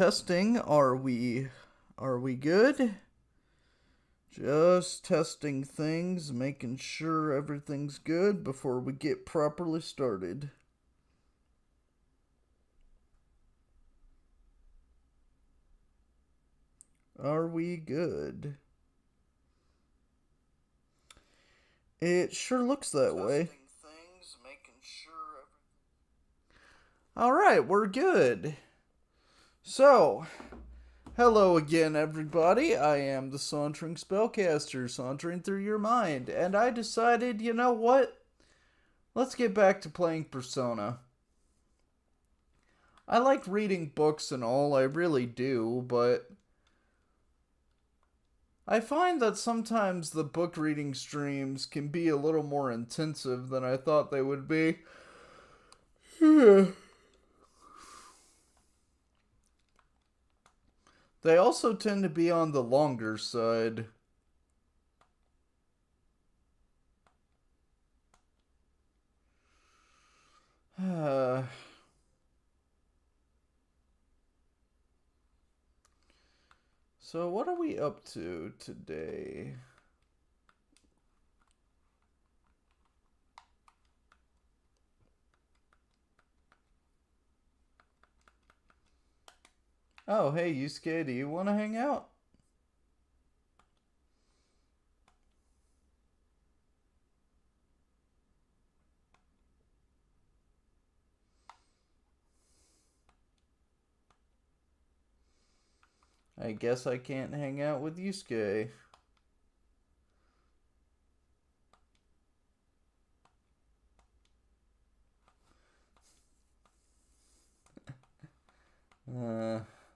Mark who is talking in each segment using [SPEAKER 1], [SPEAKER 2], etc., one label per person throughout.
[SPEAKER 1] Testing, are we good? Just testing things, making sure everything's good before we get properly started. Are we good? It sure looks that way. Things, making sure All right, we're good. So, hello again, everybody. I am the Sauntering Spellcaster, sauntering through your mind, and I decided, you know what? Let's get back to playing Persona. I like reading books and all, I really do, but I find that sometimes the book reading streams can be a little more intensive than I thought they would be. They also tend to be on the longer side. So what are we up to today? Oh, hey, Yusuke, do you want to hang out? I guess I can't hang out with Yusuke.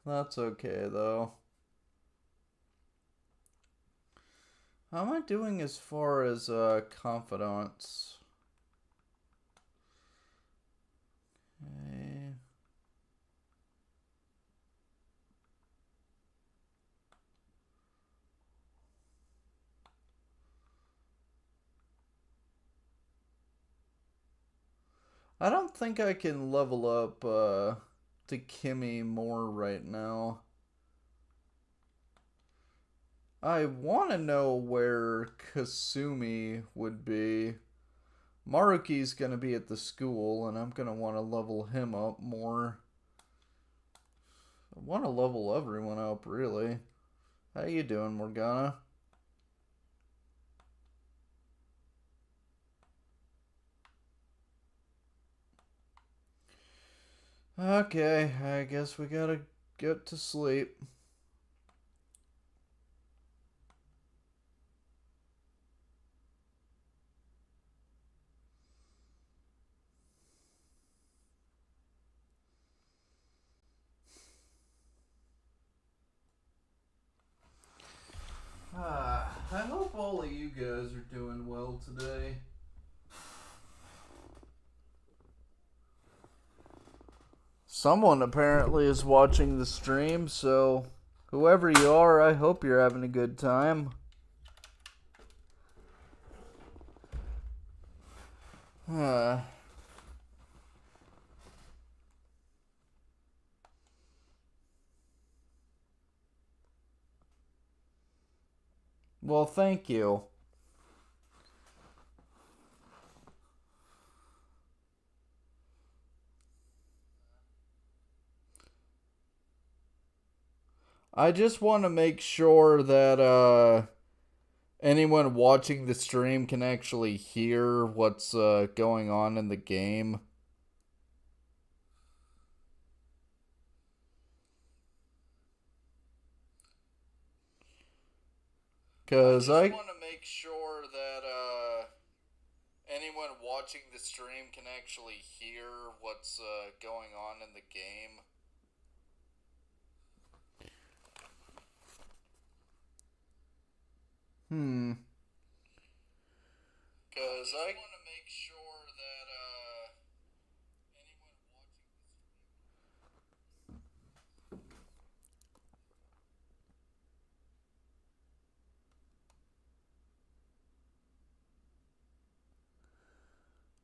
[SPEAKER 1] That's okay, though. How am I doing as far as confidence? Okay. I don't think I can level up to Kimmy more right now. I want to know where Kasumi would be. Maruki's going to be at the school, and I'm going to want to level him up more. I want to level everyone up, really. How you doing, Morgana? Okay, I guess we gotta get to sleep. I hope all of you guys are doing well today. Someone apparently is watching the stream, so whoever you are, I hope you're having a good time. Well, thank you. I just want to make sure that anyone watching the stream can actually hear what's going on in the game. Because I want to make sure that anyone watching the stream can actually hear what's going on in the game. Because I want to make sure that anyone watching this.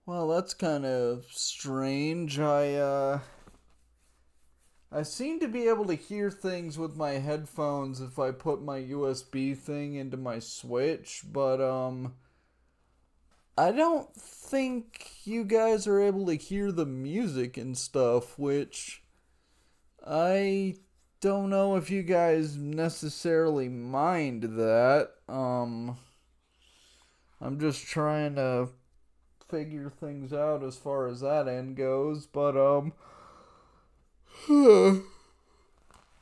[SPEAKER 1] Well, that's kind of strange. I seem to be able to hear things with my headphones if I put my USB thing into my Switch, but I don't think you guys are able to hear the music and stuff, which I don't know if you guys necessarily mind that. I'm just trying to figure things out as far as that end goes, but I'm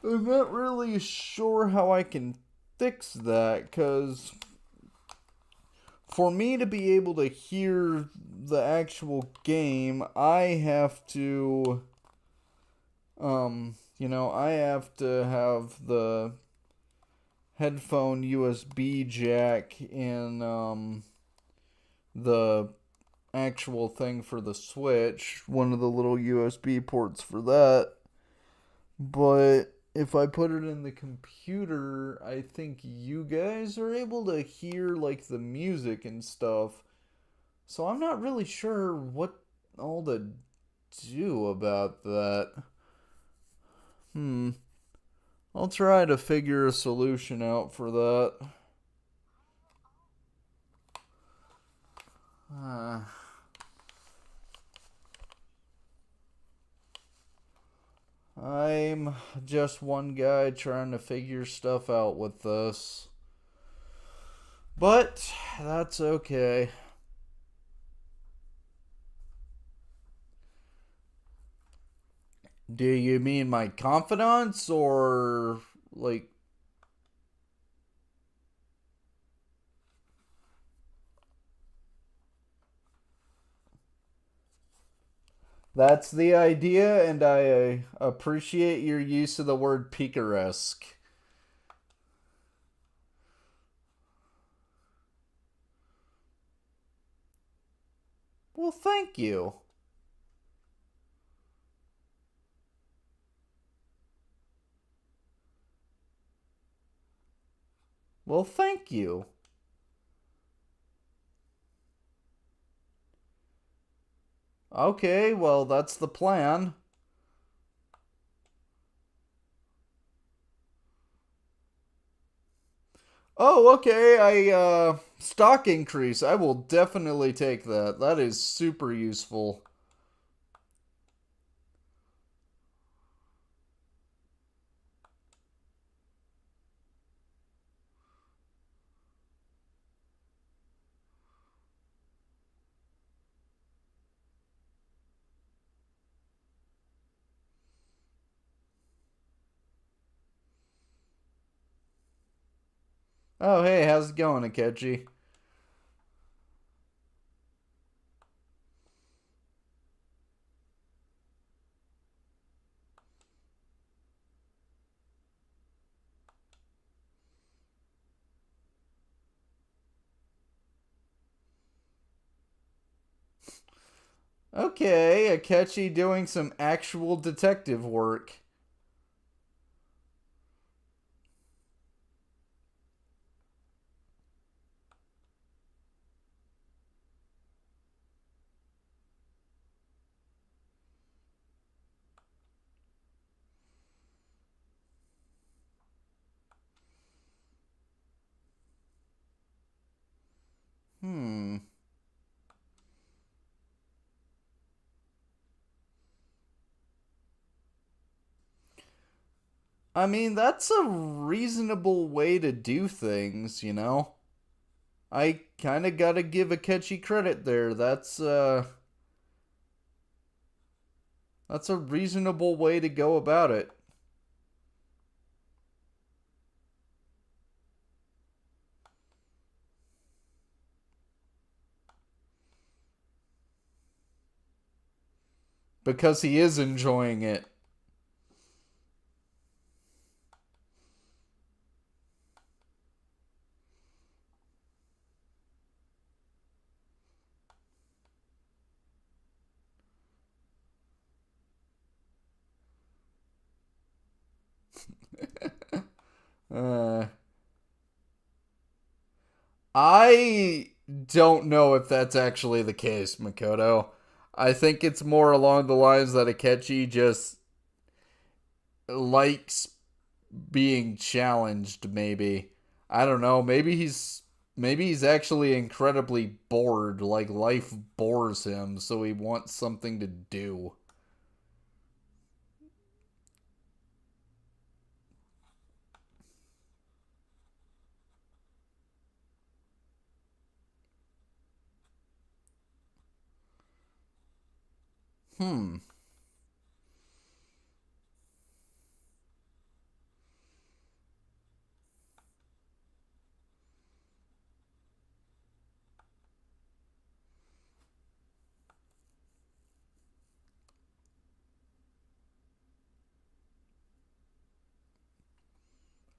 [SPEAKER 1] not really sure how I can fix that, cuz for me to be able to hear the actual game, I have to I have to have the headphone USB jack in the actual thing for the Switch, one of the little USB ports for that. But if I put it in the computer, I think you guys are able to hear like the music and stuff. So I'm not really sure what all to do about that. Hmm. I'll try to figure a solution out for that. Uh, I'm just one guy trying to figure stuff out with this. But that's okay. Do you mean my confidants or like that's the idea, and I appreciate your use of the word picaresque. Well, thank you. Well, thank you. Okay, well, that's the plan. Oh, okay. Stock increase. I will definitely take that. That is super useful. Oh, hey, how's it going, Akechi? Okay, Akechi doing some actual detective work. Hmm. I mean, that's a reasonable way to do things, you know? I kind of gotta give Akechi credit there. That's a reasonable way to go about it. Because he is enjoying it. Uh, I don't know if that's actually the case, Makoto. I think it's more along the lines that Akechi just likes being challenged, maybe. I don't know. Maybe he's actually incredibly bored, like life bores him, so he wants something to do. Hmm.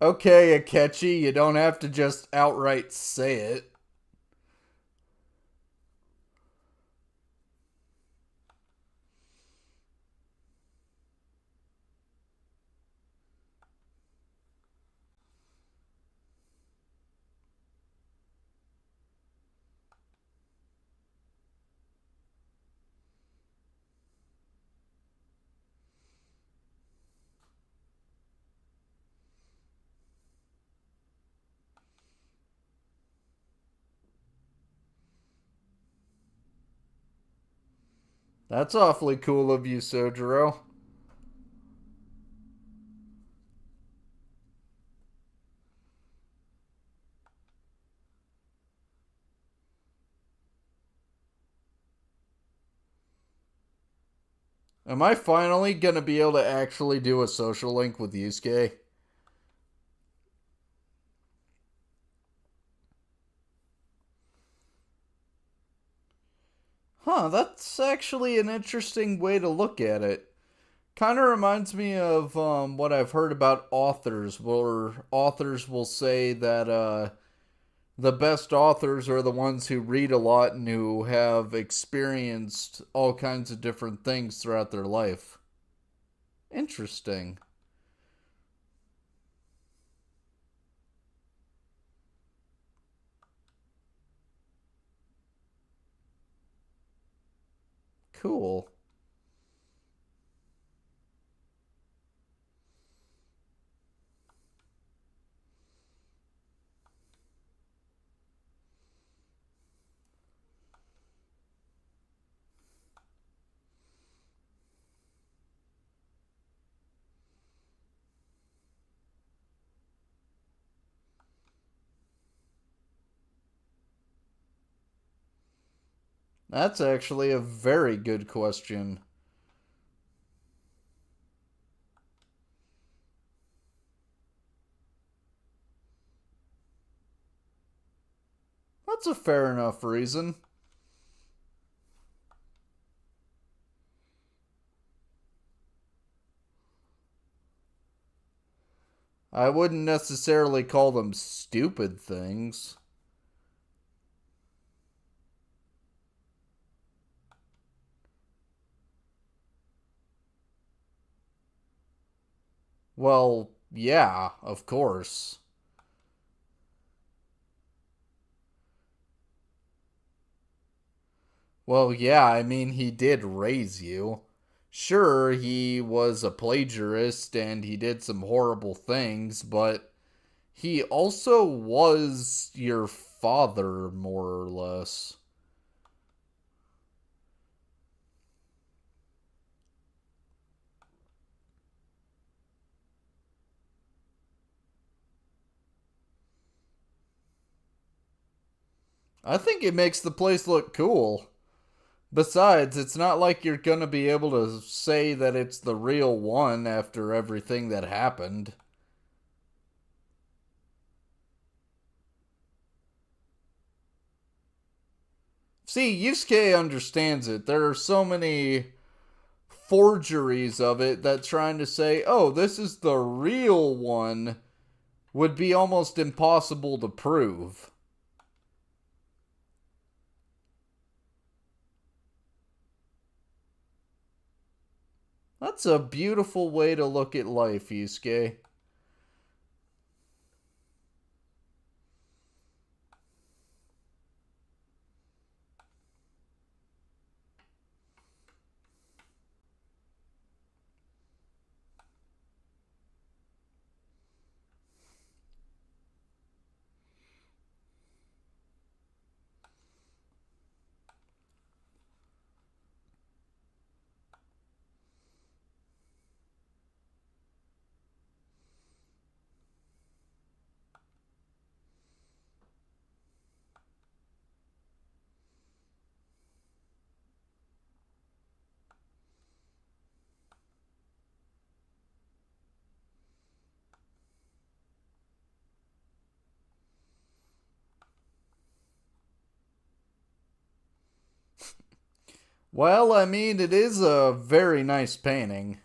[SPEAKER 1] Okay, Akechi, you don't have to just outright say it. That's awfully cool of you, Sojiro. Am I finally gonna be able to actually do a social link with Yusuke? Huh, that's actually an interesting way to look at it. Kind of reminds me of what I've heard about authors, where authors will say that the best authors are the ones who read a lot and who have experienced all kinds of different things throughout their life. Interesting. Cool. That's actually a very good question. That's a fair enough reason. I wouldn't necessarily call them stupid things. Well, yeah, of course. Well, yeah, I mean, he did raise you. Sure, he was a plagiarist and he did some horrible things, but he also was your father, more or less. I think it makes the place look cool. Besides, it's not like you're gonna be able to say that it's the real one after everything that happened. See, Yusuke understands it. There are so many forgeries of it that trying to say, oh, this is the real one would be almost impossible to prove. That's a beautiful way to look at life, Yusuke. Well, I mean, it is a very nice painting.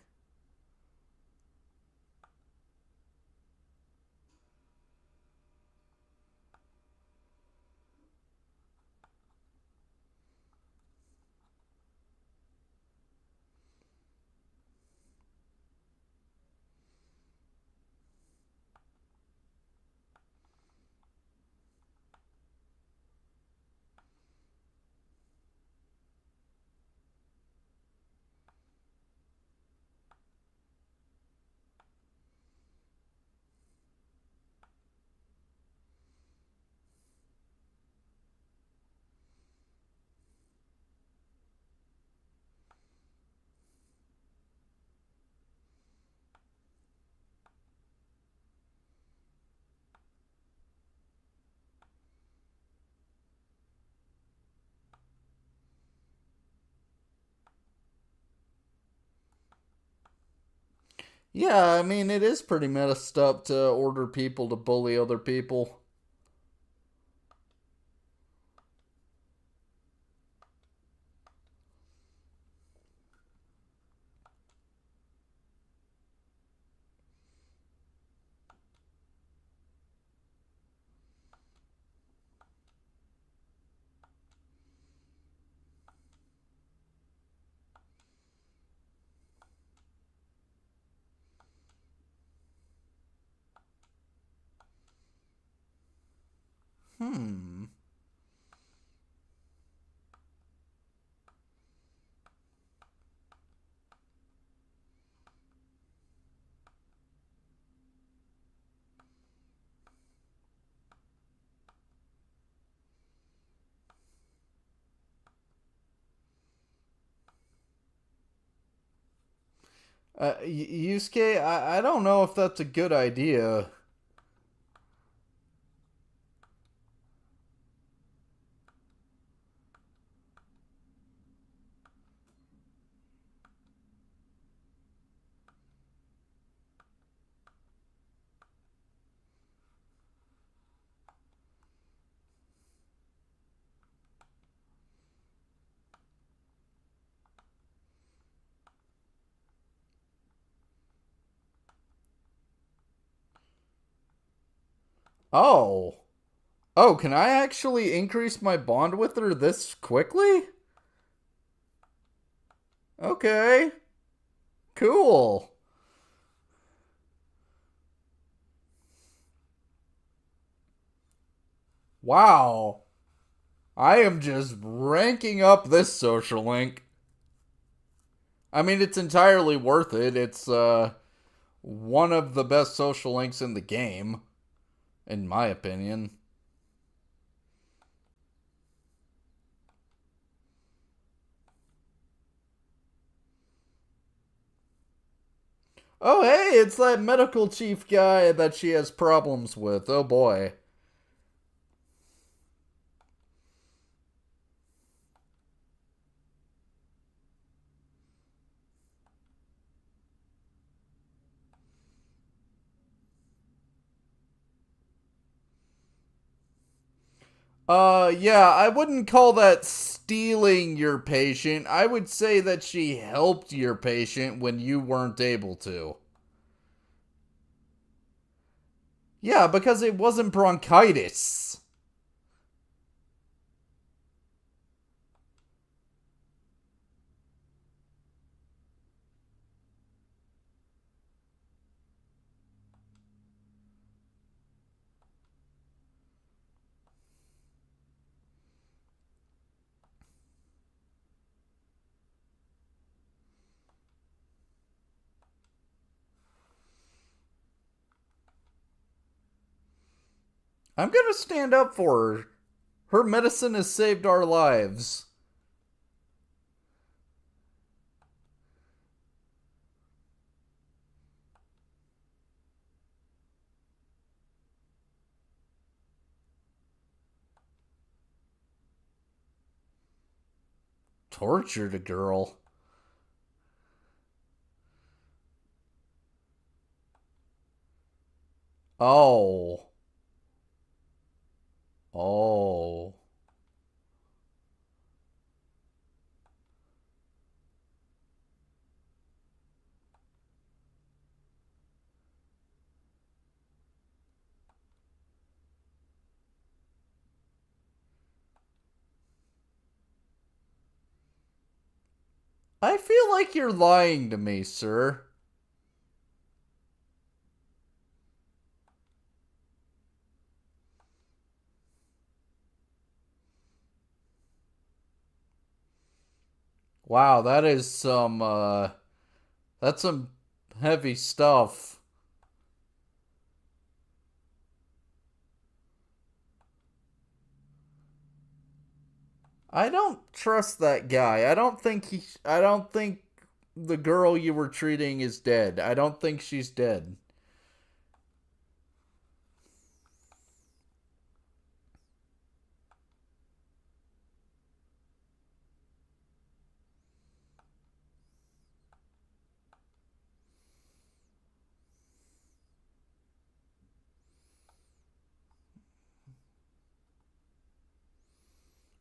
[SPEAKER 1] Yeah, I mean, it is pretty messed up to order people to bully other people. Hmm. Yusuke, I don't know if that's a good idea. Oh. Oh, can I actually increase my bond with her this quickly? Okay. Cool. Wow. I am just ranking up this social link. I mean, it's entirely worth it. It's one of the best social links in the game, in my opinion. Oh, hey, it's that medical chief guy that she has problems with. Oh boy. Yeah, I wouldn't call that stealing your patient. I would say that she helped your patient when you weren't able to. Yeah, because it wasn't bronchitis. I'm gonna stand up for her. Her medicine has saved our lives. Tortured a girl. Oh. Oh. I feel like you're lying to me, sir. Wow, that's some heavy stuff. I don't trust that guy. I don't think the girl you were treating is dead. I don't think she's dead.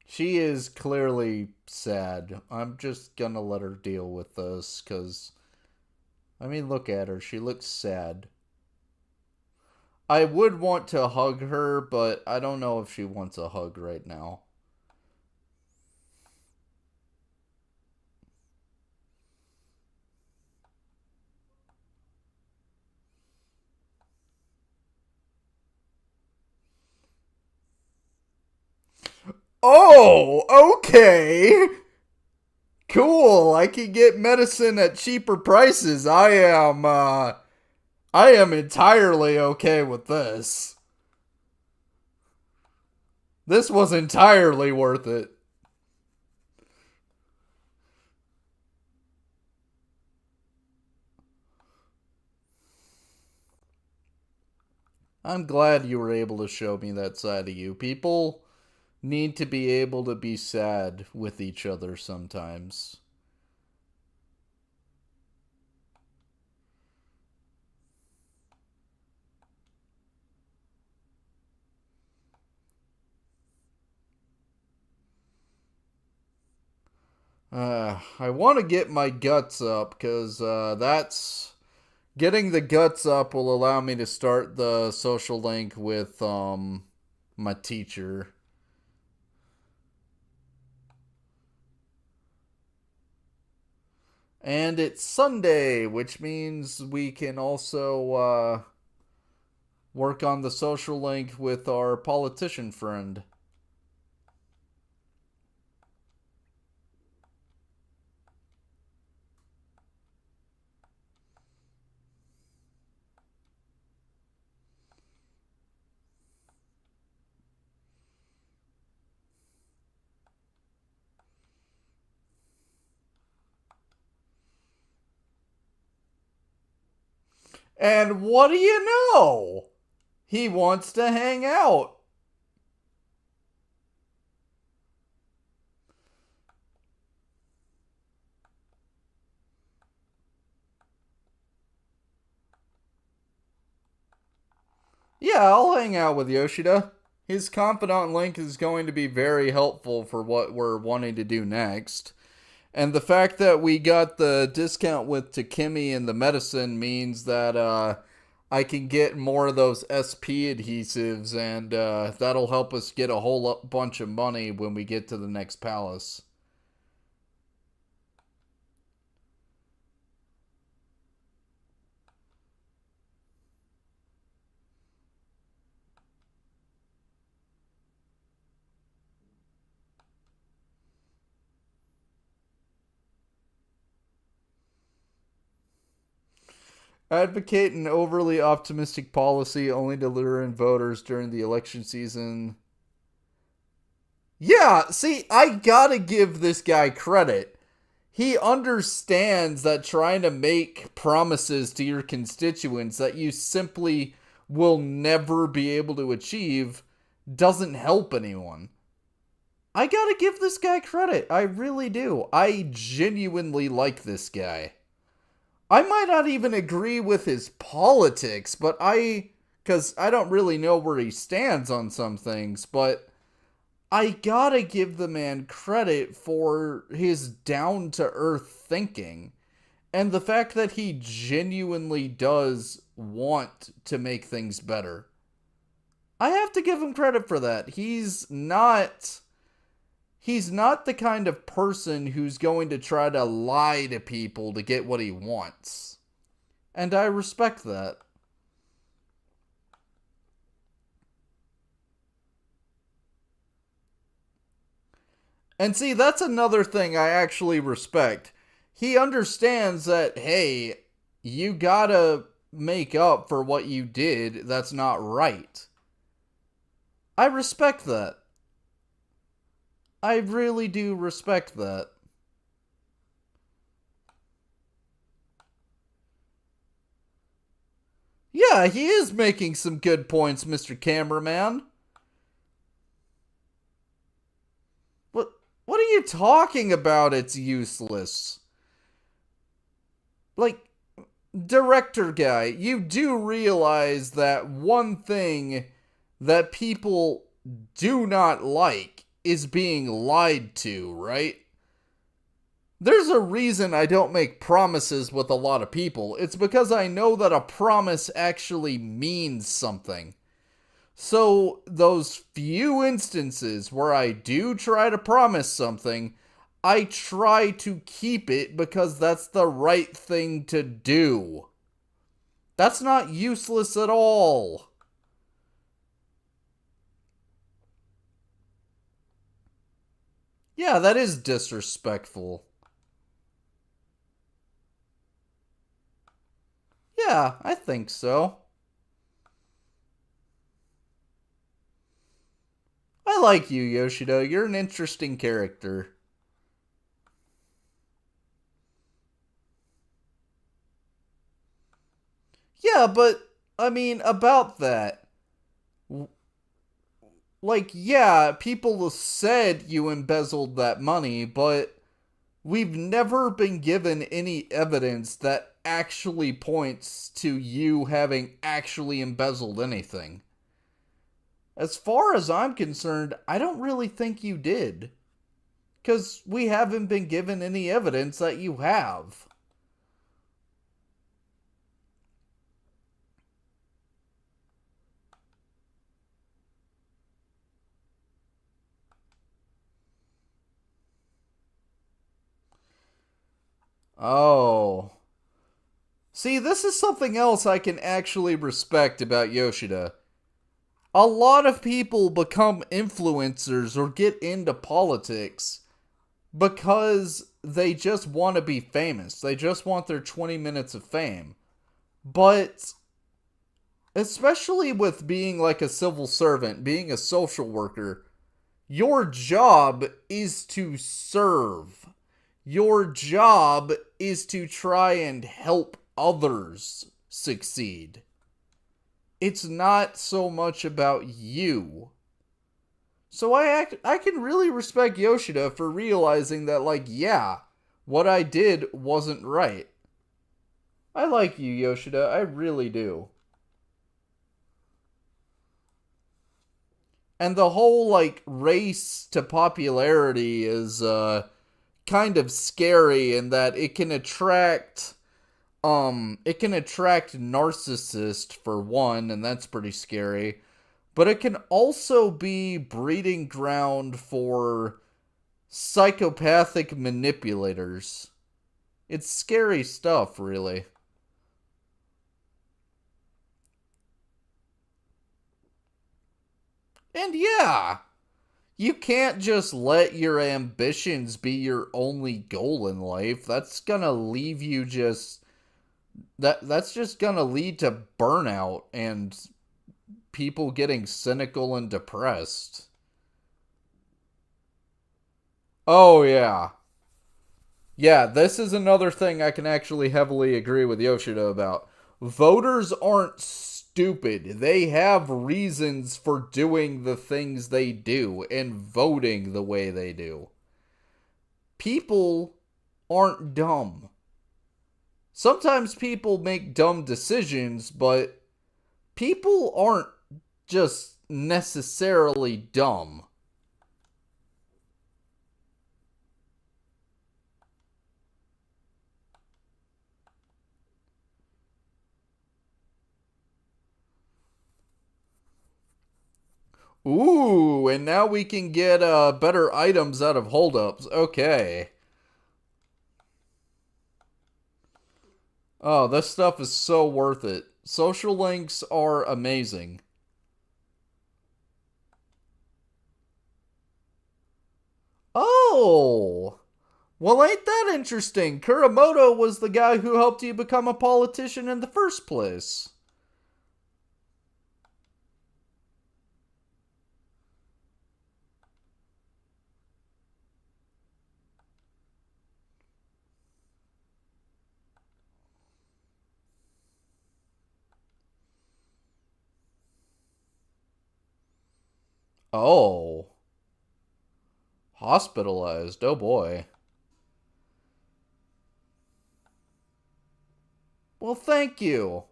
[SPEAKER 1] She is clearly sad. I'm just gonna let her deal with this, cause I mean, look at her. She looks sad. I would want to hug her, but I don't know if she wants a hug right now. Oh, okay. Cool. I can get medicine at cheaper prices. I am entirely okay with this. This was entirely worth it. I'm glad you were able to show me that side of you. People need to be able to be sad with each other sometimes. I want to get my guts up because that's getting the guts up will allow me to start the social link with my teacher. And it's Sunday, which means we can also work on the social link with our politician friend. And what do you know? He wants to hang out. Yeah, I'll hang out with Yoshida. His confidant link is going to be very helpful for what we're wanting to do next. And the fact that we got the discount with Takemi and the medicine means that I can get more of those SP adhesives, and that'll help us get a whole bunch of money when we get to the next palace. Advocate an overly optimistic policy only to lure in voters during the election season. Yeah, see, I gotta give this guy credit. He understands that trying to make promises to your constituents that you simply will never be able to achieve doesn't help anyone. I gotta give this guy credit. I really do. I genuinely like this guy. I might not even agree with his politics, but because I don't really know where he stands on some things, but I gotta give the man credit for his down to earth thinking and the fact that he genuinely does want to make things better. I have to give him credit for that. he's not the kind of person who's going to try to lie to people to get what he wants. And I respect that. And see, that's another thing I actually respect. He understands that, hey, you gotta make up for what you did that's not right. I respect that. I really do respect that. Yeah, he is making some good points, Mr. Cameraman. What what are you talking about? It's useless. Like, director guy, you do realize that one thing that people do not like is being lied to, right? There's a reason I don't make promises with a lot of people. It's because I know that a promise actually means something. So, those few instances where I do try to promise something, I try to keep it because that's the right thing to do. That's not useless at all. Yeah, that is disrespectful. Yeah, I think so. I like you, Yoshida. You're an interesting character. Yeah, but, I mean, about that. Like, yeah, people said you embezzled that money, but we've never been given any evidence that actually points to you having actually embezzled anything. As far as I'm concerned, I don't really think you did. Because we haven't been given any evidence that you have. Oh. See, this is something else I can actually respect about Yoshida. A lot of people become influencers or get into politics because they just want to be famous. They just want their 20 minutes of fame. But especially with being like a civil servant, being a social worker, your job is to serve. Your job is to try and help others succeed. It's not so much about you. So I can really respect Yoshida for realizing that, like, yeah, what I did wasn't right. I like you, Yoshida. I really do. And the whole like race to popularity is kind of scary in that it can attract narcissists for one, and that's pretty scary. But it can also be breeding ground for psychopathic manipulators. It's scary stuff, really. And yeah, you can't just let your ambitions be your only goal in life. That's gonna leave you just that's just gonna lead to burnout and people getting cynical and depressed. Oh yeah. Yeah, this is another thing I can actually heavily agree with Yoshida about. Voters aren't stupid. They have reasons for doing the things they do and voting the way they do. People aren't dumb. Sometimes people make dumb decisions, but people aren't just necessarily dumb. Ooh, and now we can get better items out of holdups. Okay. Oh, this stuff is so worth it. Social links are amazing. Oh! Well, ain't that interesting? Kuramoto was the guy who helped you become a politician in the first place. Oh. Hospitalized. Oh boy. Well, thank you.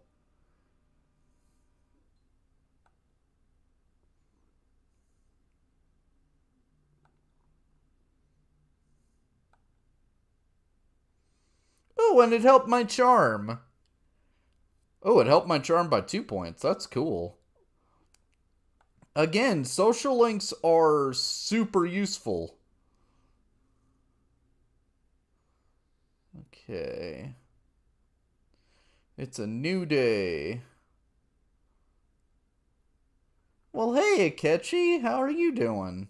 [SPEAKER 1] Oh, and it helped my charm. Oh, it helped my charm by 2 points. That's cool. Again, social links are super useful. Okay. It's a new day. Well, hey, Akechi. How are you doing?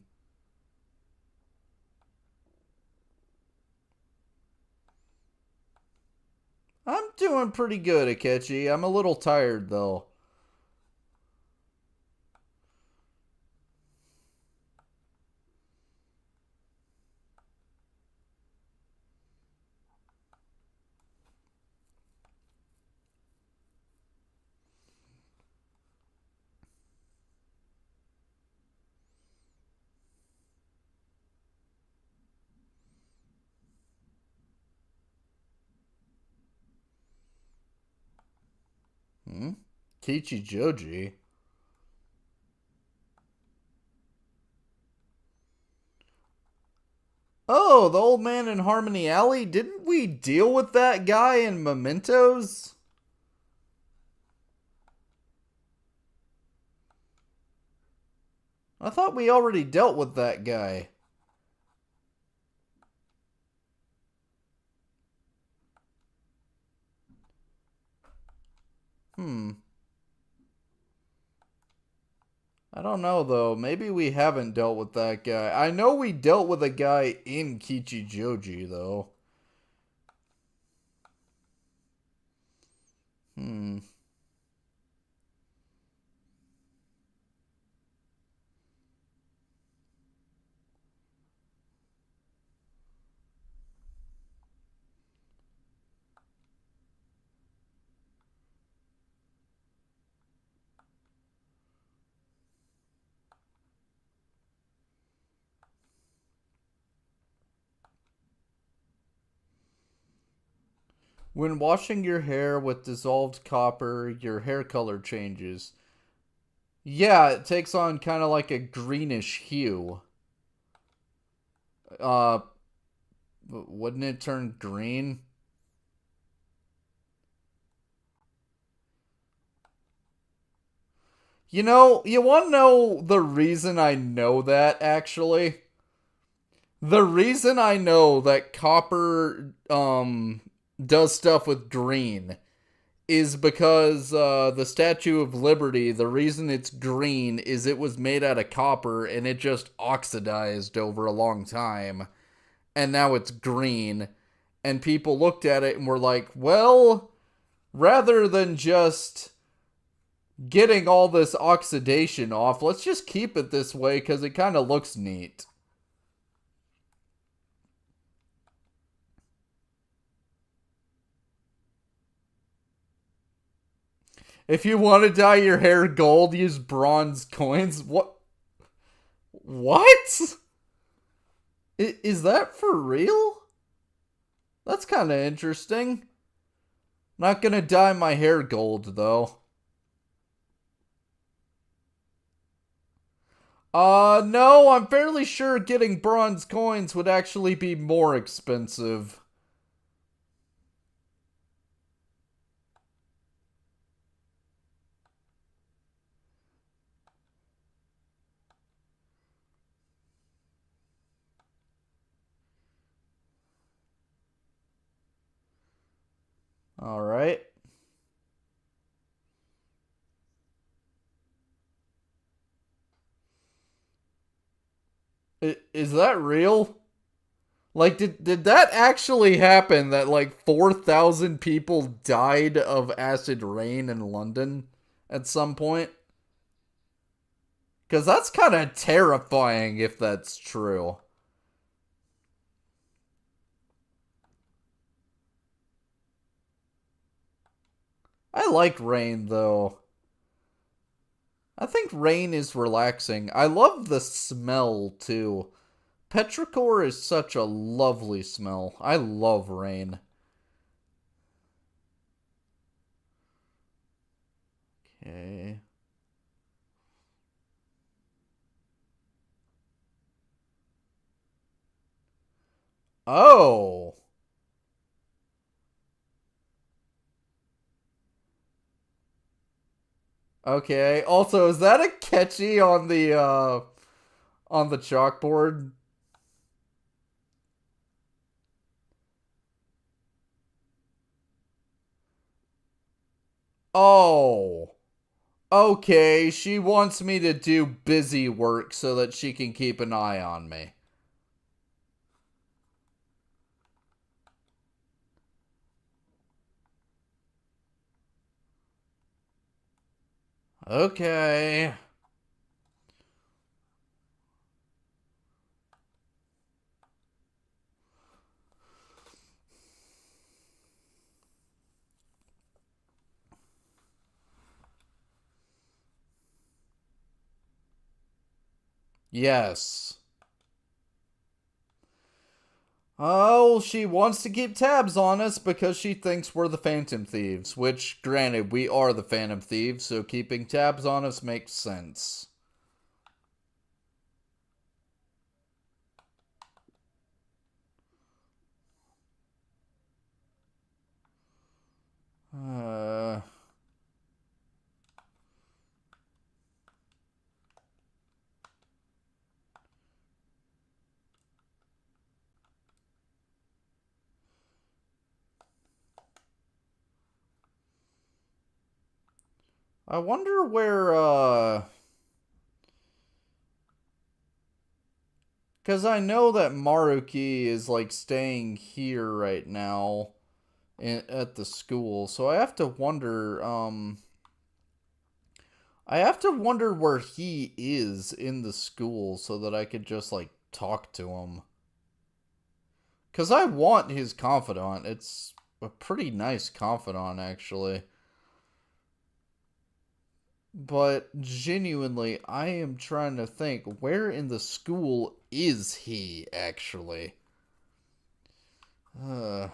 [SPEAKER 1] I'm doing pretty good, Akechi. I'm a little tired, though. Hmm? Kichi Joji? Oh, the old man in Harmony Alley? Didn't we deal with that guy in Mementos? I thought we already dealt with that guy. Hmm. I don't know though. Maybe we haven't dealt with that guy. I know we dealt with a guy in Kichijoji though. Hmm. When washing your hair with dissolved copper, your hair color changes. Yeah, it takes on kind of like a greenish hue. Uh, wouldn't it turn green? You want to know the reason I know that actually? The reason I know that copper does stuff with green is because the Statue of Liberty, the reason it's green is it was made out of copper and it just oxidized over a long time. And now it's green. And people looked at it and were like, well, rather than just getting all this oxidation off, let's just keep it this way because it kind of looks neat. If you want to dye your hair gold, use bronze coins. What? What? Is that for real? That's kind of interesting. Not gonna dye my hair gold, though. No, I'm fairly sure getting bronze coins would actually be more expensive. Alright. Is that real? Like, did that actually happen that, like, 4,000 people died of acid rain in London at some point? Because that's kind of terrifying if that's true. I like rain, though. I think rain is relaxing. I love the smell, too. Petrichor is such a lovely smell. I love rain. Okay. Oh. Okay. Also, is that a catchy on the chalkboard? Oh. Okay, she wants me to do busy work so that she can keep an eye on me. Okay. Yes. Oh, she wants to keep tabs on us because she thinks we're the Phantom Thieves, which, granted, we are the Phantom Thieves, so keeping tabs on us makes sense. Uh... I wonder where, because I know that Maruki is, like, staying here right now at the school, so I have to wonder, I have to wonder where he is in the school so that I could just, like, talk to him. Because I want his confidant. It's a pretty nice confidant, actually. But genuinely, I am trying to think, where in the school is he, actually? Uh...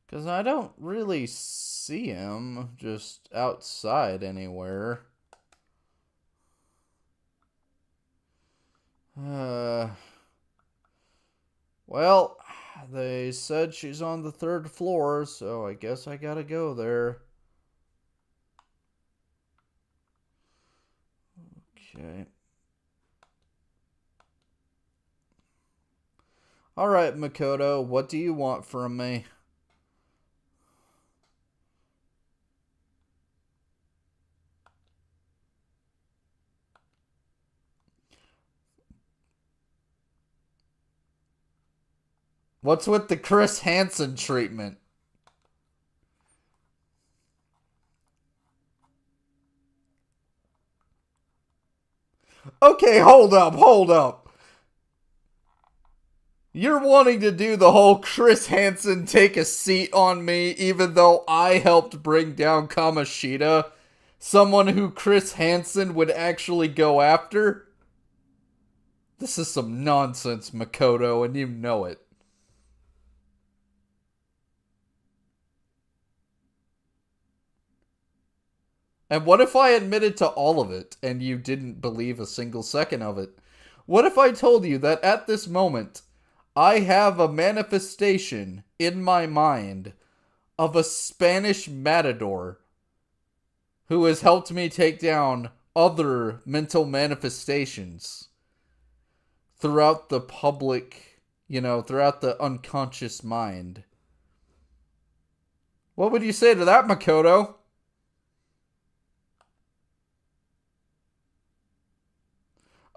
[SPEAKER 1] Because I don't really see him just outside anywhere. Uh... Well, they said she's on the 3rd floor, so I guess I gotta go there. Okay. Alright, Makoto, what do you want from me? What's with the Chris Hansen treatment? Okay, hold up, hold up. You're wanting to do the whole Chris Hansen take a seat on me even though I helped bring down Kamoshida? Someone who Chris Hansen would actually go after? This is some nonsense, Makoto, and you know it. And what if I admitted to all of it and you didn't believe a single second of it? What if I told you that at this moment, I have a manifestation in my mind of a Spanish matador who has helped me take down other mental manifestations throughout the public, throughout the unconscious mind. What would you say to that, Makoto?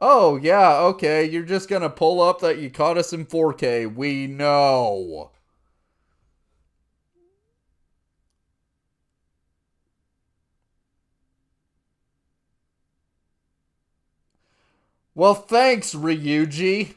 [SPEAKER 1] Oh, yeah, okay, you're just gonna pull up that you caught us in 4K. We know. Well, thanks, Ryuji.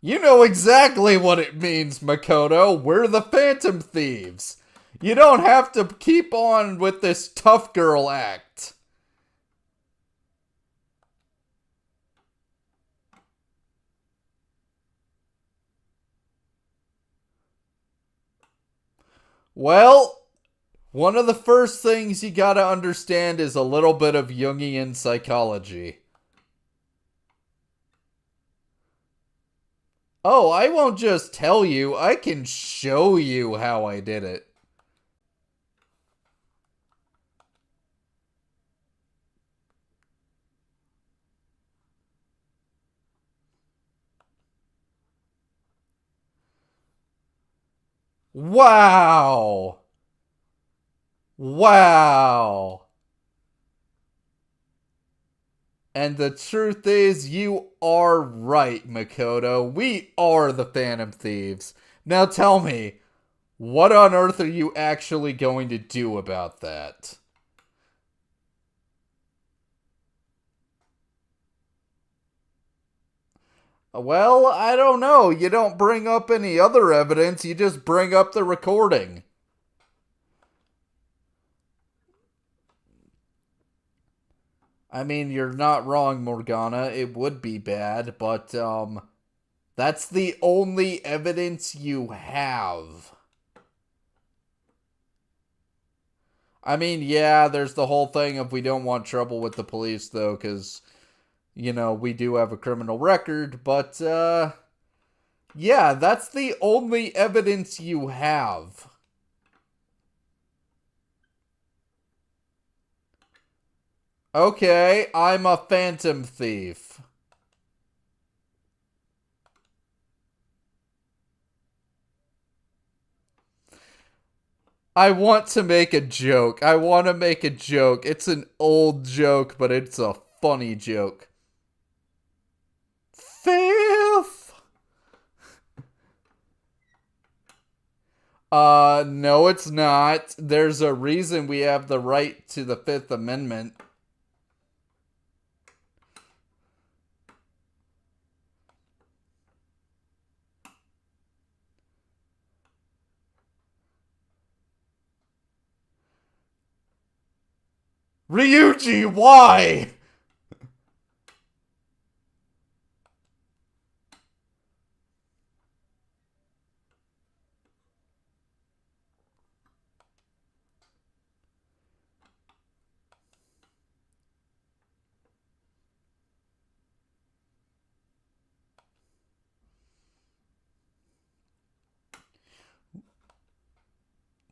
[SPEAKER 1] You know exactly what it means, Makoto. We're the Phantom Thieves. You don't have to keep on with this tough girl act. Well, one of the first things you gotta understand is a little bit of Jungian psychology. Oh, I won't just tell you, I can show you how I did it. Wow! Wow! And the truth is, you are right, Makoto. We are the Phantom Thieves. Now tell me, what on earth are you actually going to do about that? Well, I don't know. You don't bring up any other evidence, you just bring up the recording. I mean, you're not wrong, Morgana. It would be bad, but, that's the only evidence you have. I mean, yeah, there's the whole thing of we don't want trouble with the police, though, because, we do have a criminal record, but, yeah, that's the only evidence you have. Okay, I'm a phantom thief. I want to make a joke. I want to make a joke. It's an old joke, but it's a funny joke. Fifth? No, it's not. There's a reason we have the right to the Fifth Amendment. Ryuji, why?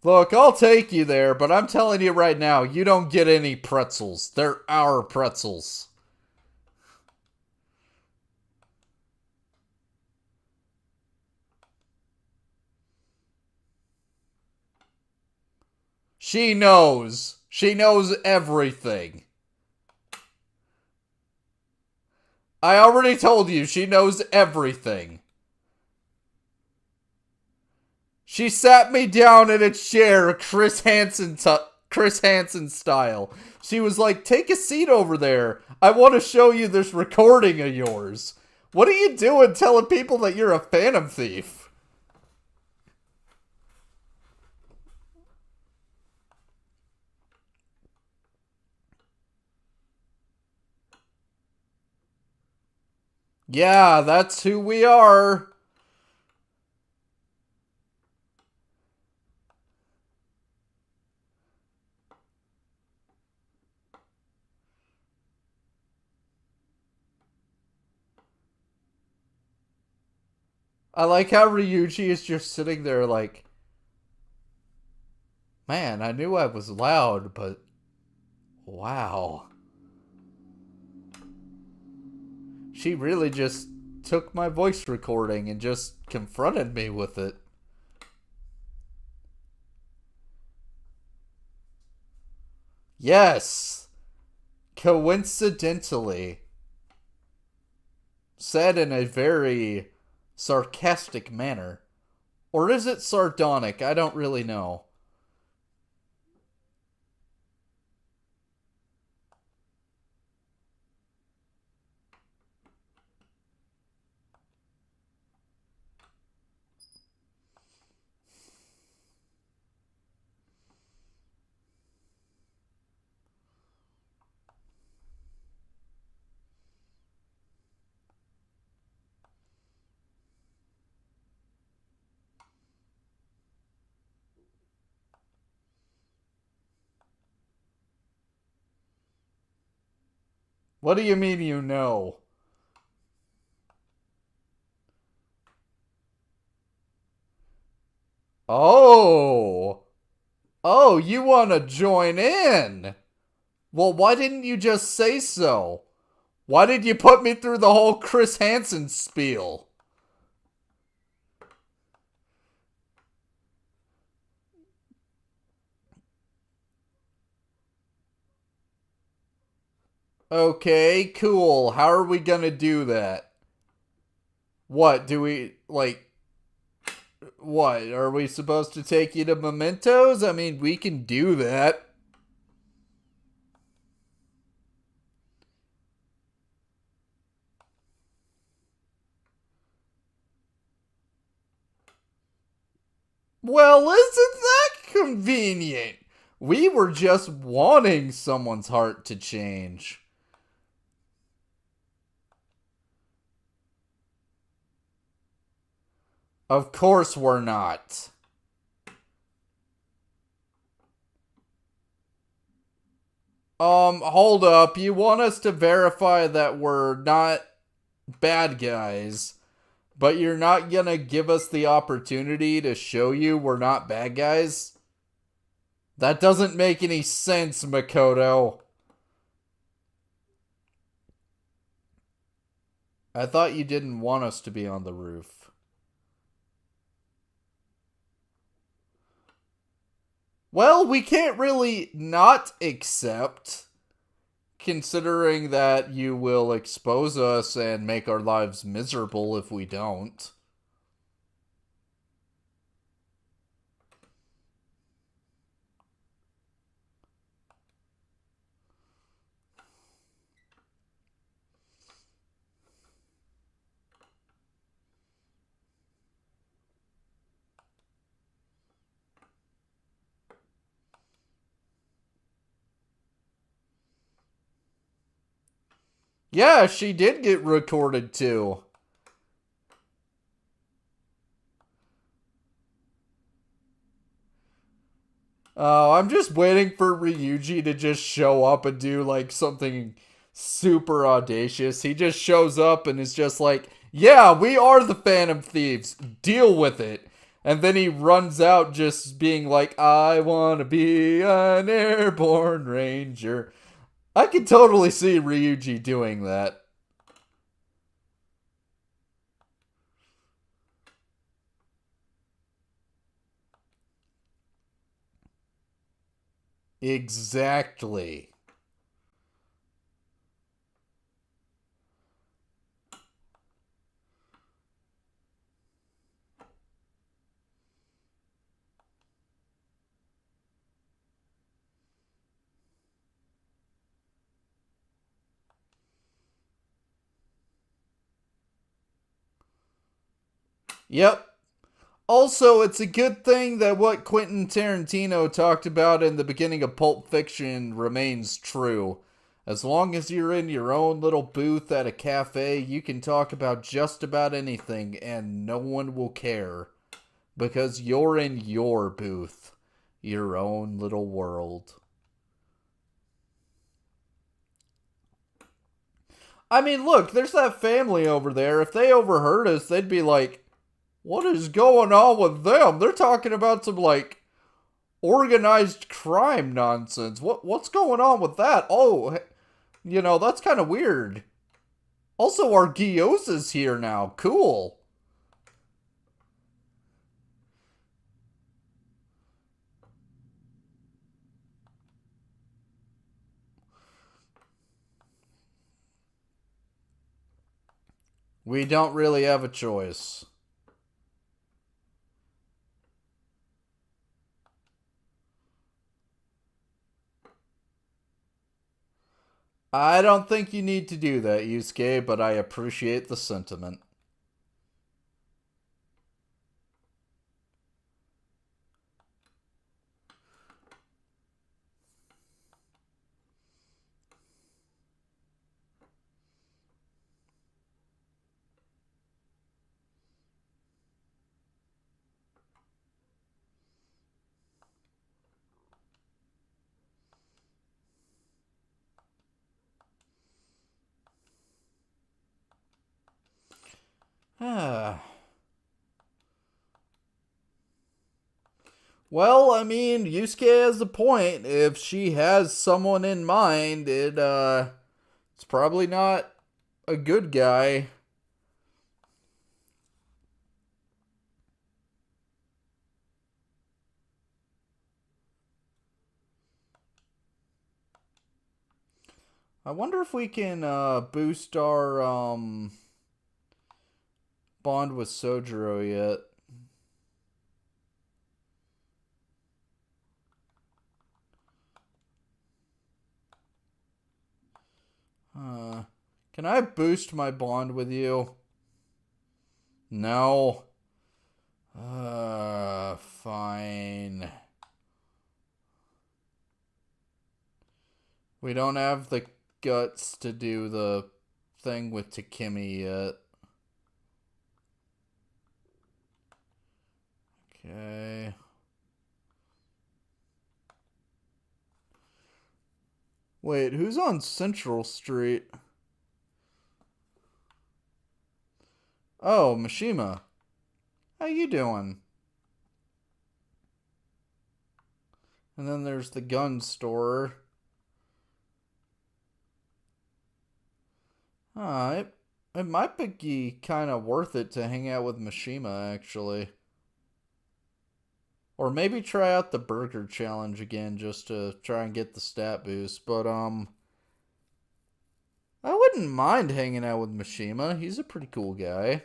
[SPEAKER 1] Look, I'll take you there, but I'm telling you right now, you don't get any pretzels. They're our pretzels. She knows. She knows everything. I already told you, she knows everything. She sat me down in a chair, Chris Hansen style. She was like, take a seat over there. I want to show you this recording of yours. What are you doing telling people that you're a phantom thief? Yeah, that's who we are. I like how Ryuji is just sitting there like, man, I knew I was loud, but wow. She really just took my voice recording and just confronted me with it. Yes! Coincidentally. Said in a very sarcastic manner. Or is it sardonic? I don't really know. What do you mean you know? Oh! Oh, you want to join in? Well, why didn't you just say so? Why did you put me through the whole Chris Hansen spiel? Okay, cool. How are we gonna do that? What, do we, like, what? Are we supposed to take you to Mementos? I mean, we can do that. Well, isn't that convenient? We were just wanting someone's heart to change. Of course we're not. Hold up. You want us to verify that we're not bad guys, but you're not gonna give us the opportunity to show you we're not bad guys? That doesn't make any sense, Makoto. I thought you didn't want us to be on the roof. Well, we can't really not accept, considering that you will expose us and make our lives miserable if we don't. Yeah, she did get recorded too. Oh, I'm just waiting for Ryuji to just show up and do like something super audacious. He just shows up and is just like, yeah, we are the Phantom Thieves. Deal with it. And then he runs out just being like, I want to be an airborne ranger. I could totally see Ryuji doing that. Exactly. Yep. Also, it's a good thing that what Quentin Tarantino talked about in the beginning of Pulp Fiction remains true. As long as you're in your own little booth at a cafe, you can talk about just about anything and no one will care. Because you're in your booth, your own little world. I mean, look, there's that family over there. If they overheard us, they'd be like, What is going on with them? They're talking about some, like, organized crime nonsense. What's going on with that? Oh, that's kind of weird. Also, our Gyoza's here now. Cool. We don't really have a choice. I don't think you need to do that, Yusuke, but I appreciate the sentiment. Ah. Well, I mean, Yusuke has a point. If she has someone in mind, it's probably not a good guy. I wonder if we can boost our bond with Sojiro yet. Can I boost my bond with you? No. Fine. We don't have the guts to do the thing with Takemi yet. Okay. Wait, who's on Central Street? Oh, Mishima. How you doing? And then there's the gun store. It might be kind of worth it to hang out with Mishima, actually. Or maybe try out the burger challenge again just to try and get the stat boost. But, I wouldn't mind hanging out with Mishima. He's a pretty cool guy.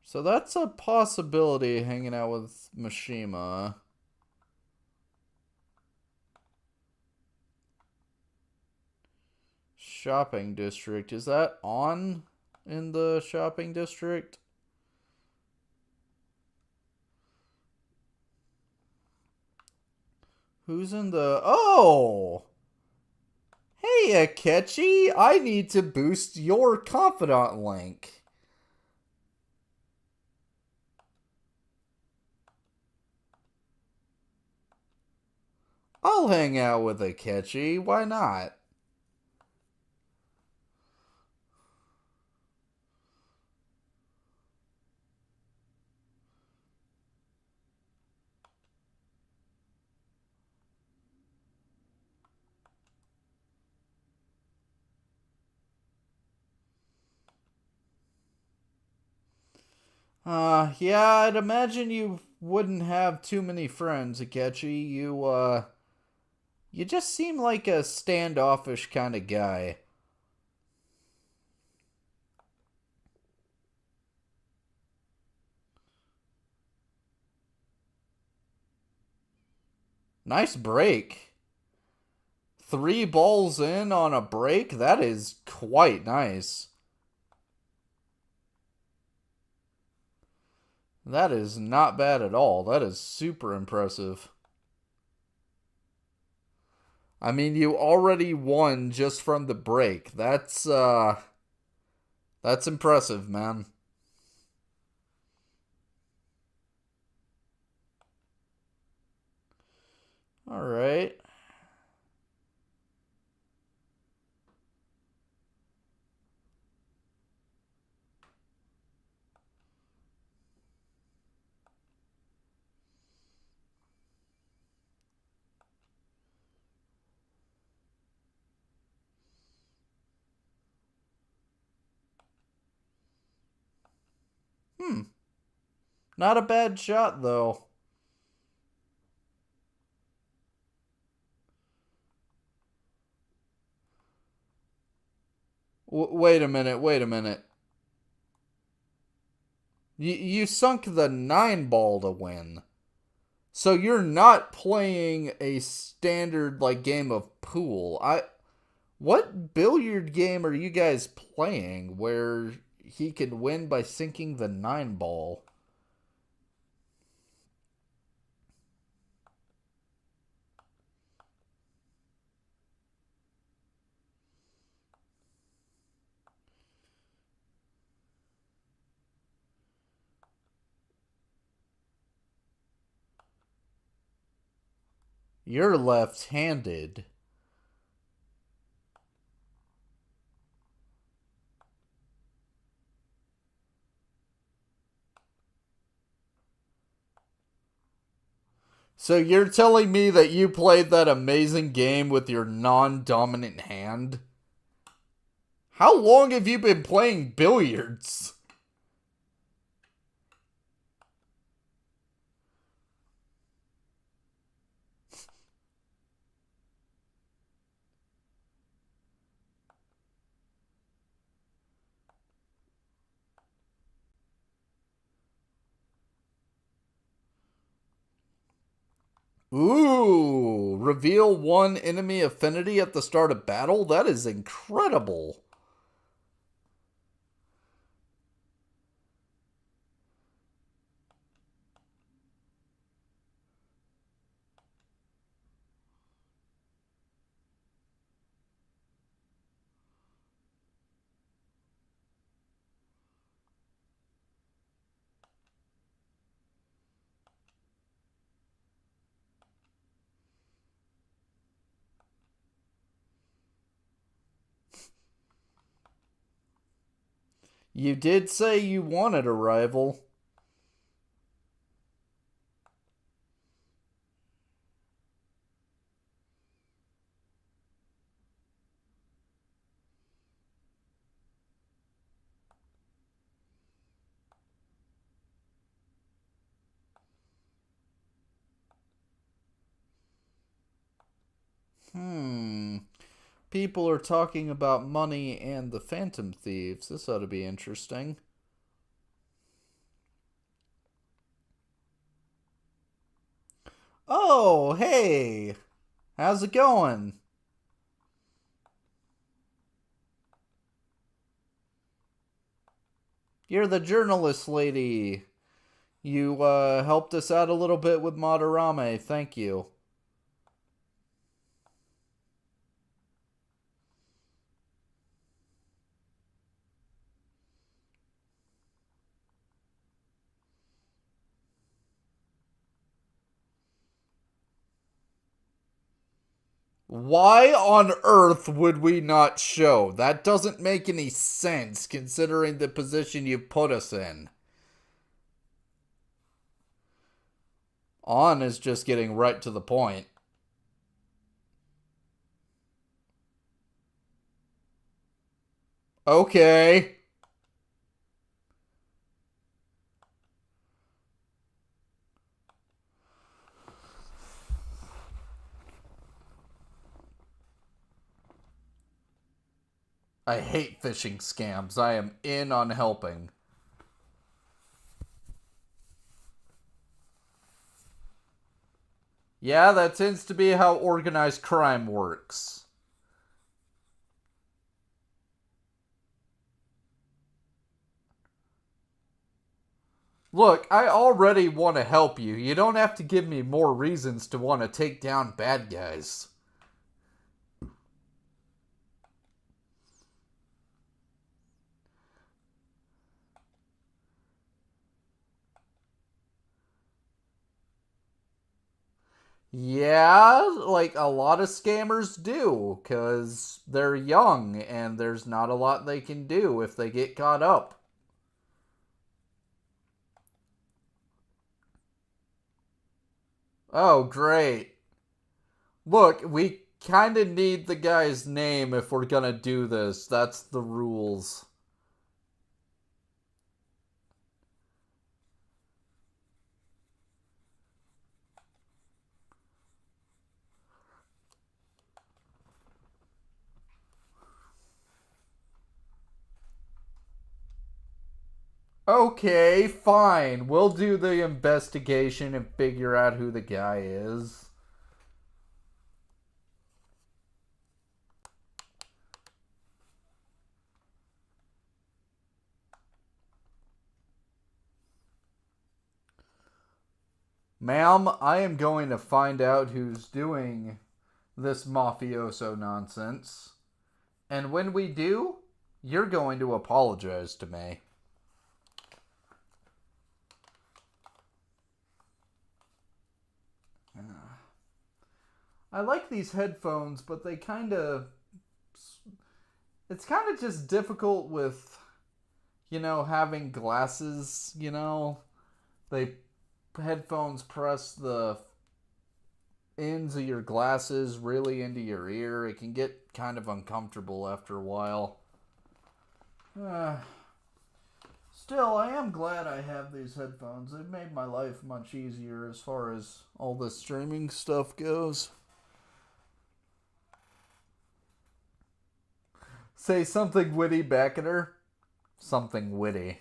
[SPEAKER 1] So that's a possibility, hanging out with Mishima. Shopping district. Is that on in the shopping district? Who's in the... Oh! Hey, Akechi! I need to boost your confidant link. I'll hang out with Akechi. Why not? Yeah, I'd imagine you wouldn't have too many friends, Akechi. You just seem like a standoffish kind of guy. Nice break. 3 balls in on a break? That is quite nice. That is not bad at all. That is super impressive. I mean, you already won just from the break. That's impressive, man. Alright. Not a bad shot, though. Wait a minute, wait a minute. You sunk the 9 ball to win. So you're not playing a standard like game of pool. What billiard game are you guys playing where he can win by sinking the 9 ball? You're left-handed. So you're telling me that you played that amazing game with your non-dominant hand? How long have you been playing billiards? Ooh, reveal 1 enemy affinity at the start of battle? That is incredible. You did say you wanted a rival. People are talking about money and the Phantom Thieves. This ought to be interesting. Oh, hey. How's it going? You're the journalist lady. You helped us out a little bit with Madarame. Thank you. Why on earth would we not show? That doesn't make any sense considering the position you put us in. On is just getting right to the point. Okay. I hate phishing scams. I am in on helping. Yeah, that tends to be how organized crime works. Look, I already want to help you. You don't have to give me more reasons to want to take down bad guys. Yeah, like a lot of scammers do, because they're young and there's not a lot they can do if they get caught up. Oh, great. Look, we kind of need the guy's name if we're gonna do this. That's the rules. Okay, fine. We'll do the investigation and figure out who the guy is. Ma'am, I am going to find out who's doing this mafioso nonsense. And when we do, you're going to apologize to me. I like these headphones, but they kind of. It's kind of just difficult with, having glasses, They headphones press the ends of your glasses really into your ear. It can get kind of uncomfortable after a while. Still, I am glad I have these headphones. They've made my life much easier as far as all the streaming stuff goes. Say something witty back at her. Something witty.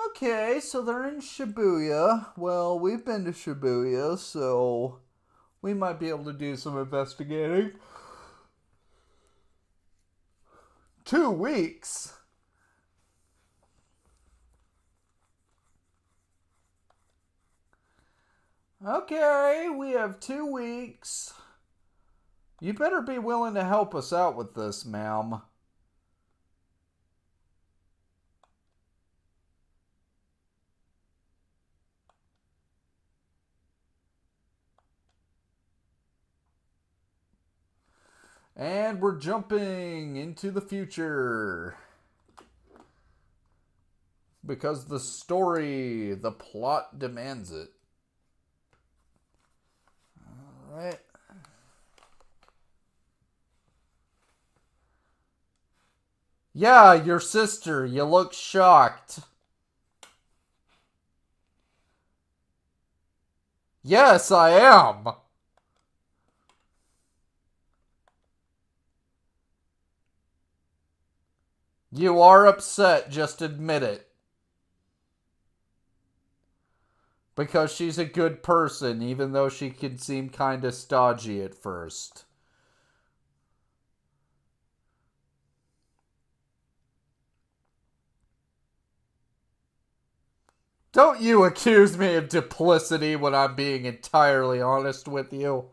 [SPEAKER 1] Okay, so they're in Shibuya. Well, we've been to Shibuya, so we might be able to do some investigating. 2 weeks? Okay, we have 2 weeks. You better be willing to help us out with this, ma'am. And we're jumping into the future. Because the story, the plot demands it. Alright. Yeah, your sister. You look shocked. Yes, I am. You are upset, just admit it. Because she's a good person, even though she can seem kinda stodgy at first. Don't you accuse me of duplicity when I'm being entirely honest with you.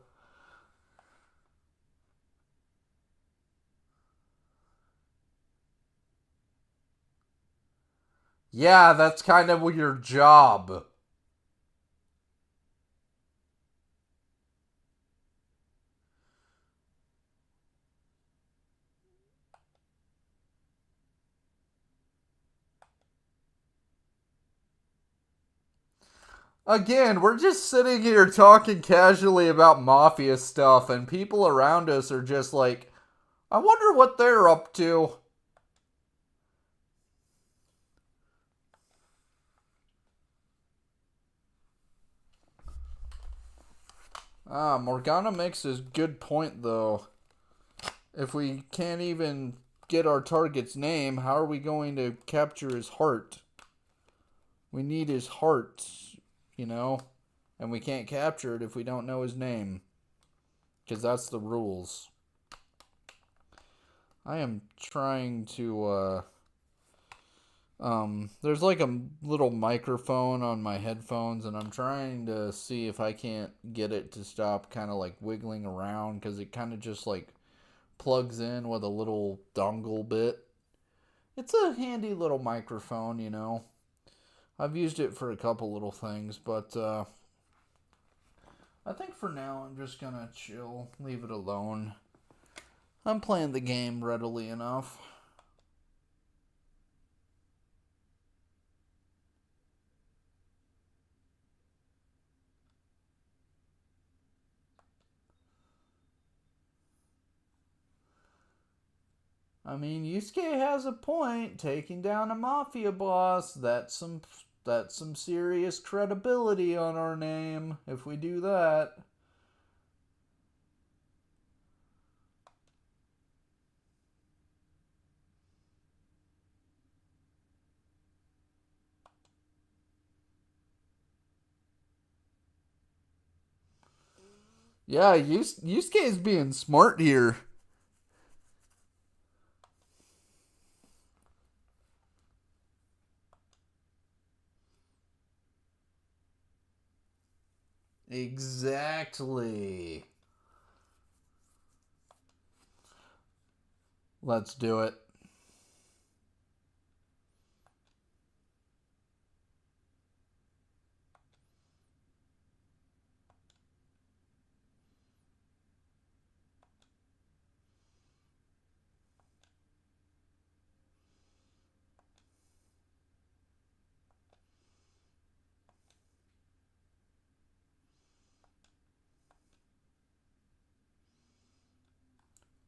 [SPEAKER 1] Yeah, that's kind of your job. Again, we're just sitting here talking casually about mafia stuff, and people around us are just like, I wonder what they're up to. Morgana makes a good point, though. If we can't even get our target's name, how are we going to capture his heart? We need his heart, you know? And we can't capture it if we don't know his name. Because that's the rules. I am trying to, there's like a little microphone on my headphones, and I'm trying to see if I can't get it to stop kind of like wiggling around, because it kind of just like plugs in with a little dongle bit. It's a handy little microphone, you know. I've used it for a couple little things, but I think for now I'm just gonna chill, leave it alone. I'm playing the game readily enough. I mean, Yusuke has a point. Taking down a mafia boss, that's some serious credibility on our name if we do that. Yeah, Yusuke is being smart here. Exactly. Let's do it.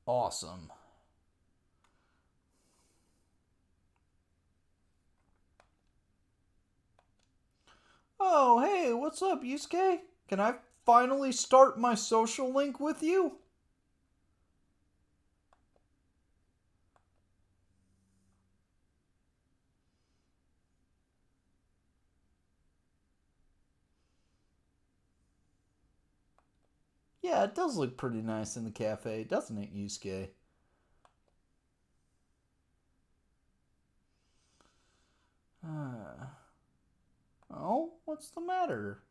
[SPEAKER 1] Awesome. Oh, hey, what's up, Yusuke? Can I finally start my social link with you? Yeah, it does look pretty nice in the cafe, doesn't it, Yusuke? Oh, what's the matter?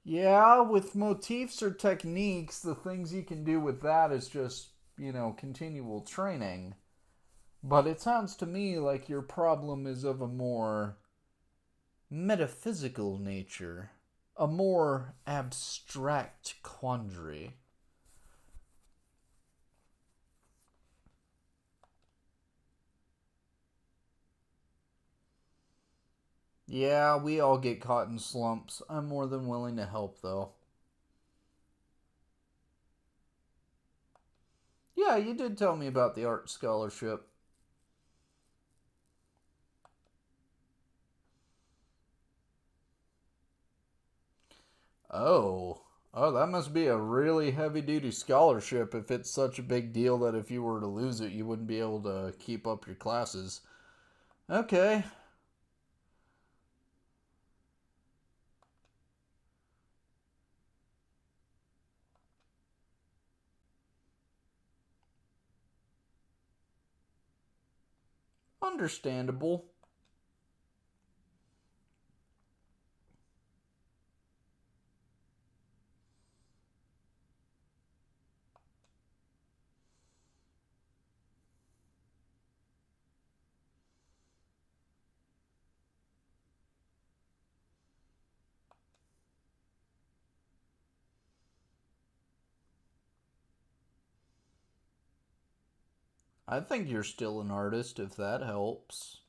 [SPEAKER 1] Yeah, with motifs or techniques, the things you can do with that is just, continual training. But it sounds to me like your problem is of a more metaphysical nature, a more abstract quandary. Yeah, we all get caught in slumps. I'm more than willing to help, though. Yeah, you did tell me about the art scholarship. Oh. Oh, that must be a really heavy duty scholarship if it's such a big deal that if you were to lose it, you wouldn't be able to keep up your classes. Okay. Understandable. I think you're still an artist if that helps.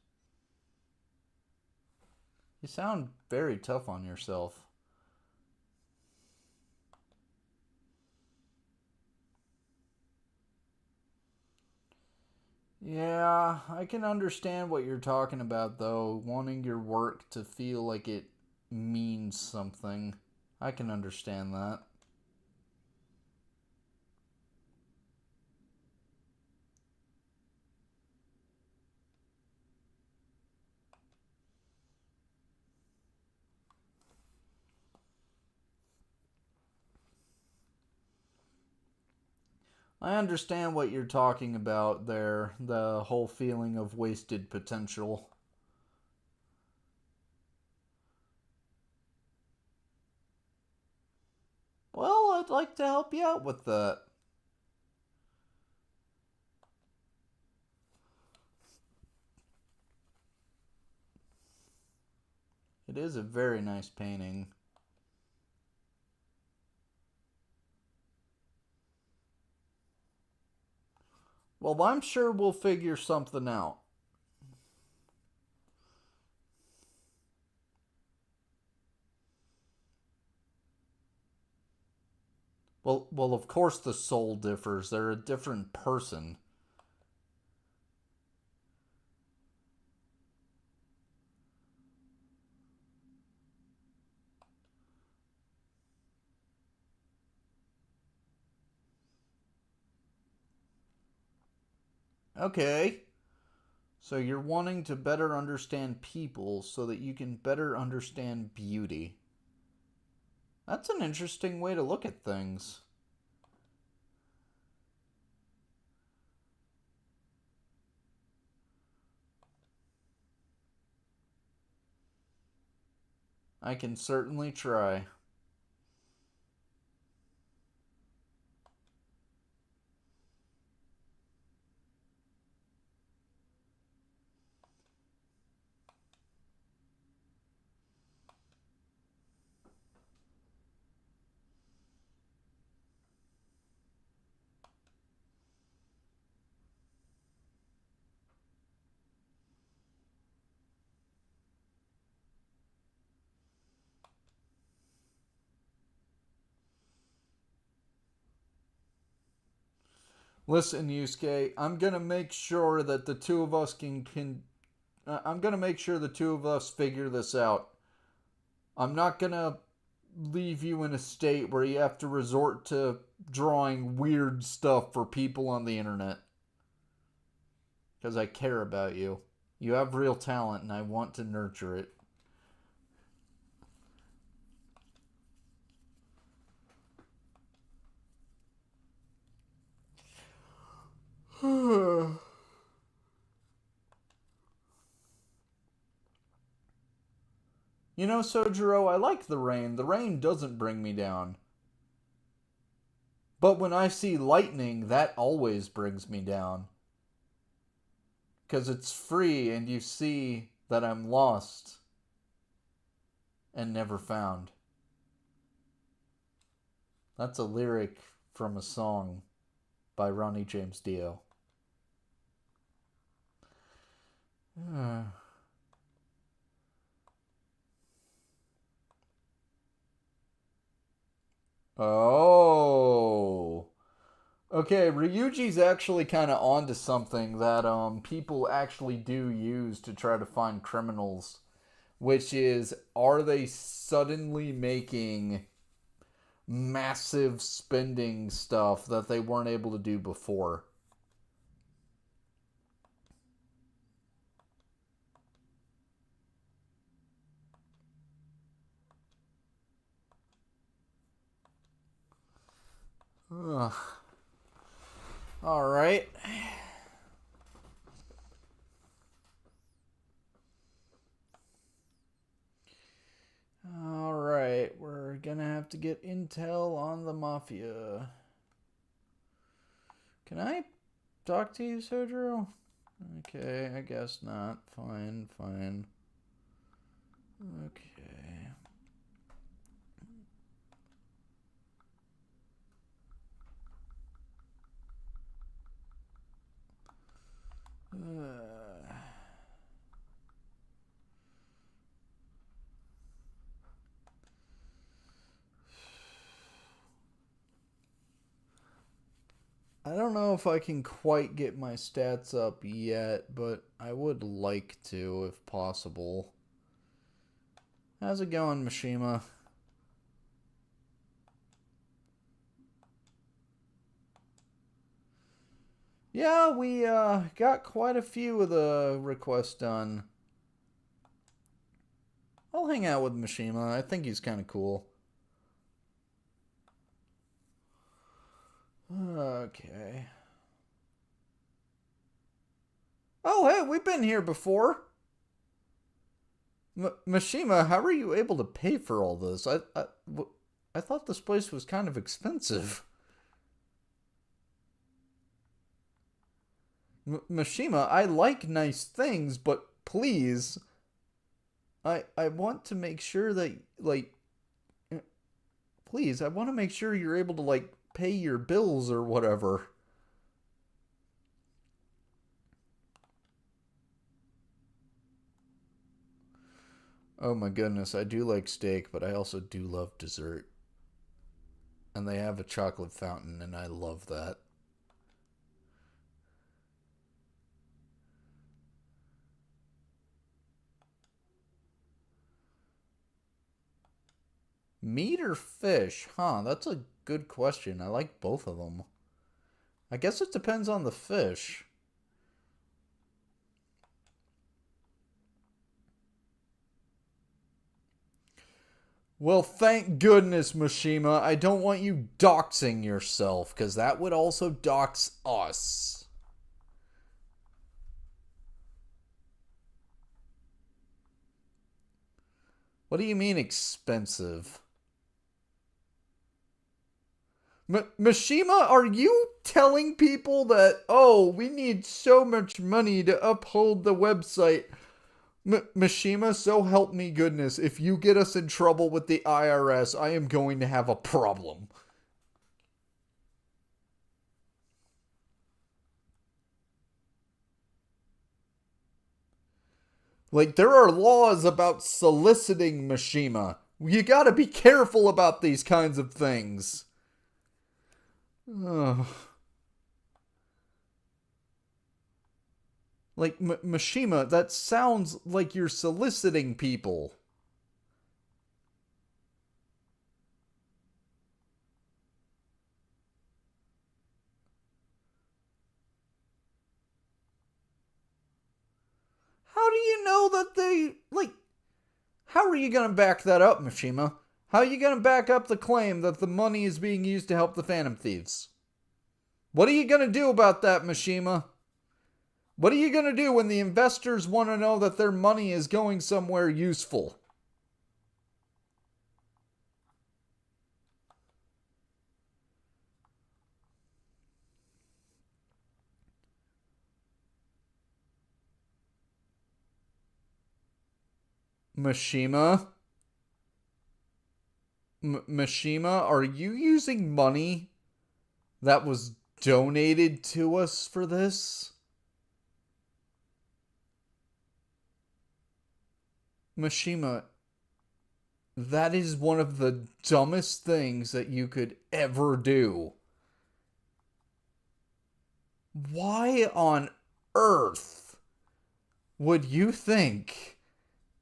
[SPEAKER 1] You sound very tough on yourself. Yeah, I can understand what you're talking about, though. Wanting your work to feel like it means something. I can understand that. I understand what you're talking about there, the whole feeling of wasted potential. I'd like to help you out with that. It is a very nice painting. Well, I'm sure we'll figure something out. Well, of course the soul differs. They're a different person. Okay. So you're wanting to better understand people so that you can better understand beauty. That's an interesting way to look at things. I can certainly try. Listen, Yusuke, I'm gonna make sure that the two of us can I'm gonna make sure the two of us figure this out. I'm not gonna leave you in a state where you have to resort to drawing weird stuff for people on the internet. Because I care about you. You have real talent and I want to nurture it. You know, Sojiro, I like the rain. The rain doesn't bring me down. But when I see lightning, that always brings me down. Because it's free and you see that I'm lost and never found. That's a lyric from a song by Ronnie James Dio. Oh. Okay, Ryuji's actually kind of onto something that people actually do use to try to find criminals, which is, are they suddenly making massive spending stuff that they weren't able to do before? Ugh. All right. All right, we're gonna have to get intel on the mafia. Can I talk to you, Sojiro? Okay, I guess not. Fine, fine. Okay. I don't know if I can quite get my stats up yet, but I would like to if possible. How's it going, Mishima? Yeah, we got quite a few of the requests done. I'll hang out with Mishima. I think he's kind of cool. Okay. Oh, hey, we've been here before. Mishima, how are you able to pay for all this? I thought this place was kind of expensive. Mishima, I like nice things, but please, I want to make sure that, like, please, I want to make sure you're able to, like, pay your bills or whatever. Oh my goodness, I do like steak, but I also do love dessert. And they have a chocolate fountain, and I love that. Meat or fish? Huh, that's a good question. I like both of them. I guess it depends on the fish. Well, thank goodness, Mishima. I don't want you doxing yourself, because that would also dox us. What do you mean expensive? Mishima, are you telling people that, oh, we need so much money to uphold the website? Mishima, so help me goodness, if you get us in trouble with the IRS, I am going to have a problem. Like, there are laws about soliciting, Mishima. You gotta be careful about these kinds of things. Ugh. Like, Mishima, that sounds like you're soliciting people. How do you know that they, like, how are you gonna back that up, Mishima? How are you gonna back up the claim that the money is being used to help the Phantom Thieves? What are you gonna do about that, Mishima? What are you gonna do when the investors want to know that their money is going somewhere useful? Mishima? Mishima, are you using money that was donated to us for this? Mishima, that is one of the dumbest things that you could ever do. Why on earth would you think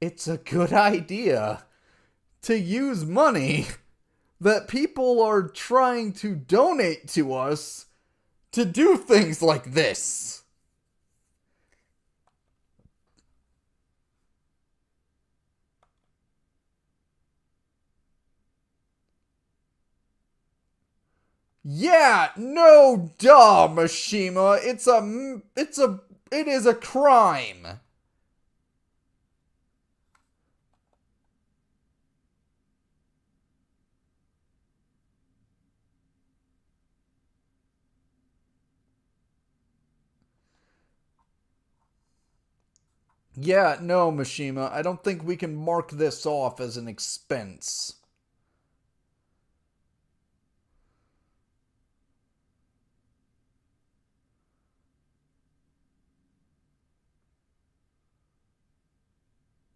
[SPEAKER 1] it's a good idea to use money that people are trying to donate to us to do things like this? Yeah, no duh, Mishima. It is a crime. Yeah, no, Mishima. I don't think we can mark this off as an expense.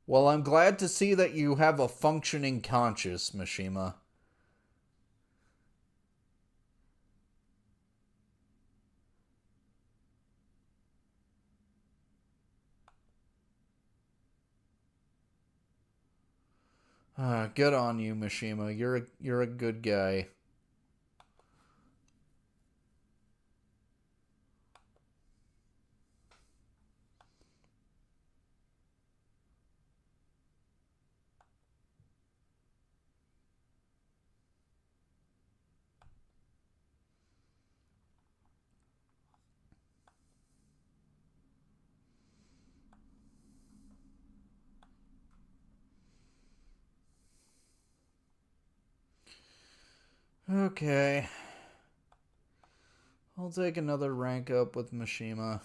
[SPEAKER 1] Well, I'm glad to see that you have a functioning conscience, Mishima. Good on you, Mishima. You're a good guy. Okay. I'll take another rank up with Mishima.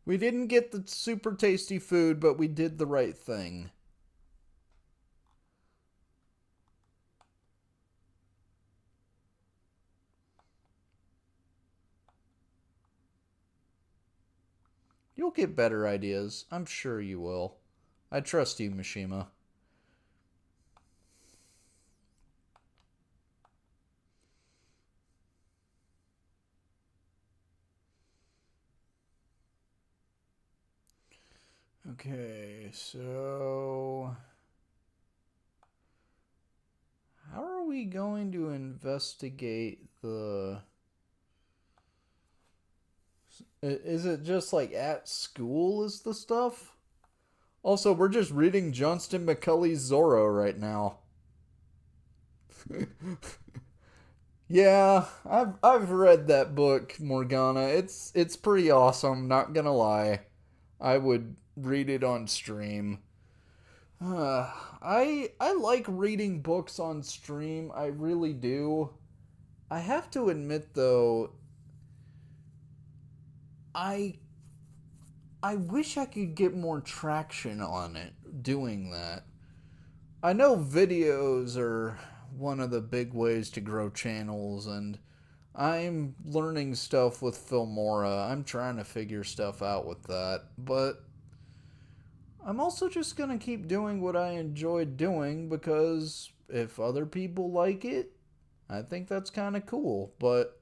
[SPEAKER 1] We didn't get the super tasty food, but we did the right thing. You'll get better ideas. I'm sure you will. I trust you, Mishima. Okay, so how are we going to investigate the... Is it just like at school is the stuff? Also, we're just reading Johnston McCulley's Zorro right now. Yeah, I've read that book, Morgana. It's pretty awesome, not gonna lie. I would read it on stream. I like reading books on stream. I really do. I have to admit though, I I wish I could get more traction on it doing that. I know videos are one of the big ways to grow channels, and I'm learning stuff with Filmora. I'm trying to figure stuff out with that, but I'm also just gonna keep doing what I enjoy doing because if other people like it, I think that's kind of cool. But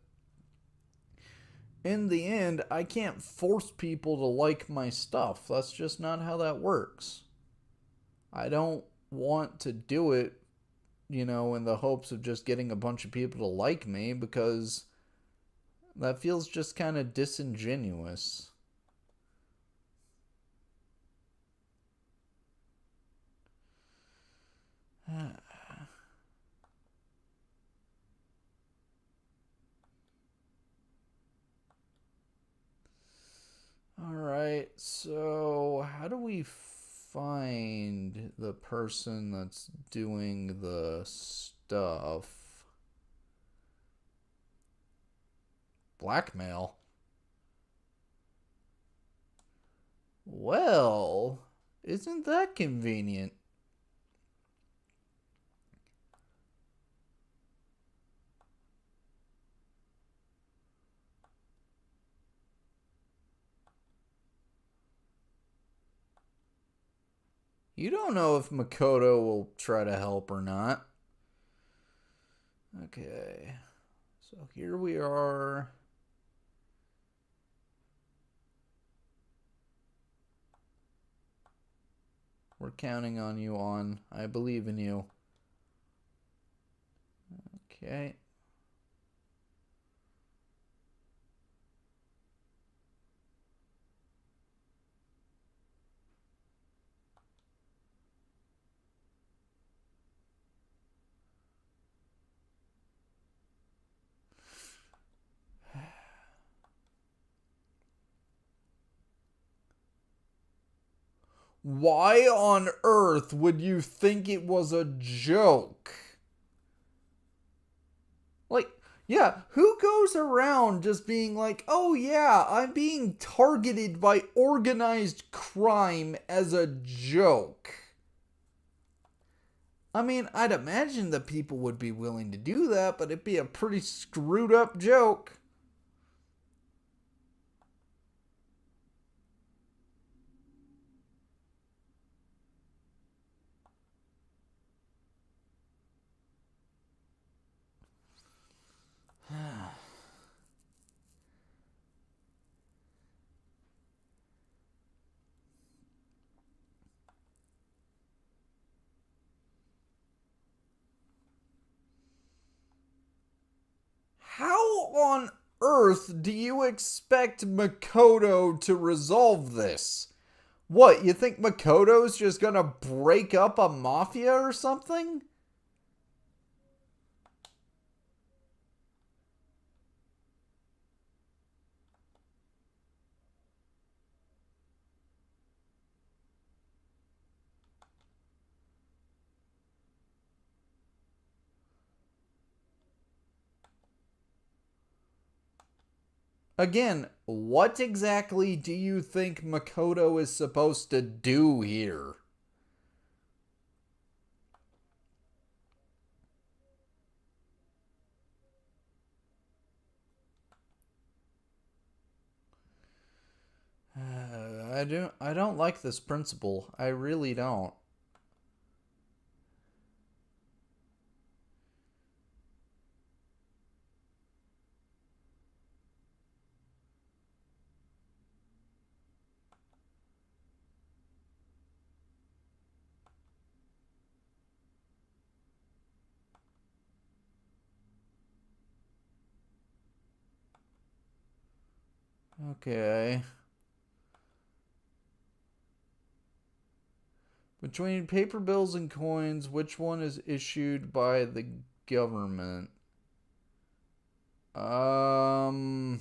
[SPEAKER 1] in the end, I can't force people to like my stuff. That's just not how that works. I don't want to do it, in the hopes of just getting a bunch of people to like me because that feels just kind of disingenuous. Alright, so how do we find the person that's doing the stuff? Blackmail? Well, isn't that convenient? You don't know if Makoto will try to help or not. Okay. So here we are. We're counting on you, On. I believe in you. Okay. Why on earth would you think it was a joke? Like, yeah, who goes around just being like, oh yeah, I'm being targeted by organized crime as a joke? I mean, I'd imagine that people would be willing to do that, but it'd be a pretty screwed up joke. How on earth do you expect Makoto to resolve this? What, you think Makoto's just gonna break up a mafia or something? Again, what exactly do you think Makoto is supposed to do here? I don't like this principle. I really don't. Okay. Between paper bills and coins, which one is issued by the government? Um,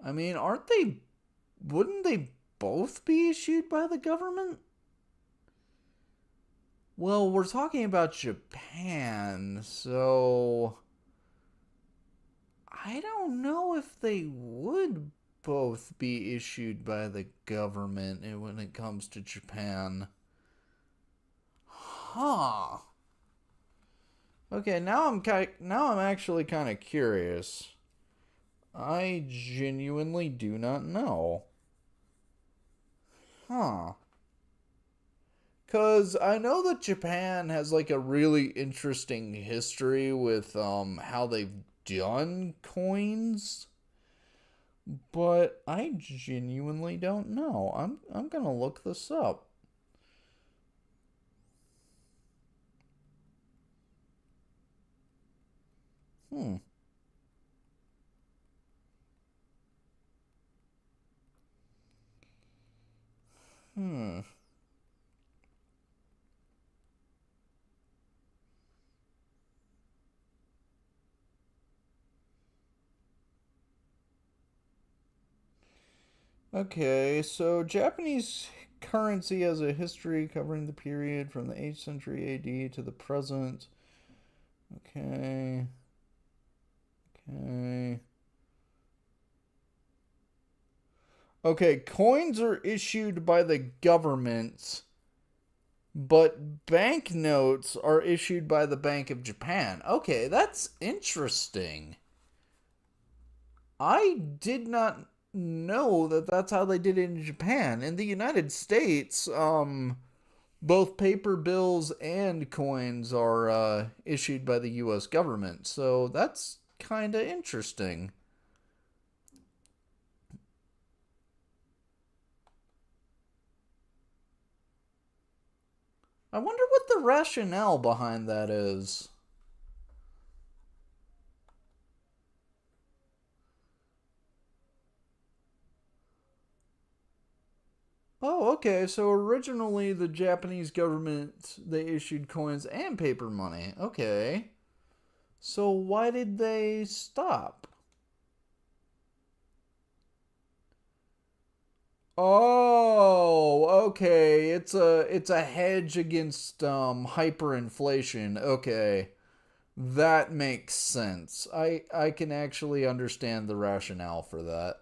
[SPEAKER 1] I mean, aren't they? Wouldn't they both be issued by the government? Well, we're talking about Japan, so I don't know if they would both be issued by the government when it comes to Japan. Huh. Okay, now I'm actually kind of curious. I genuinely do not know. Huh. Cause I know that Japan has like a really interesting history with how they've done coins, but I genuinely don't know. I'm gonna look this up. Hmm. Hmm. Okay, so Japanese currency has a history covering the period from the 8th century AD to the present. Okay. Okay. Okay, coins are issued by the government, but banknotes are issued by the Bank of Japan. Okay, that's interesting. I did not know that that's how they did it in Japan. In the United States, both paper bills and coins are issued by the U.S. government. So that's kind of interesting. I wonder what the rationale behind that is. Oh, okay. So originally the Japanese government they issued coins and paper money. Okay. So why did they stop? Oh, okay. It's a hedge against hyperinflation. Okay. That makes sense. I can actually understand the rationale for that.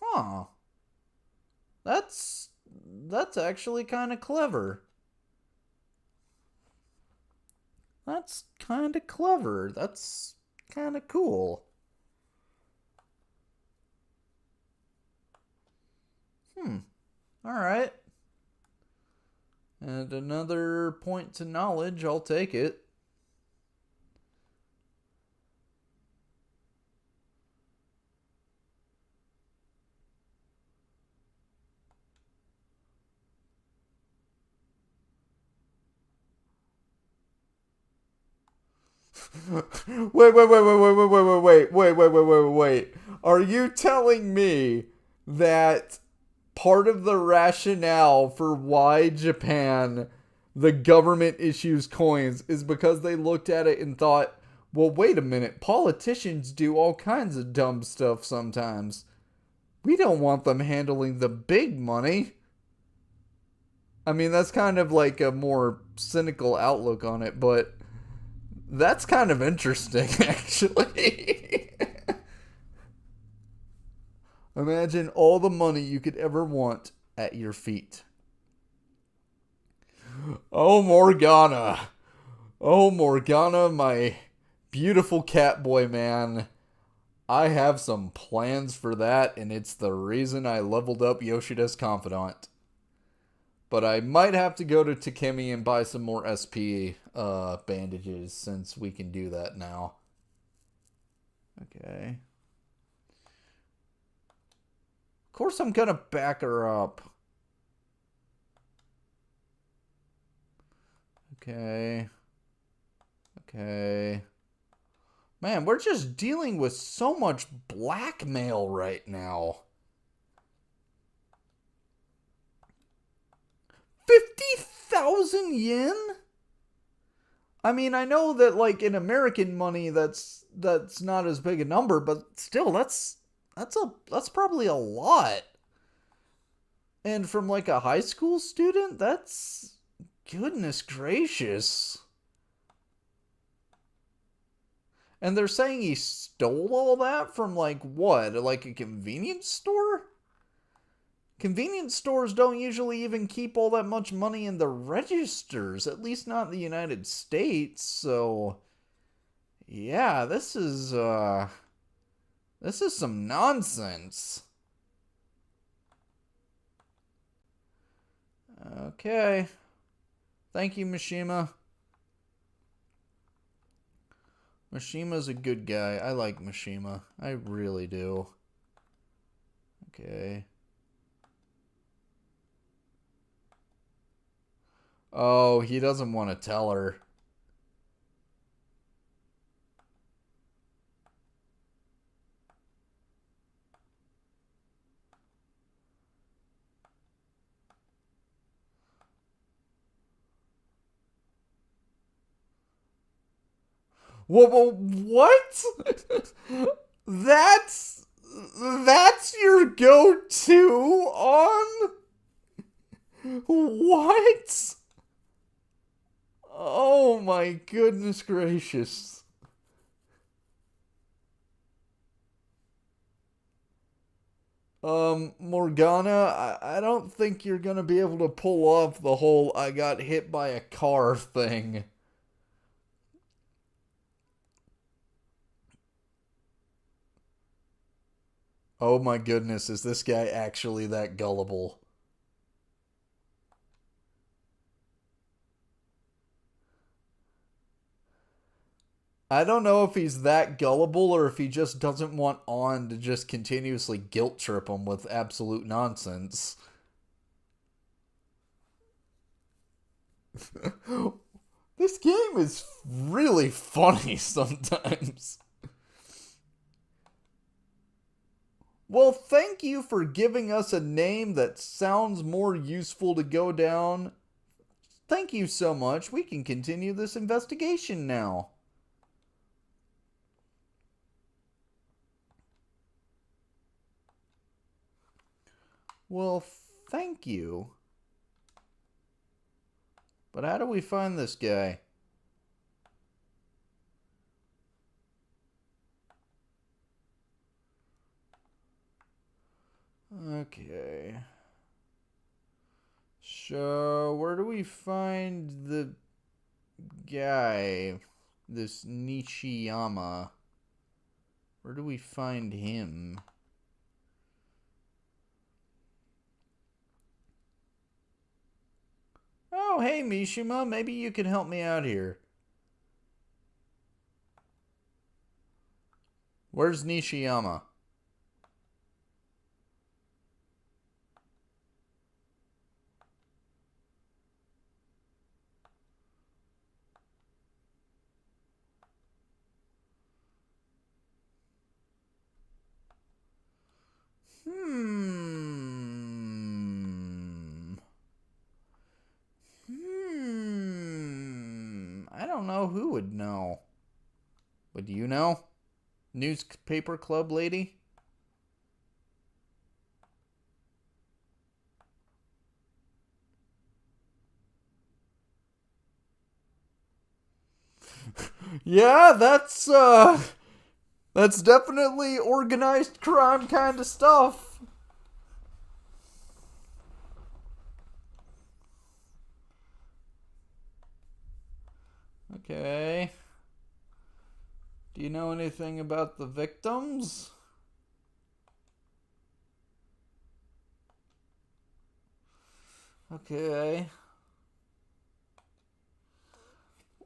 [SPEAKER 1] Huh. That's that's actually kind of clever. That's kind of clever. That's kind of cool. Hmm. All right. And another point to knowledge. I'll take it. Wait. Are you telling me that part of the rationale for why Japan, the government issues coins, is because they looked at it and thought, well, wait a minute, politicians do all kinds of dumb stuff sometimes. We don't want them handling the big money. I mean, that's kind of like a more cynical outlook on it, but that's kind of interesting, actually. Imagine all the money you could ever want at your feet. Oh, Morgana. Oh, Morgana, my beautiful cat boy man. I have some plans for that, and it's the reason I leveled up Yoshida's Confidant. But I might have to go to Takemi and buy some more SP bandages, since we can do that now. Okay. Of course I'm gonna back her up. Okay. Okay. Man, we're just dealing with so much blackmail right now. 50,000 yen? I mean, I know that like in American money that's not as big a number, but still that's probably a lot. And from like a high school student, that's goodness gracious. And they're saying he stole all that from like what? Like a convenience store? Convenience stores don't usually even keep all that much money in the registers, at least not in the United States. So, yeah, this is some nonsense. Okay. Thank you, Mishima. Mishima's a good guy. I like Mishima. I really do. Okay. Oh, he doesn't want to tell her. What? That's your go-to on what? Oh my goodness gracious. Morgana, I don't think you're gonna be able to pull off the whole I got hit by a car thing. Oh my goodness, is this guy actually that gullible? I don't know if he's that gullible or if he just doesn't want On to just continuously guilt trip him with absolute nonsense. This game is really funny sometimes. Well, thank you for giving us a name that sounds more useful to go down. Thank you so much. We can continue this investigation now. Well, thank you. But how do we find this guy? Okay. So, where do we find the guy? This Nishiyama. Where do we find him? Oh, hey, Mishima. Maybe you can help me out here. Where's Nishiyama? I don't know who would know. But do you know? Newspaper club lady? Yeah, that's definitely organized crime kind of stuff. Okay. Do you know anything about the victims? Okay.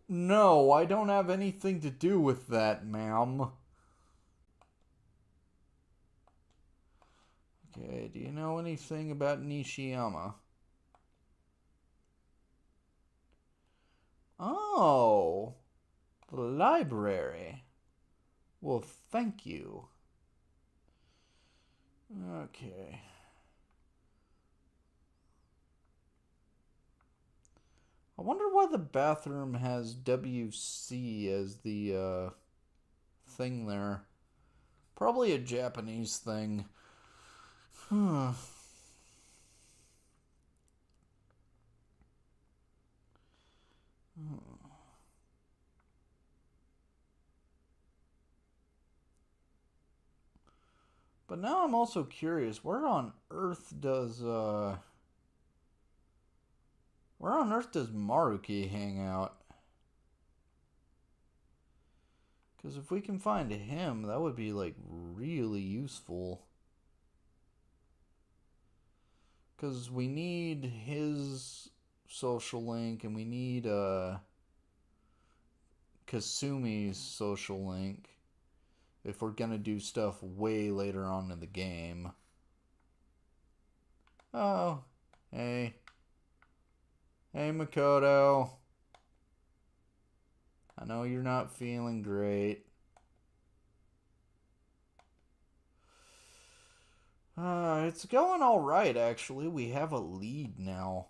[SPEAKER 1] No, I don't have anything to do with that, ma'am. Okay, do you know anything about Nishiyama? Oh, the library. Well, thank you. Okay. I wonder why the bathroom has WC as the thing there. Probably a Japanese thing. Huh. But now I'm also curious, where on earth does Maruki hang out? Because if we can find him, that would be like really useful. Because we need his social link and we need Kasumi's social link if we're gonna do stuff way later on in the game. Oh, hey. Hey, Makoto. I know you're not feeling great. It's going alright, actually. We have a lead now.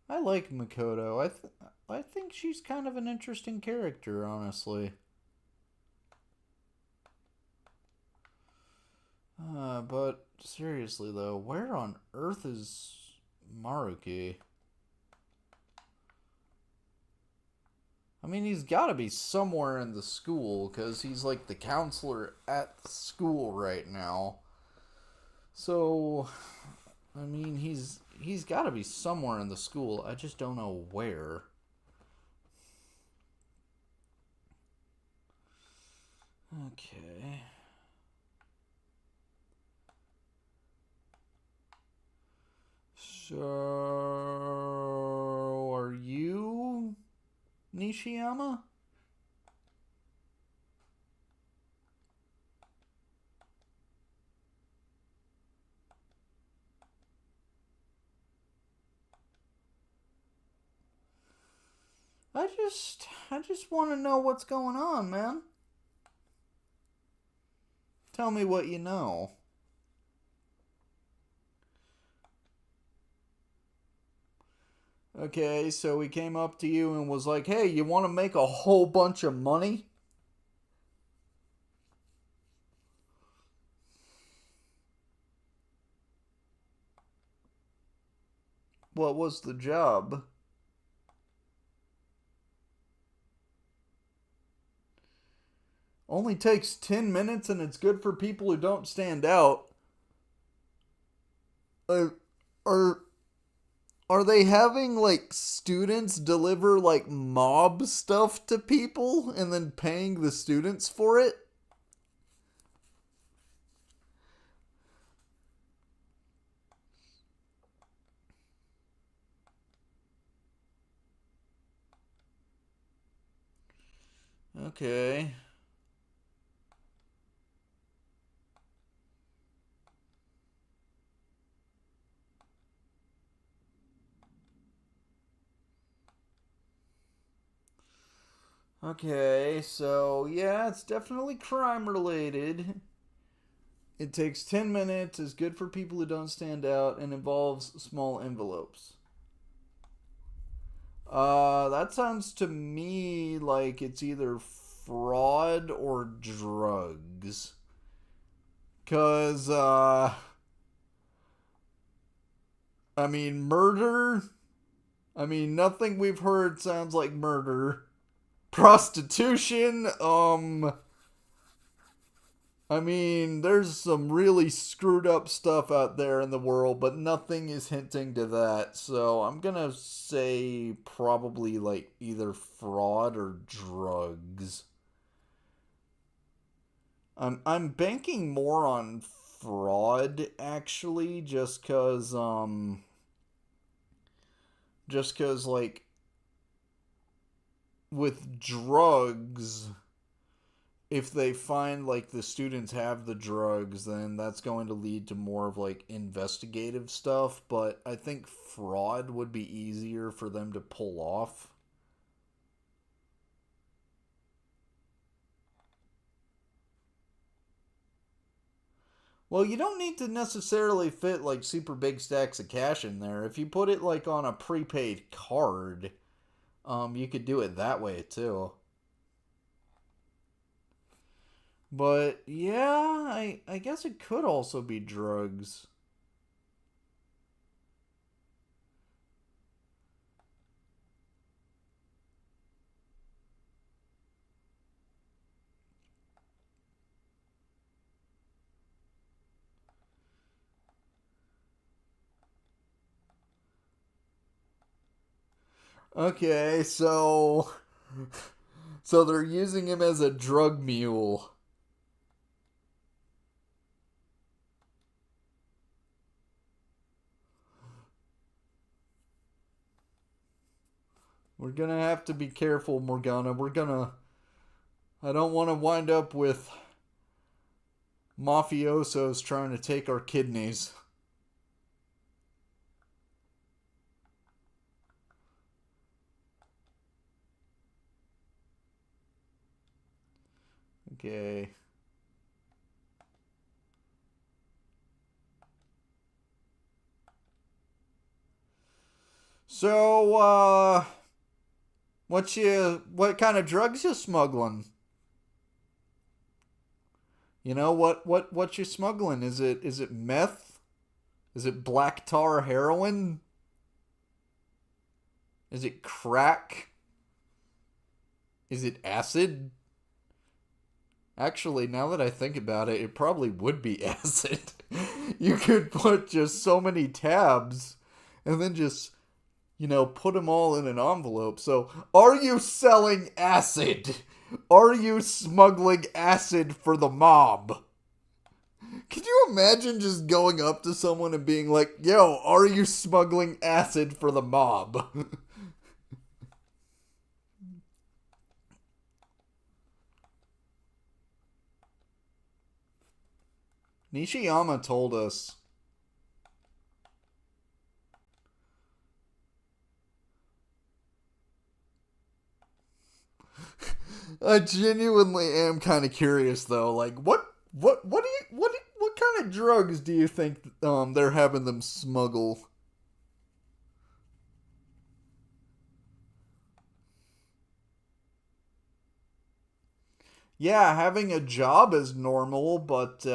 [SPEAKER 1] I like Makoto. I think she's kind of an interesting character, honestly. But seriously though, where on earth is Maruki? I mean, he's got to be somewhere in the school because he's like the counselor at the school right now. So, I mean, he's got to be somewhere in the school. I just don't know where. Okay. So, are you Nishiyama? I just want to know what's going on, man. Tell me what you know. Okay, so he came up to you and was like, "Hey, you want to make a whole bunch of money?" What was the job? Only takes 10 minutes and it's good for people who don't stand out. Uh, are are they having like students deliver like mob stuff to people and then paying the students for it? Okay. Okay, so yeah, it's definitely crime related. It takes 10 minutes, is good for people who don't stand out, and involves small envelopes. That sounds to me like it's either fraud or drugs. Because, I mean, murder. I mean, nothing we've heard sounds like murder. Prostitution, I mean, there's some really screwed up stuff out there in the world, but nothing is hinting to that. So I'm gonna say probably like either fraud or drugs. I'm banking more on fraud actually, just cause like with drugs, if they find like the students have the drugs, then that's going to lead to more of like investigative stuff. But I think fraud would be easier for them to pull off. Well, you don't need to necessarily fit like super big stacks of cash in there. If you put it like on a prepaid card, you could do it that way too. But yeah, I guess it could also be drugs. Okay, so they're using him as a drug mule. We're gonna have to be careful, Morgana. I don't want to wind up with mafiosos trying to take our kidneys. Okay. So, what kind of drugs you smuggling? You know what you smuggling? Is it meth? Is it black tar heroin? Is it crack? Is it acid? Actually, now that I think about it, it probably would be acid. You could put just so many tabs and then just, put them all in an envelope. So, are you selling acid? Are you smuggling acid for the mob? Could you imagine just going up to someone and being like, yo, are you smuggling acid for the mob? Nishiyama told us. I genuinely am kind of curious though. Like, what kind of drugs do you think they're having them smuggle? Yeah, having a job is normal, but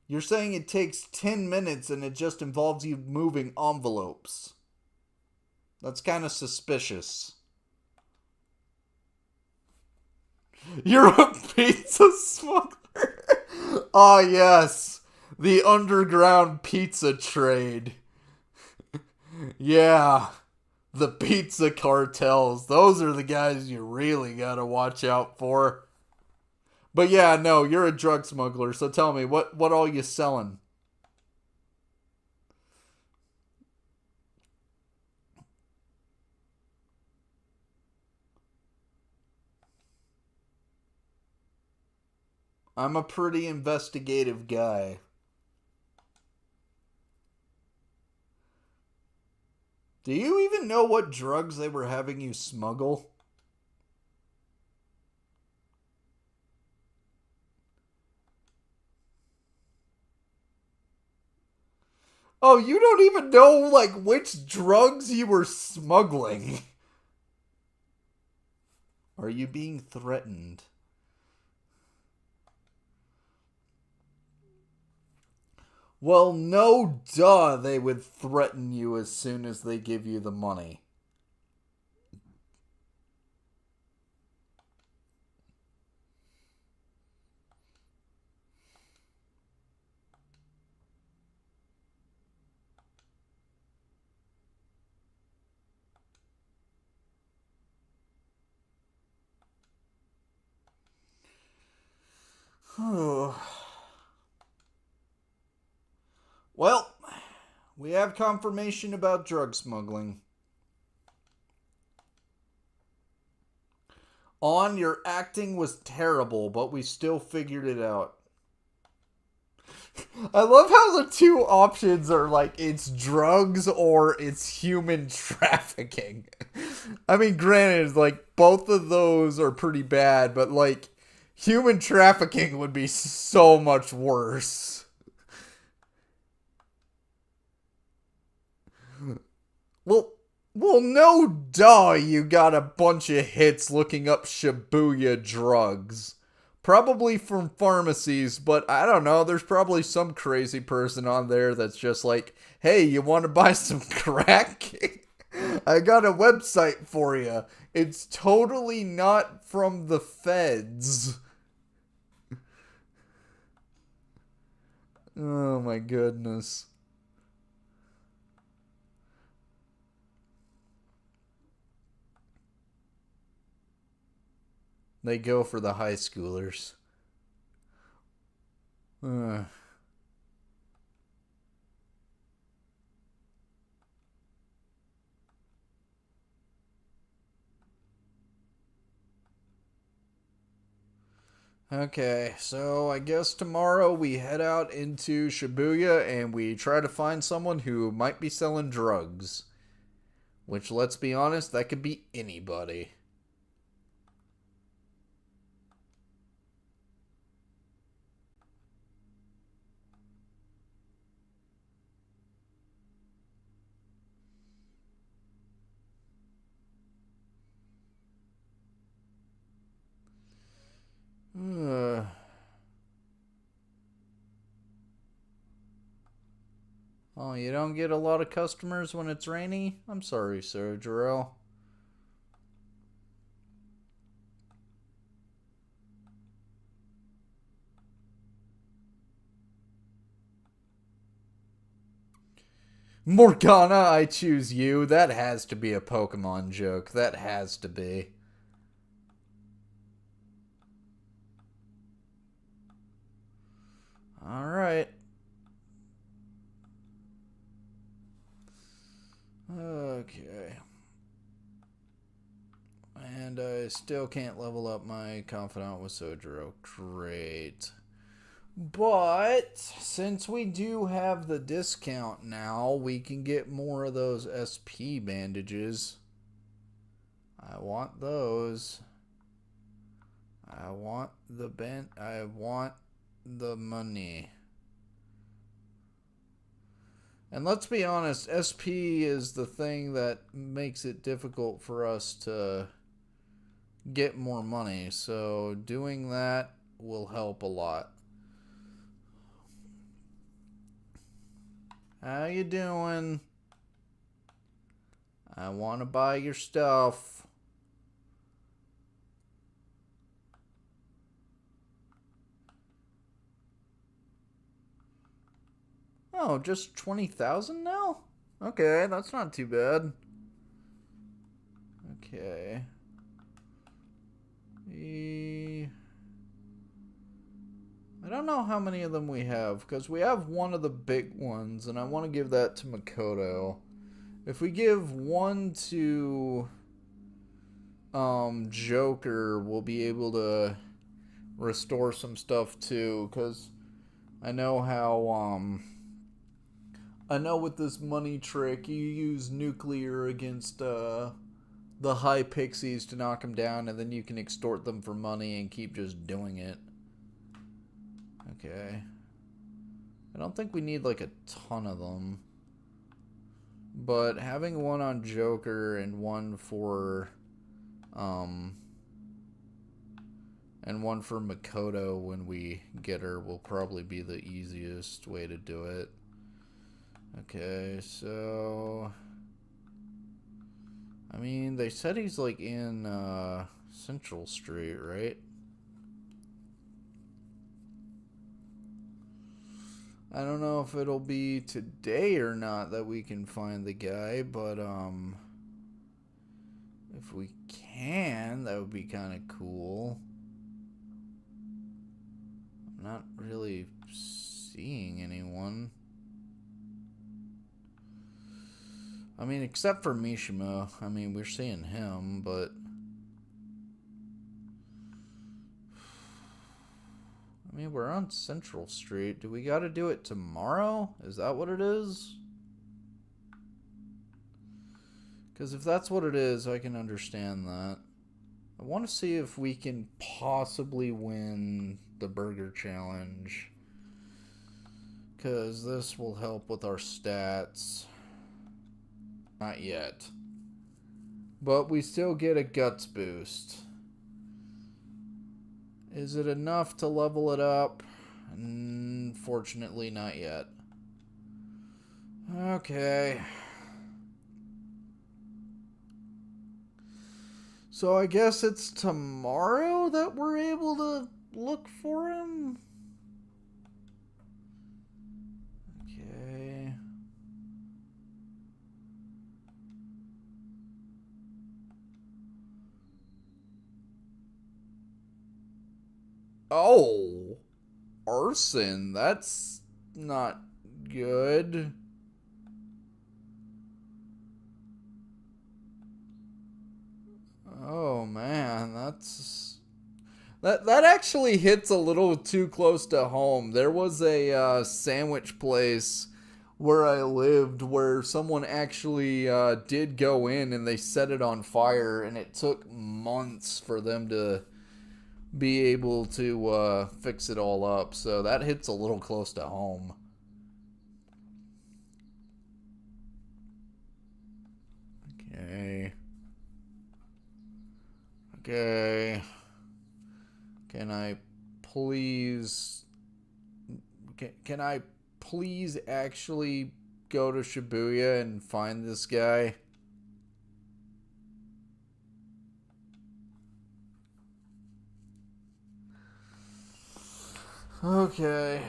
[SPEAKER 1] you're saying it takes 10 minutes and it just involves you moving envelopes. That's kind of suspicious. You're a pizza smuggler? Ah, yes. The underground pizza trade. Yeah. The pizza cartels. Those are the guys you really gotta watch out for. But yeah, no, you're a drug smuggler, so tell me, what all you selling? I'm a pretty investigative guy. Do you even know what drugs they were having you smuggle? Oh, you don't even know, like, which drugs you were smuggling. Are you being threatened? Well, no duh, they would threaten you as soon as they give you the money. Well, we have confirmation about drug smuggling. Your acting was terrible, but we still figured it out. I love how the two options are like it's drugs or it's human trafficking. I mean, granted, like both of those are pretty bad, but like human trafficking would be so much worse. Well, no duh, you got a bunch of hits looking up Shibuya drugs. Probably from pharmacies, but I don't know. There's probably some crazy person on there that's just like, hey, you want to buy some crack? I got a website for you. It's totally not from the feds. Oh my goodness. They go for the high schoolers. Uh. Okay, so I guess tomorrow we head out into Shibuya and we try to find someone who might be selling drugs. Which, let's be honest, that could be anybody. Oh, you don't get a lot of customers when it's rainy? I'm sorry, sir, Jarrell. Morgana, I choose you. That has to be a Pokemon joke. That has to be. Alright. Okay. And I still can't level up my Confidant with Sojiro. Great. But since we do have the discount now, we can get more of those SP bandages. I want those. I want the money. And let's be honest, SP is the thing that makes it difficult for us to get more money. So doing that will help a lot. How you doing? I want to buy your stuff. Oh, just 20,000 now? Okay, that's not too bad. Okay. I don't know how many of them we have, because we have one of the big ones, and I want to give that to Makoto. If we give one to Joker, we'll be able to restore some stuff too, because I know how I know with this money trick you use nuclear against the high pixies to knock them down, and then you can extort them for money and keep just doing it. Okay. I don't think we need like a ton of them. But having one on Joker and one for And one for Makoto when we get her will probably be the easiest way to do it. Okay, so... I mean, they said he's like in Central Street, right? I don't know if it'll be today or not that we can find the guy, but if we can, that would be kind of cool. I'm not really seeing anyone. I mean, except for Mishima. I mean, we're seeing him, but... I mean, we're on Central Street. Do we gotta do it tomorrow? Is that what it is? Because if that's what it is, I can understand that. I want to see if we can possibly win the burger challenge. Because this will help with our stats. Not yet. But we still get a guts boost. Is it enough to level it up? Unfortunately, not yet. Okay. So I guess it's tomorrow that we're able to look for him? Okay. Oh, arson. That's not good. Oh man, that actually hits a little too close to home. There was a sandwich place where I lived where someone actually did go in and they set it on fire, and it took months for them to be able to fix it all up. So that hits a little close to home. Okay. Okay. Can I please... Can I please actually go to Shibuya and find this guy? Okay.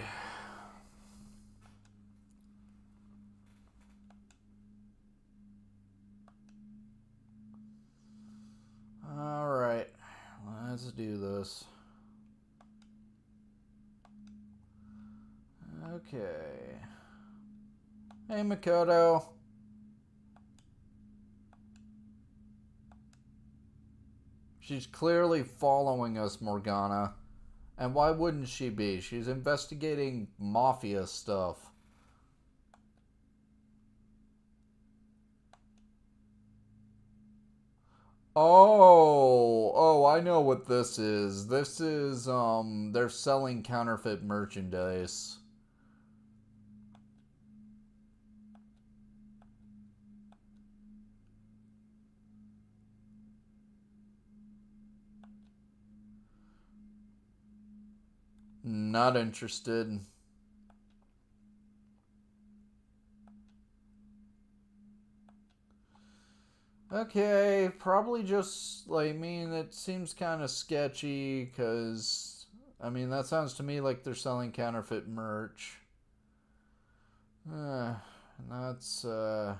[SPEAKER 1] Alright. Let's do this. Okay. Hey, Makoto. She's clearly following us, Morgana. And why wouldn't she be? She's investigating mafia stuff. Oh, I know what this is. This is, they're selling counterfeit merchandise. Not interested. Okay, probably just, like, I mean, it seems kind of sketchy, because, I mean, that sounds to me like they're selling counterfeit merch. That's, I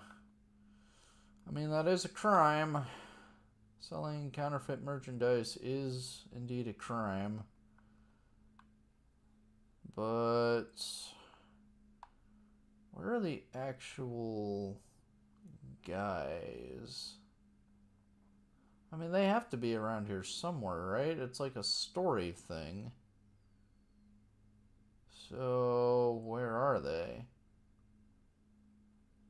[SPEAKER 1] mean, that is a crime. Selling counterfeit merchandise is indeed a crime. But where are the actual guys? I mean, they have to be around here somewhere, right? It's like a story thing. So, where are they?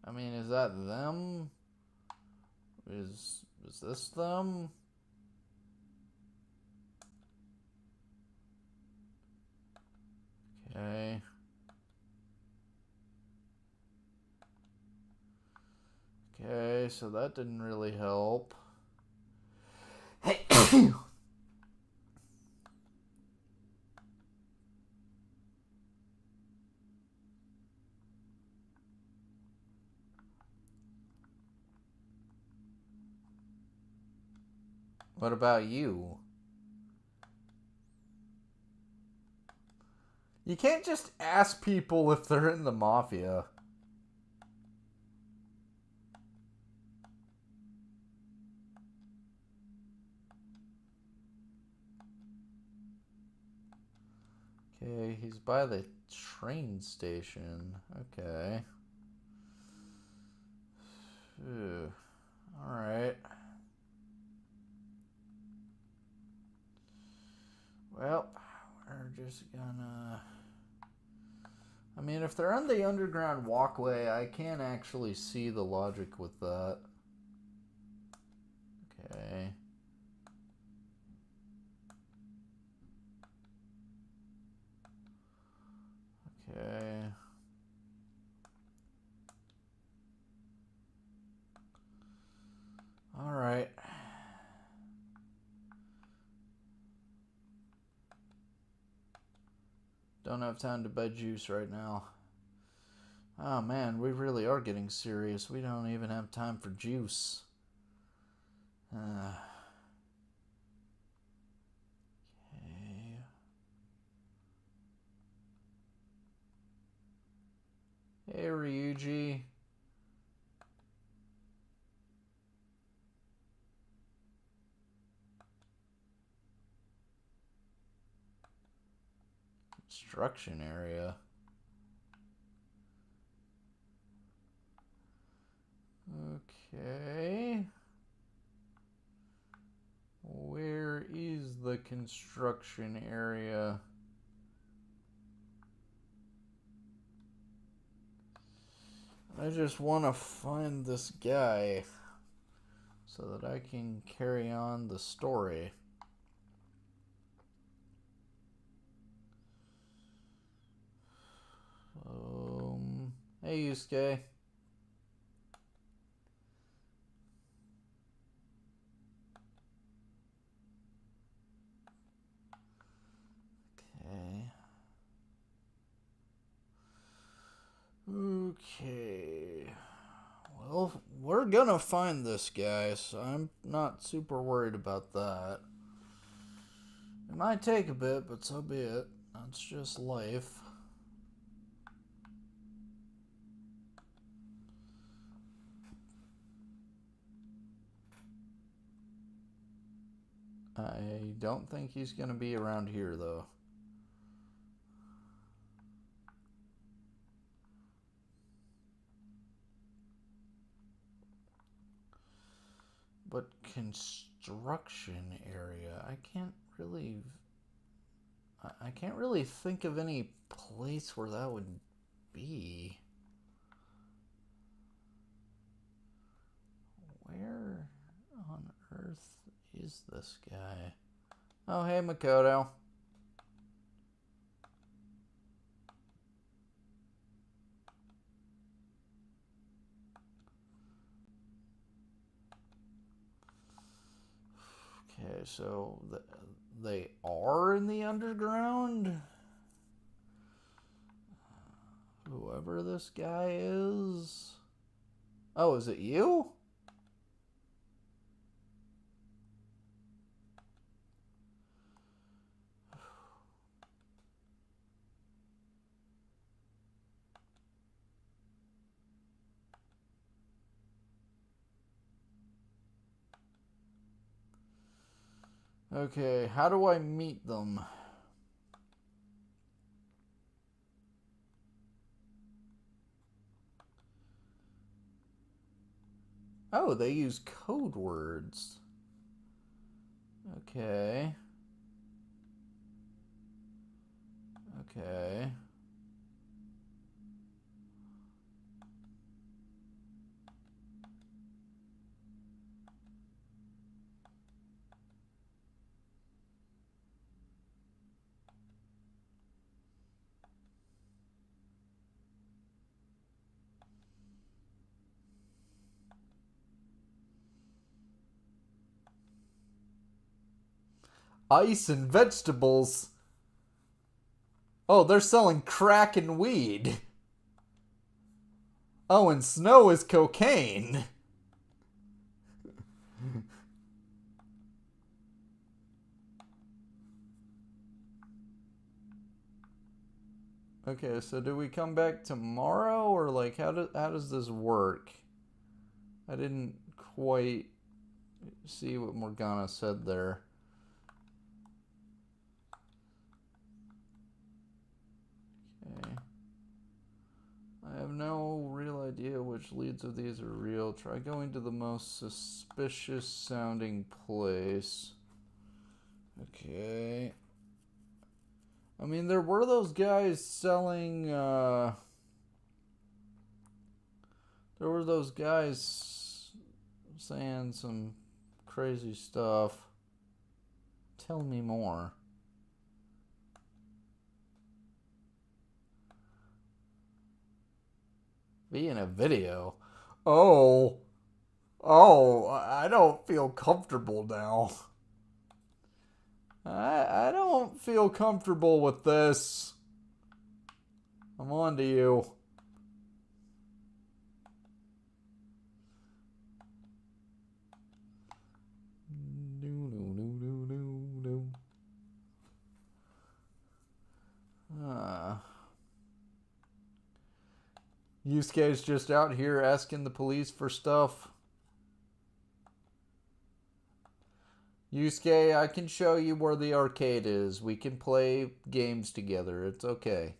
[SPEAKER 1] I mean, is that them? Is this them? Okay. Okay, so that didn't really help. What about you? You can't just ask people if they're in the mafia. Okay, he's by the train station. Okay. Alright. Well, we're just gonna... I mean, if they're on the underground walkway, I can't actually see the logic with that. Okay. Okay. Alright. Don't have time to buy juice right now. Oh man, we really are getting serious. We don't even have time for juice. Okay. Hey, Ryuji. Construction area. Okay. Where is the construction area? I just want to find this guy so that I can carry on the story. Hey, Yusuke. Okay. Well, we're gonna find this guy, so I'm not super worried about that. It might take a bit, but so be it. That's just life. I don't think he's gonna be around here, though. But construction area, I can't really think of any place where that would be. Where on earth is this guy? Oh, hey, Makoto. Okay, so they are in the underground? Whoever this guy is? Oh, is it you? Okay, how do I meet them? Oh, they use code words. Okay. Okay. Ice and vegetables. Oh, they're selling crack and weed. Oh, and snow is cocaine. Okay, so do we come back tomorrow, or like how does this work? I didn't quite see what Morgana said there. Okay. I have no real idea which leads of these are real. Try going to the most suspicious sounding place. Okay. I mean, there were those guys selling, there were those guys saying some crazy stuff. Tell me more. Be in a video. Oh. Oh, I don't feel comfortable now. I don't feel comfortable with this. I'm on to you. Yusuke's just out here asking the police for stuff. Yusuke, I can show you where the arcade is. We can play games together. It's okay.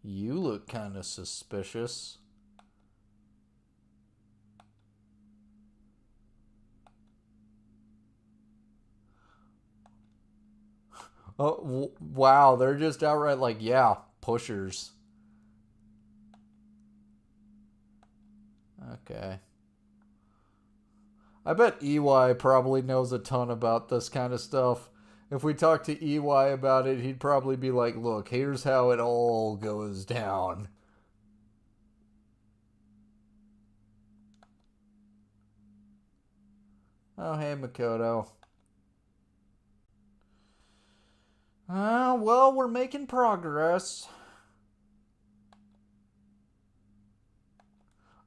[SPEAKER 1] You look kind of suspicious. Oh, wow. They're just outright like, yeah, pushers. Okay. I bet EY probably knows a ton about this kind of stuff. If we talk to EY about it, he'd probably be like, look, here's how it all goes down. Oh, hey, Makoto. Well, we're making progress.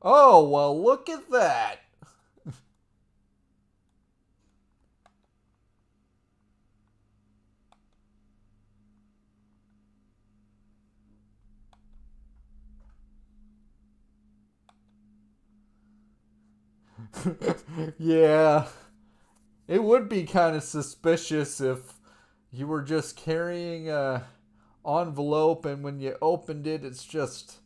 [SPEAKER 1] Oh, well, look at that. Yeah. It would be kind of suspicious if you were just carrying a envelope and when you opened it, it's just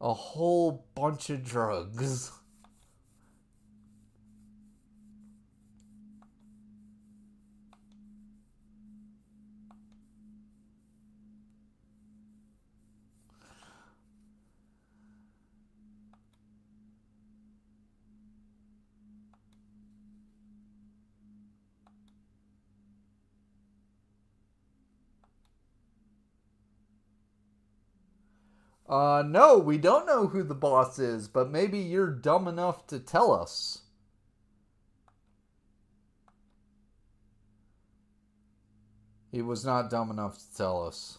[SPEAKER 1] a whole bunch of drugs. No, we don't know who the boss is, but maybe you're dumb enough to tell us. He was not dumb enough to tell us.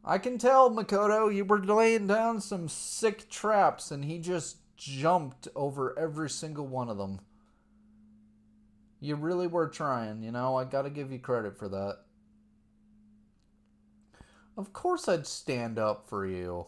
[SPEAKER 1] I can tell, Makoto, you were laying down some sick traps and he just jumped over every single one of them. You really were trying, you know? I gotta give you credit for that. Of course I'd stand up for you.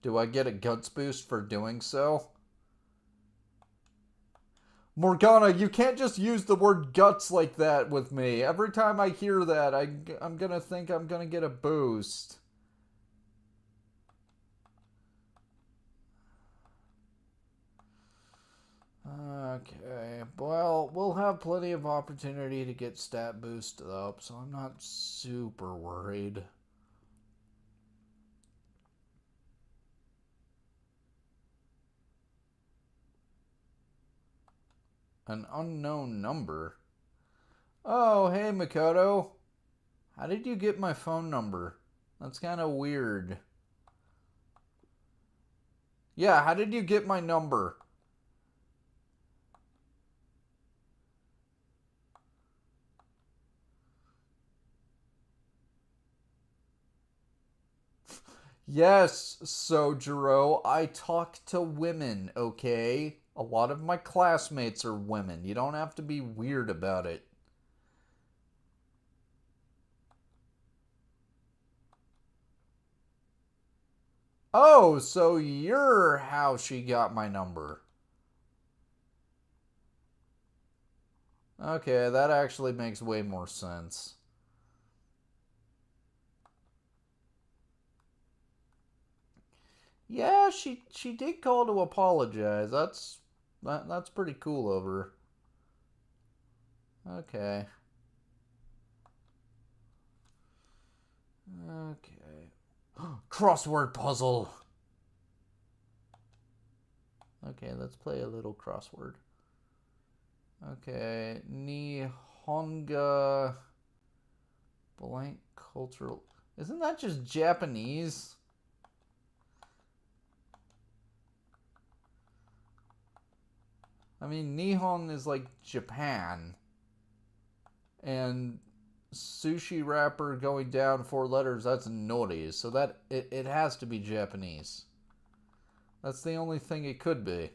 [SPEAKER 1] Do I get a guts boost for doing so? Morgana, you can't just use the word guts like that with me. Every time I hear that, I'm gonna think I'm gonna get a boost. Okay, well, we'll have plenty of opportunity to get stat boosted up, so I'm not super worried. An unknown number? Oh, hey, Makoto. How did you get my phone number? That's kind of weird. Yeah, how did you get my number? Yes, Sojiro, I talk to women, okay? A lot of my classmates are women. You don't have to be weird about it. Oh, so you're how she got my number. Okay, that actually makes way more sense. Yeah, she did call to apologize. That's pretty cool of her. Okay. Okay. Crossword puzzle. Okay, let's play a little crossword. Okay, Nihonga blank cultural. Isn't that just Japanese? I mean, Nihon is like Japan, and sushi wrapper going down 4 letters, that's nori. So it has to be Japanese. That's the only thing it could be.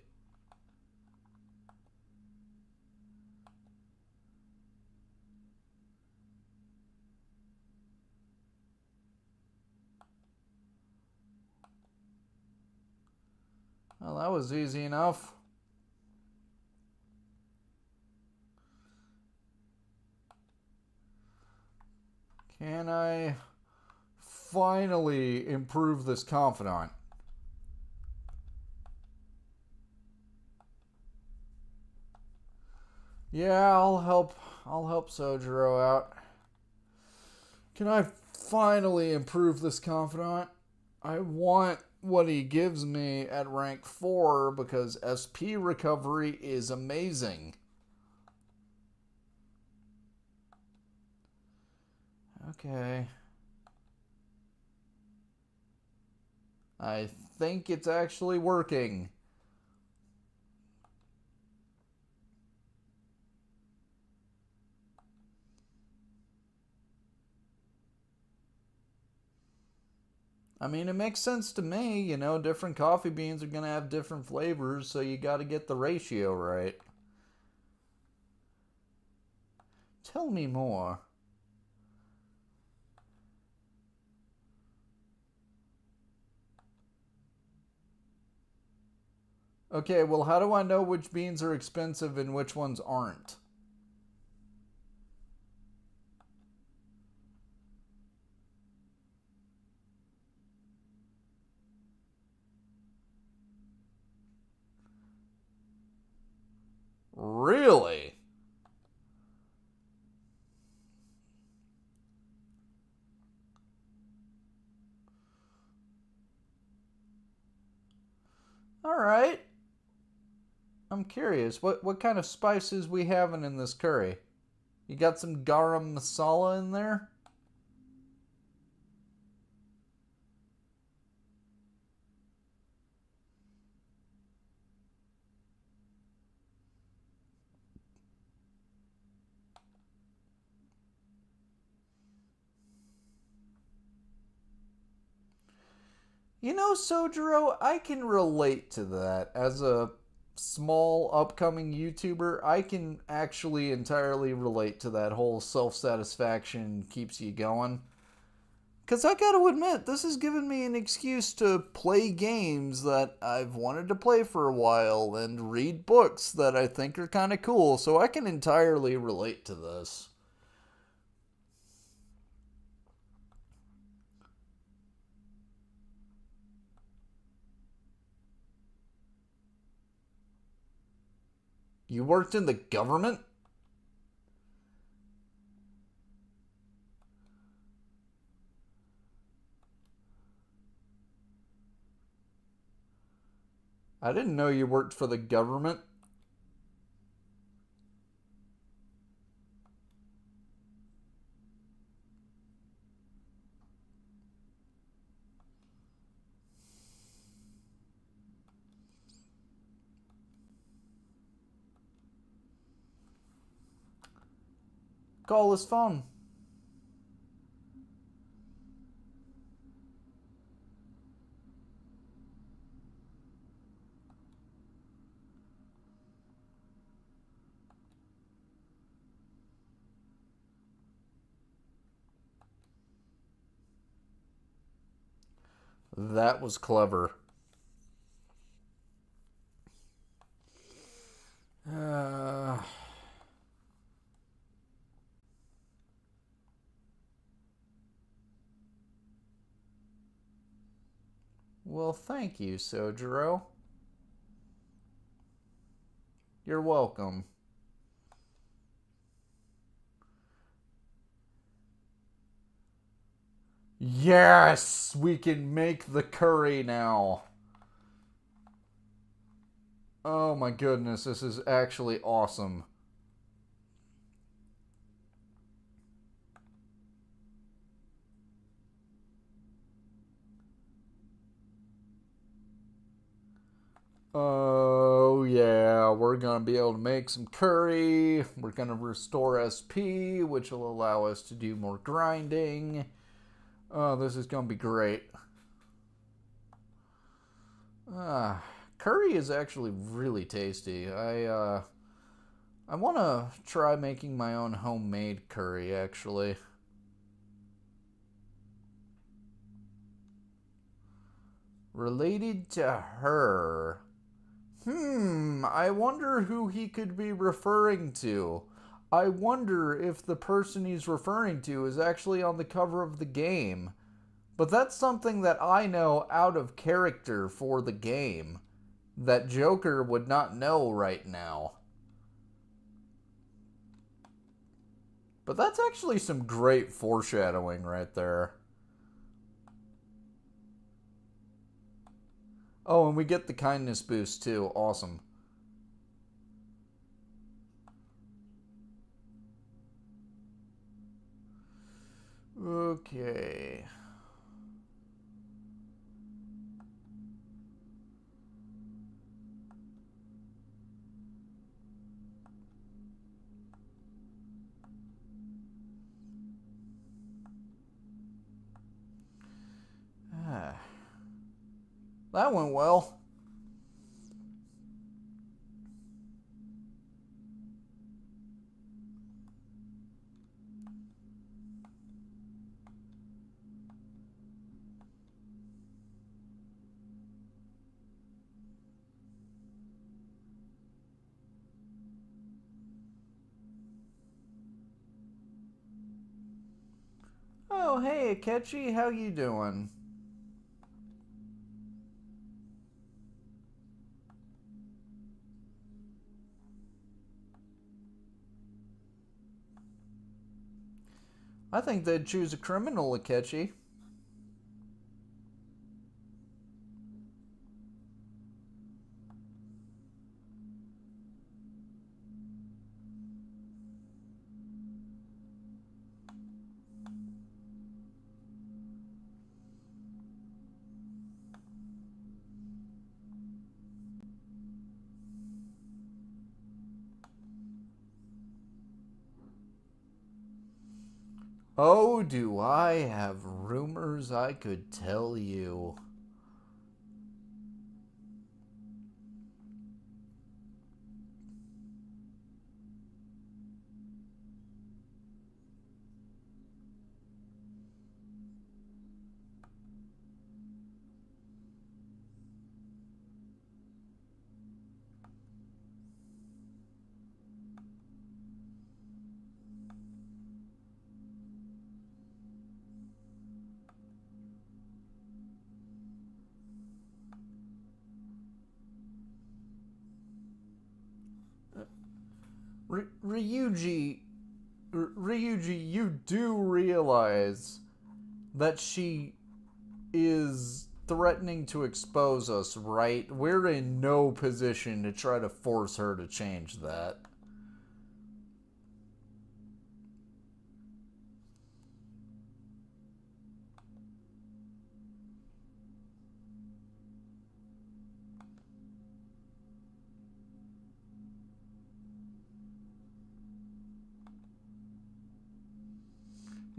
[SPEAKER 1] Well, that was easy enough. Can I finally improve this confidant? Yeah, I'll help Sojiro out. Can I finally improve this confidant? I want what he gives me at rank 4 because SP recovery is amazing. Okay. I think it's actually working. I mean, it makes sense to me. Different coffee beans are going to have different flavors, so you got to get the ratio right. Tell me more. Okay, well, how do I know which beans are expensive and which ones aren't? Really? All right. I'm curious. What kind of spices we having in this curry? You got some garam masala in there? Sojiro, I can relate to that. As a small upcoming YouTuber, I can actually entirely relate to that whole self satisfaction keeps you going. Because I gotta admit, this has given me an excuse to play games that I've wanted to play for a while and read books that I think are kind of cool, so I can entirely relate to this. You worked in the government? I didn't know you worked for the government. Call his phone. That was clever. Uh, well, thank you, Sojiro. You're welcome. Yes! We can make the curry now. Oh my goodness, this is actually awesome. Oh yeah, we're gonna be able to make some curry. We're gonna restore SP, which will allow us to do more grinding. Oh, this is gonna be great. Curry is actually really tasty. I want to try making my own homemade curry, actually. Related to her. I wonder who he could be referring to. I wonder if the person he's referring to is actually on the cover of the game. But that's something that I know out of character for the game that Joker would not know right now. But that's actually some great foreshadowing right there. Oh, and we get the kindness boost too. Awesome. Okay. That went well. Oh, hey, Akechi, how you doing? I think they'd choose a criminal, Akechi. Oh, do I have rumors I could tell you. Ryuji, you do realize that she is threatening to expose us, right? We're in no position to try to force her to change that.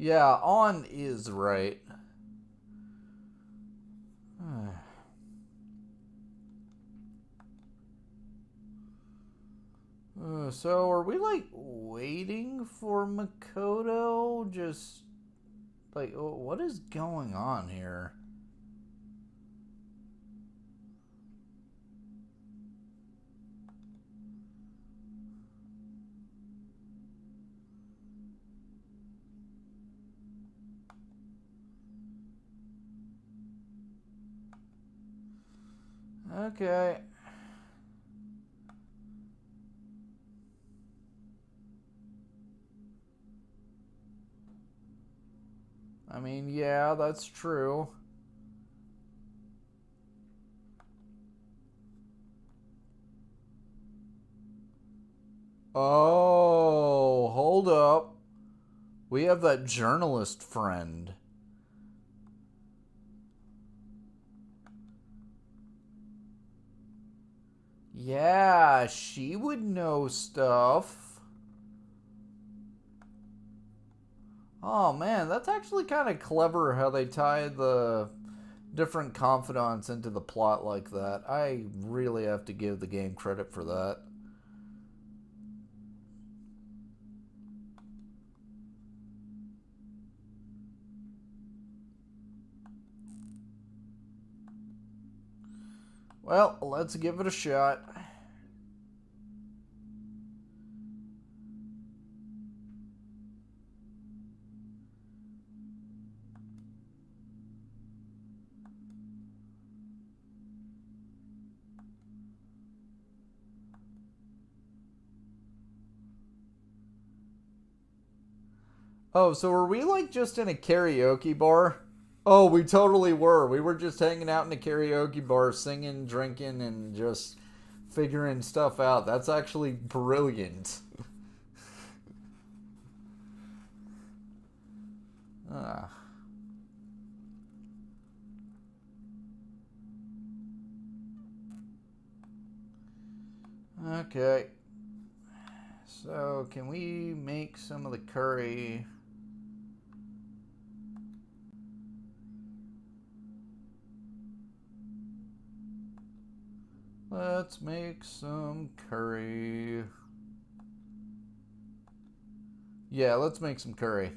[SPEAKER 1] Yeah, on is right. So are we like waiting for Makoto? Just like what is going on here? Okay. I mean, yeah, that's true. Oh, hold up. We have that journalist friend. Yeah, she would know stuff. Oh man, that's actually kind of clever how they tie the different confidants into the plot like that. I really have to give the game credit for that. Well, let's give it a shot. Oh, so were we like just in a karaoke bar? Oh, we totally were. We were just hanging out in a karaoke bar, singing, drinking, and just figuring stuff out. That's actually brilliant. Ah. Okay. So, can we make some of the curry? Let's make some curry. Yeah, let's make some curry.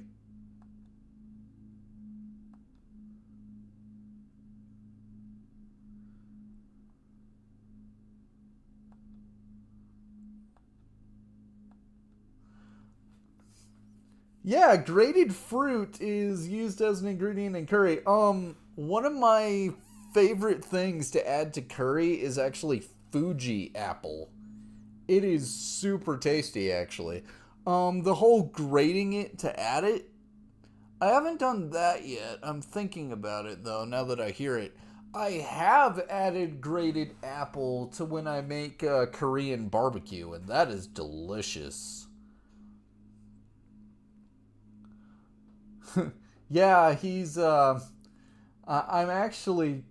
[SPEAKER 1] Yeah, grated fruit is used as an ingredient in curry. One of my favorite things to add to curry is actually Fuji apple. It is super tasty, actually. The whole grating it to add it, I haven't done that yet. I'm thinking about it though, now that I hear it. I have added grated apple to when I make Korean barbecue, and that is delicious. Yeah, he's. I'm actually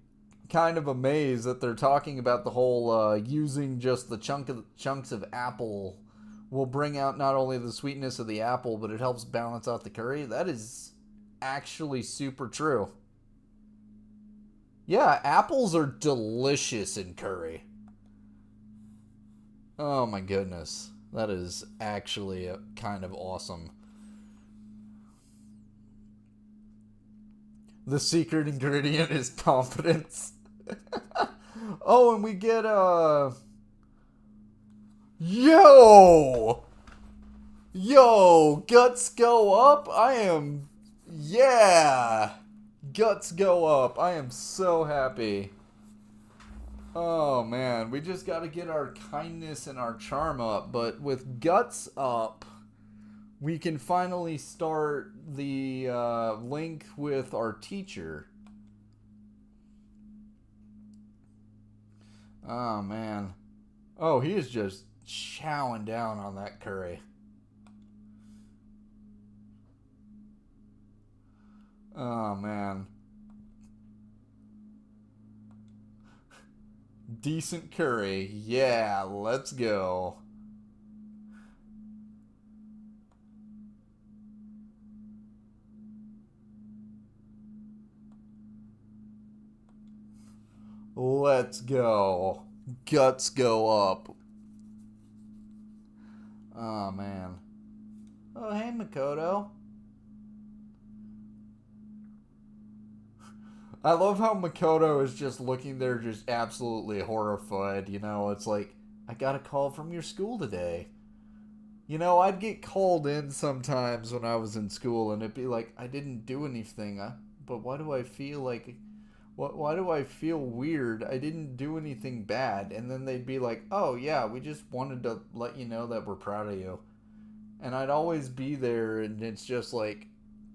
[SPEAKER 1] kind of amazed that they're talking about the whole using just the chunks of apple will bring out not only the sweetness of the apple, but it helps balance out the curry. That is actually super true. Yeah, apples are delicious in curry. Oh my goodness. That is actually kind of awesome. The secret ingredient is confidence. Oh, and we get yo! Yo, guts go up. I am yeah. Guts go up. I am so happy. Oh man, we just got to get our kindness and our charm up, but with guts up, we can finally start the link with our teacher. Oh man. Oh, he is just chowing down on that curry. Oh man. Decent curry. Yeah, let's go. Let's go. Guts go up. Oh, man. Oh, hey, Makoto. I love how Makoto is just looking there, just absolutely horrified. You know, it's like, I got a call from your school today. You know, I'd get called in sometimes when I was in school, and it'd be like, I didn't do anything. But why do I feel like. Why do I feel weird? I didn't do anything bad. And then they'd be like, oh, yeah, we just wanted to let you know that we're proud of you. And I'd always be there, and it's just like,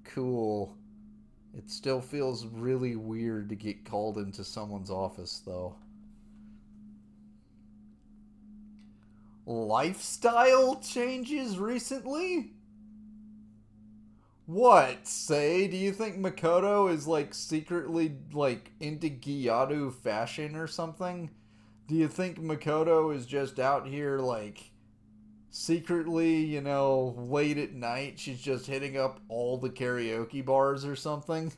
[SPEAKER 1] cool. It still feels really weird to get called into someone's office, though. Lifestyle changes recently? What? Say, do you think Makoto is like secretly like into Gyatu fashion or something? Do you think Makoto is just out here like secretly, you know, late at night she's just hitting up all the karaoke bars or something?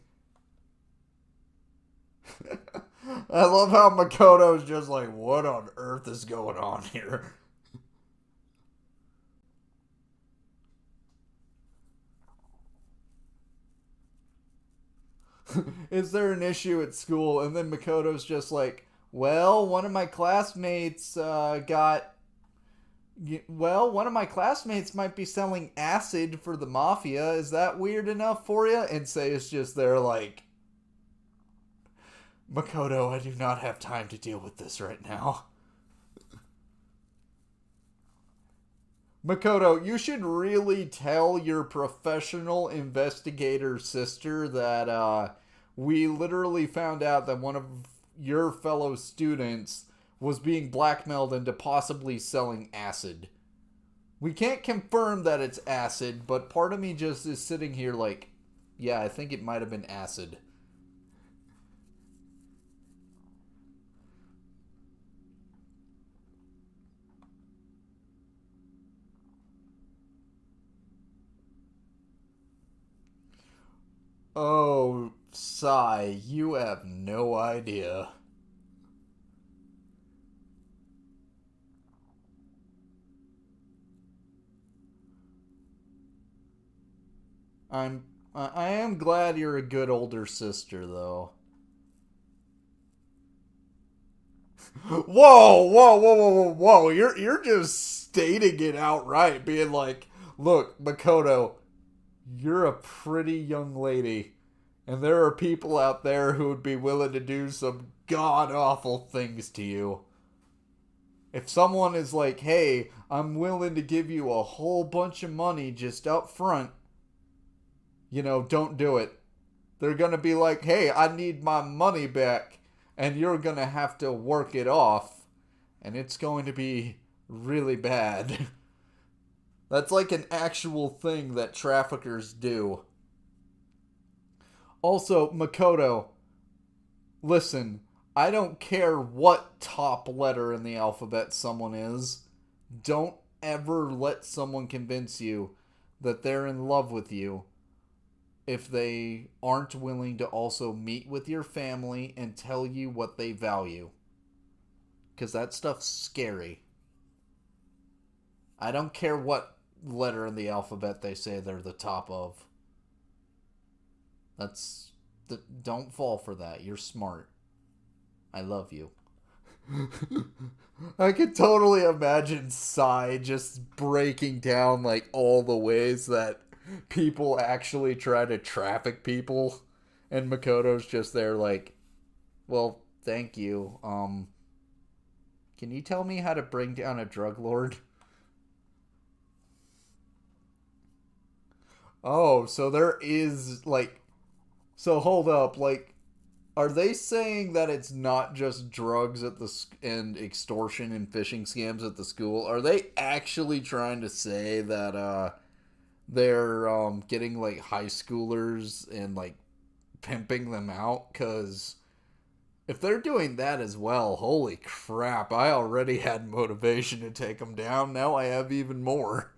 [SPEAKER 1] I love how Makoto's just like, what on earth is going on here? Is there an issue at school? And then Makoto's just like, well, one of my classmates one of my classmates might be selling acid for the mafia. Is that weird enough for you? And say it's just there like, Makoto, I do not have time to deal with this right now. Makoto, you should really tell your professional investigator sister that we literally found out that one of your fellow students was being blackmailed into possibly selling acid. We can't confirm that it's acid, but part of me just is sitting here like, yeah, I think it might have been acid. Oh, Sai, you have no idea. I am glad you're a good older sister though. Whoa, whoa, whoa, whoa, whoa, whoa! You're just stating it outright, being like, "Look, Makoto, you're a pretty young lady, and there are people out there who would be willing to do some god awful things to you. If someone is like, hey, I'm willing to give you a whole bunch of money just up front, you know, don't do it. They're going to be like, hey, I need my money back, and you're going to have to work it off, and it's going to be really bad." That's like an actual thing that traffickers do. Also, Makoto, listen, I don't care what top letter in the alphabet someone is. Don't ever let someone convince you that they're in love with you if they aren't willing to also meet with your family and tell you what they value. Because that stuff's scary. I don't care what letter in the alphabet they say they're the top of. That's. Don't fall for that. You're smart. I love you. I could totally imagine Sai just breaking down like all the ways that people actually try to traffic people, and Makoto's just there like, well, thank you. Can you tell me how to bring down a drug lord? Oh, so there is like, so hold up, like, are they saying that it's not just drugs at the and extortion and phishing scams at the school? Are they actually trying to say that they're getting like high schoolers and like pimping them out? Cuz if they're doing that as well, holy crap, I already had motivation to take them down. Now I have even more.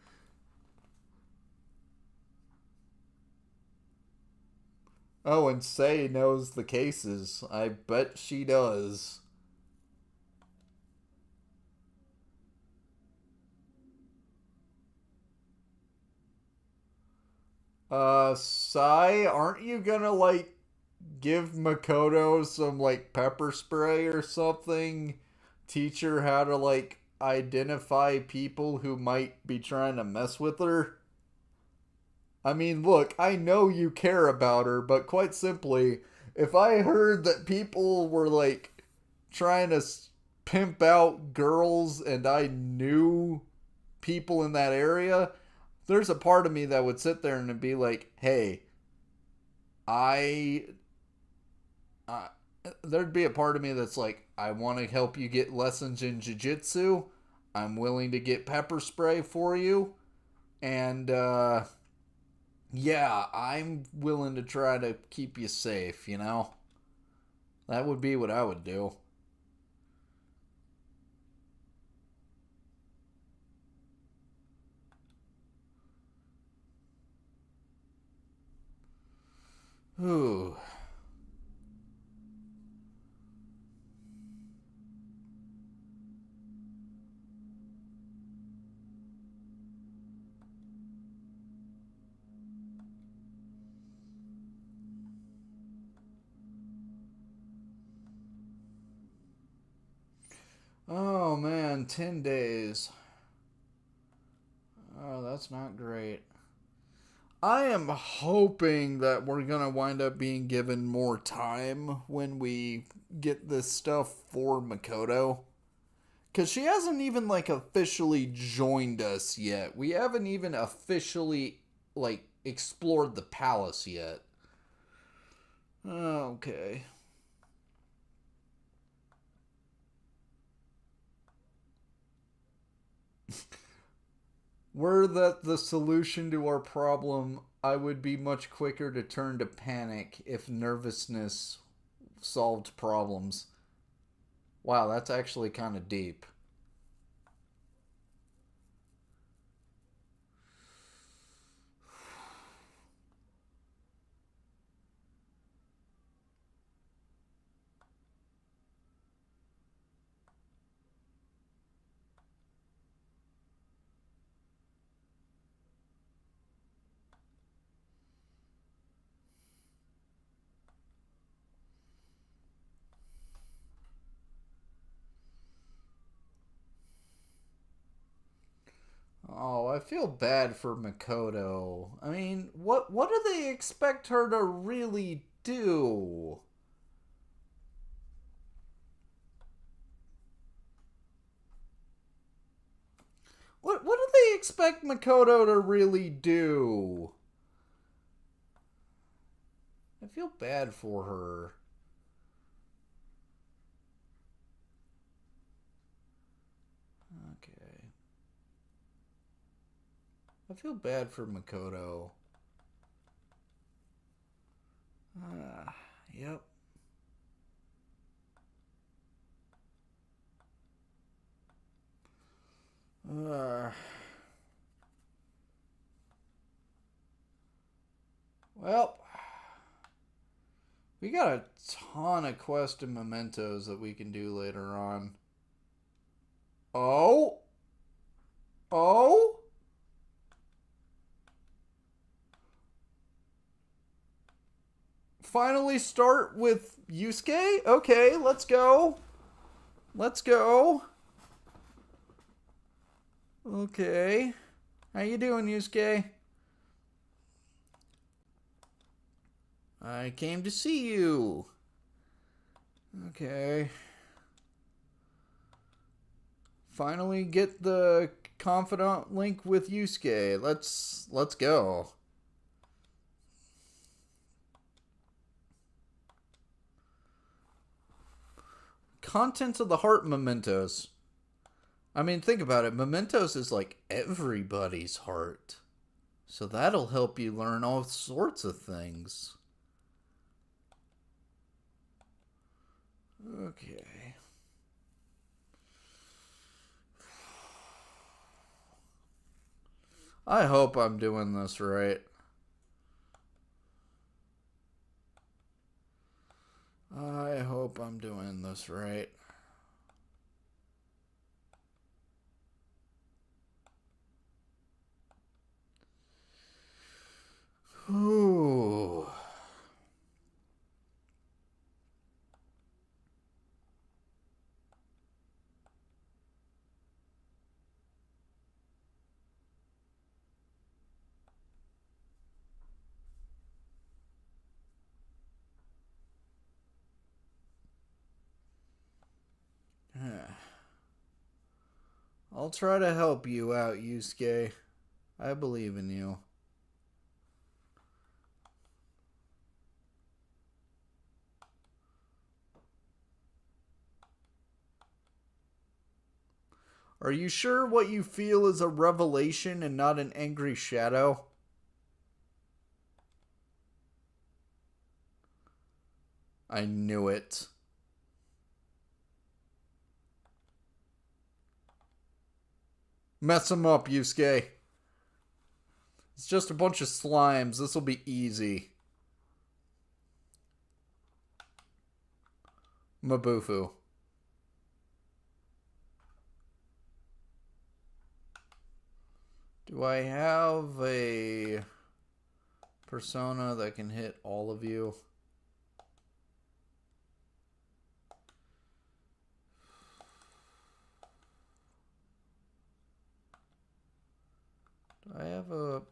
[SPEAKER 1] Oh, and Say knows the cases. I bet she does. Sai, aren't you gonna, like, give Makoto some, like, pepper spray or something? Teach her how to, like, identify people who might be trying to mess with her? I mean, look, I know you care about her, but quite simply, if I heard that people were, like, trying to pimp out girls and I knew people in that area, there's a part of me that would sit there and be like, hey, I, I there'd be a part of me that's like, I want to help you get lessons in jiu-jitsu. I'm willing to get pepper spray for you. And, yeah, I'm willing to try to keep you safe, you know? That would be what I would do. Ooh. Oh man, 10 days. Oh, that's not great. I am hoping that we're going to wind up being given more time when we get this stuff for Makoto. Because she hasn't even, like, officially joined us yet. We haven't even officially, like, explored the palace yet. Okay. Were that the solution to our problem, I would be much quicker to turn to panic if nervousness solved problems. Wow, that's actually kind of deep. Oh, I feel bad for Makoto. I mean, what do they expect her to really do? What do they expect Makoto to really do? I feel bad for her. Okay. I feel bad for Makoto. Yep. Uh, well, we got a ton of quest and mementos that we can do later on. Oh? Oh? Finally start with Yusuke? Okay, let's go. Let's go. Okay. How you doing, Yusuke? I came to see you. Okay. Finally get the confidant link with Yusuke. Let's go. Contents of the heart mementos. I mean, think about it. Mementos is like everybody's heart. So that'll help you learn all sorts of things. Okay. I hope I'm doing this right. I hope I'm doing this right. Ooh. I'll try to help you out, Yusuke. I believe in you. Are you sure what you feel is a revelation and not an angry shadow? I knew it. Mess him up, Yusuke. It's just a bunch of slimes. This will be easy. Mabufu. Do I have a persona that can hit all of you?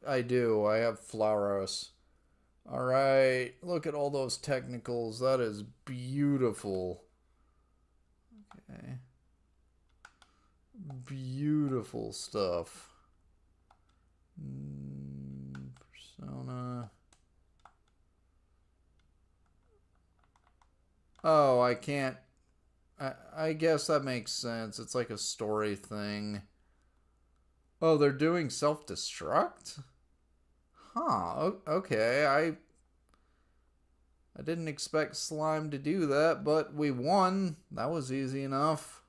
[SPEAKER 1] I do. I have Flauros. Alright. Look at all those technicals. That is beautiful. Okay. Beautiful stuff. Persona. Oh, I can't. I guess that makes sense. It's like a story thing. Oh, they're doing self-destruct? Huh, okay. I didn't expect Slime to do that, but we won. That was easy enough.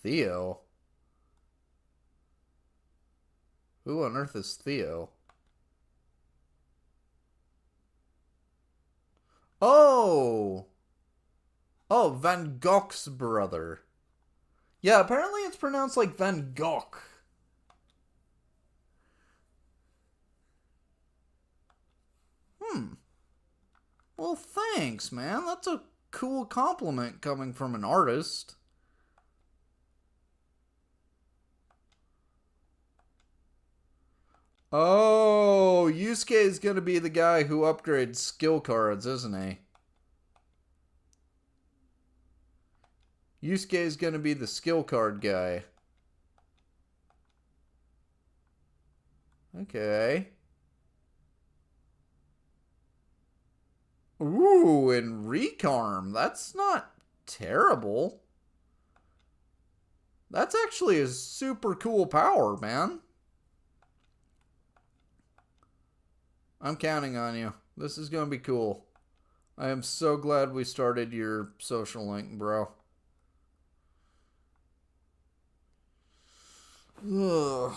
[SPEAKER 1] Theo? Who on earth is Theo? Oh! Oh, Van Gogh's brother. Yeah, apparently it's pronounced like Van Gogh. Well, thanks, man. That's a cool compliment coming from an artist. Oh, Yusuke is going to be the guy who upgrades skill cards, isn't he? Yusuke is going to be the skill card guy. Okay. Ooh, and Recarm. That's not terrible. That's actually a super cool power, man. I'm counting on you. This is going to be cool. I am so glad we started your social link, bro. Ugh.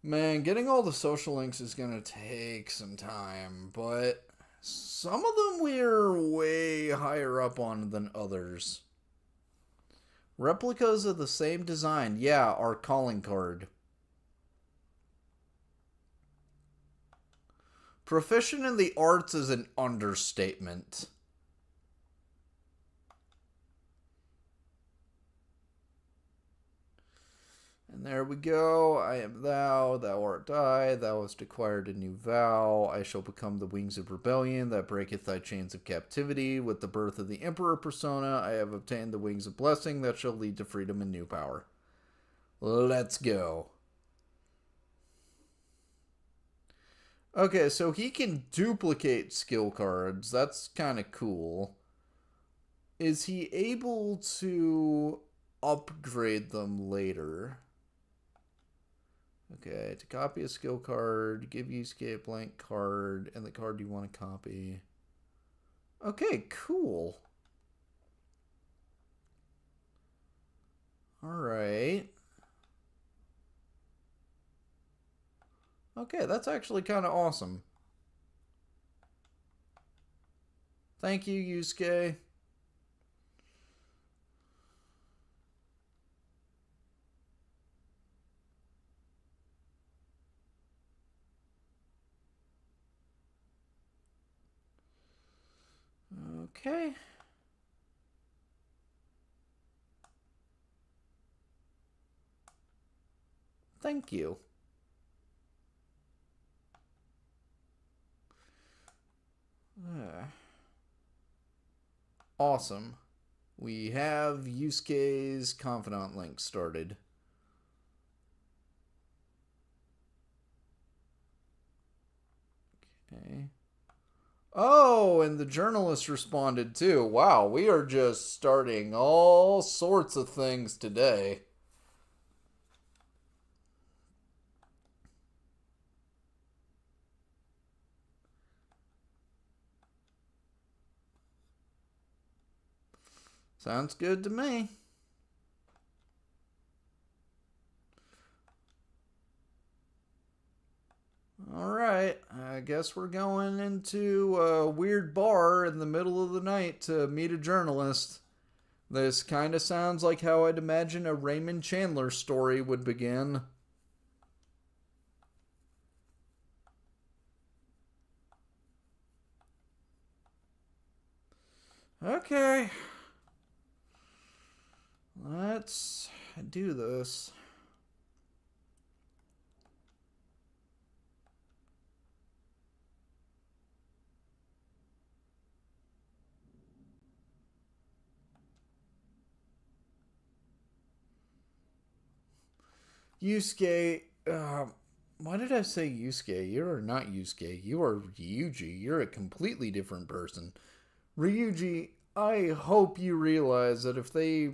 [SPEAKER 1] Man, getting all the social links is going to take some time, but some of them we're way higher up on than others. Replicas of the same design. Yeah, our calling card. Proficient in the arts is an understatement. And there we go. I am thou, thou art I, thou hast acquired a new vow. I shall become the wings of rebellion that breaketh thy chains of captivity. With the birth of the Emperor persona, I have obtained the wings of blessing that shall lead to freedom and new power. Let's go. Okay, so he can duplicate skill cards. That's kind of cool. Is he able to upgrade them later? Okay, to copy a skill card, give Yusuke a blank card and the card you want to copy. Okay, cool. Alright. Okay, that's actually kind of awesome. Thank you, Yusuke. Okay. Thank you. Awesome. We have Yusuke's confidant link started. Okay. Oh, and the journalist responded too. Wow, we are just starting all sorts of things today. Sounds good to me. Alright, I guess we're going into a weird bar in the middle of the night to meet a journalist. This kind of sounds like how I'd imagine a Raymond Chandler story would begin. Okay. Let's do this. Yusuke, why did I say Yusuke? You are not Yusuke. You are Ryuji. You're a completely different person. Ryuji, I hope you realize that if they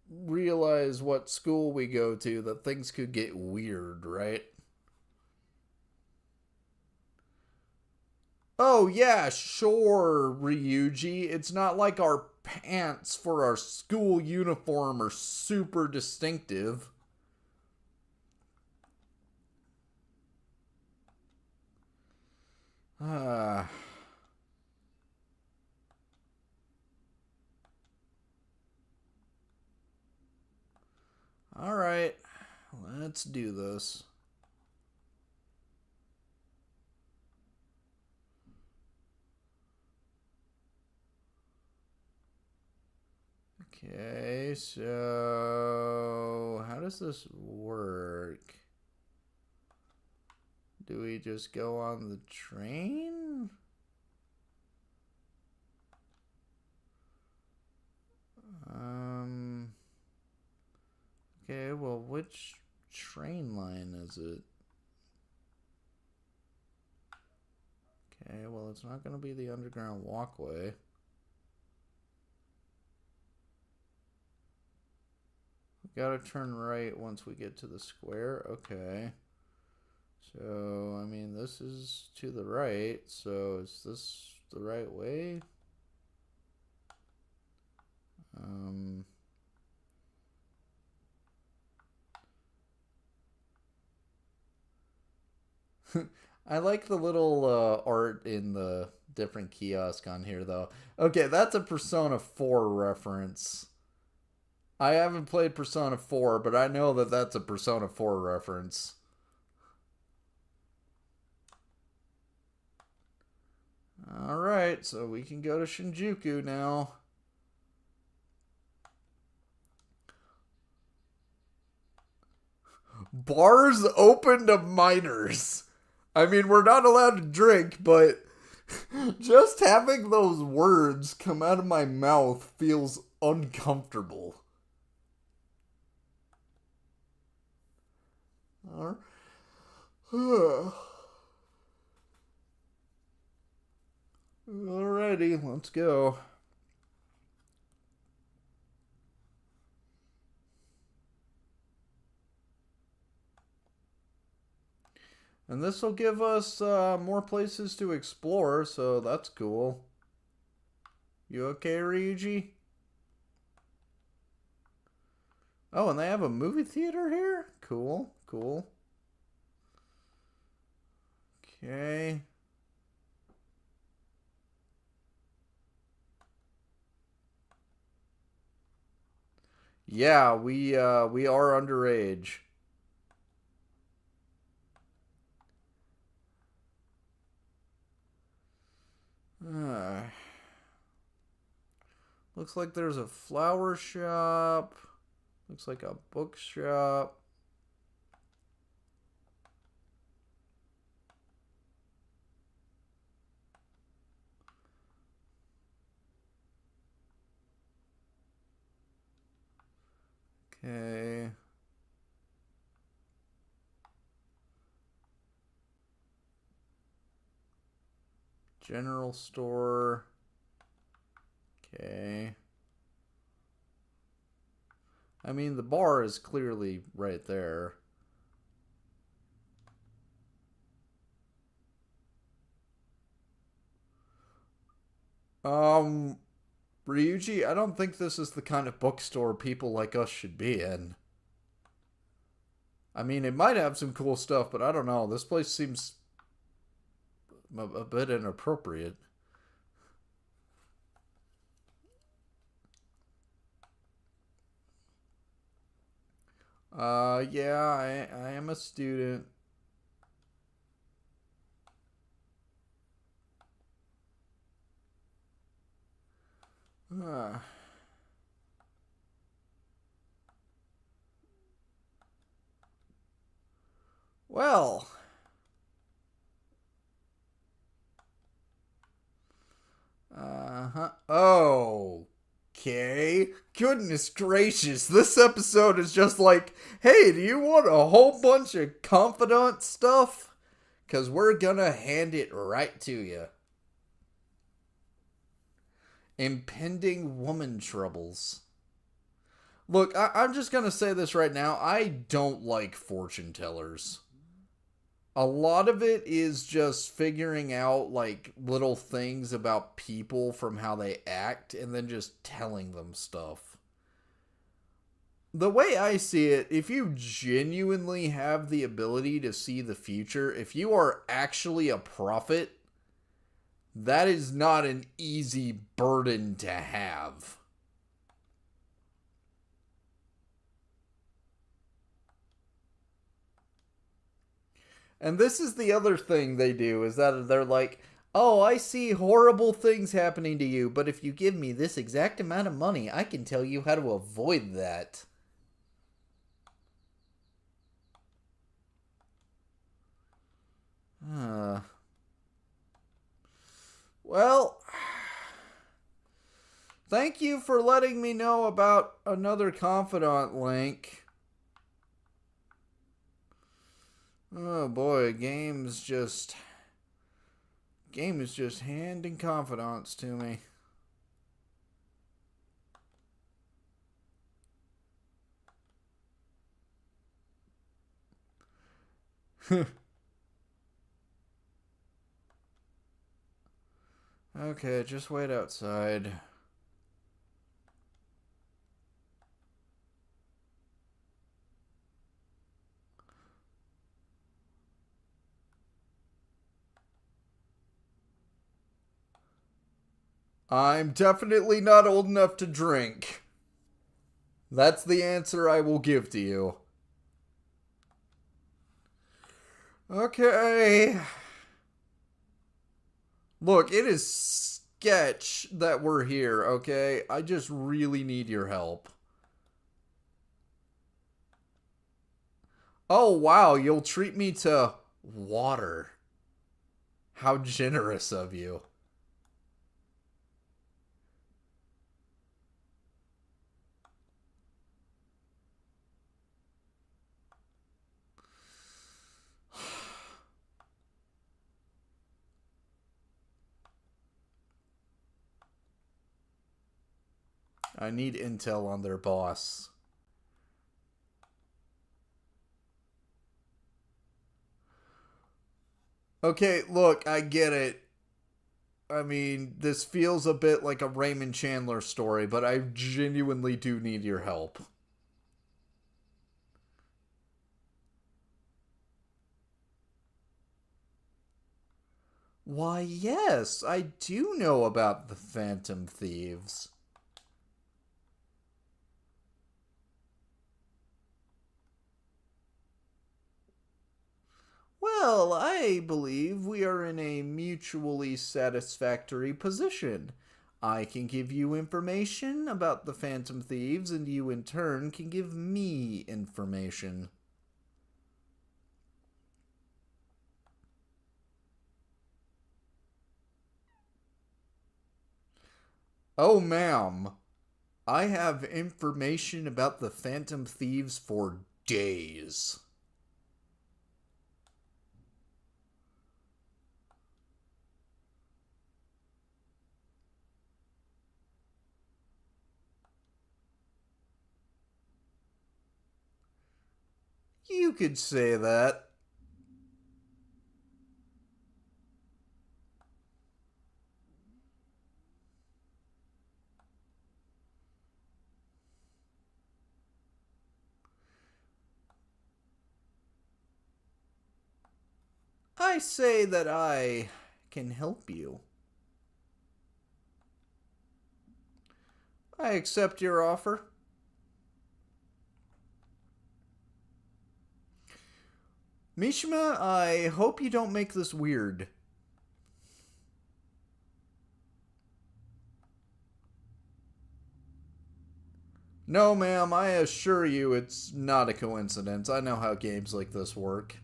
[SPEAKER 1] realize what school we go to, that things could get weird, right? Oh, yeah, sure, Ryuji. It's not like our pants for our school uniform are super distinctive. Ah. Alright, let's do this. Okay, so how does this work? Do we just go on the train? Okay, well, which train line is it? Okay, well, it's not going to be the underground walkway. We gotta turn right once we get to the square. Okay. So, I mean, this is to the right. So, is this the right way? Um... I like the little art in the different kiosk on here, though. Okay, that's a Persona 4 reference. I haven't played Persona 4, but I know that that's a Persona 4 reference. Alright, so we can go to Shinjuku now. Bars open to minors. I mean, we're not allowed to drink, but just having those words come out of my mouth feels uncomfortable. Alrighty, let's go. And this will give us more places to explore, so that's cool. You okay, Ryuji? Oh, and they have a movie theater here? Cool, cool. Okay. Yeah, we are underage. Uh, looks like there's a flower shop. Looks like a bookshop. Okay. General store. Okay. I mean, the bar is clearly right there. Um, Ryuji, I don't think this is the kind of bookstore people like us should be in. I mean, it might have some cool stuff, but I don't know. This place seems a bit inappropriate. Yeah, I am a student. Uh, well, huh. Okay. Goodness gracious, this episode is just like, hey, do you want a whole bunch of confidant stuff? Because we're gonna hand it right to you. Impending woman troubles. Look, I'm just gonna say this right now. I don't like fortune tellers. A lot of it is just figuring out like little things about people from how they act and then just telling them stuff. The way I see it, if you genuinely have the ability to see the future, if you are actually a prophet, that is not an easy burden to have. And this is the other thing they do is that they're like, "Oh, I see horrible things happening to you, but if you give me this exact amount of money, I can tell you how to avoid that." Uh, well, thank you for letting me know about another confidant link. Oh boy, game is just handing confidants to me. Okay, just wait outside. I'm definitely not old enough to drink. That's the answer I will give to you. Okay. Look, it is sketch that we're here, okay? I just really need your help. Oh, wow, you'll treat me to water. How generous of you. I need intel on their boss. Okay, look, I get it. I mean, this feels a bit like a Raymond Chandler story, but I genuinely do need your help. Why, yes, I do know about the Phantom Thieves. Well, I believe we are in a mutually satisfactory position. I can give you information about the Phantom Thieves, and you in turn can give me information. Oh, ma'am. I have information about the Phantom Thieves for days. You could say that. I say that I can help you. I accept your offer. Mishima, I hope you don't make this weird. No, ma'am, I assure you it's not a coincidence. I know how games like this work.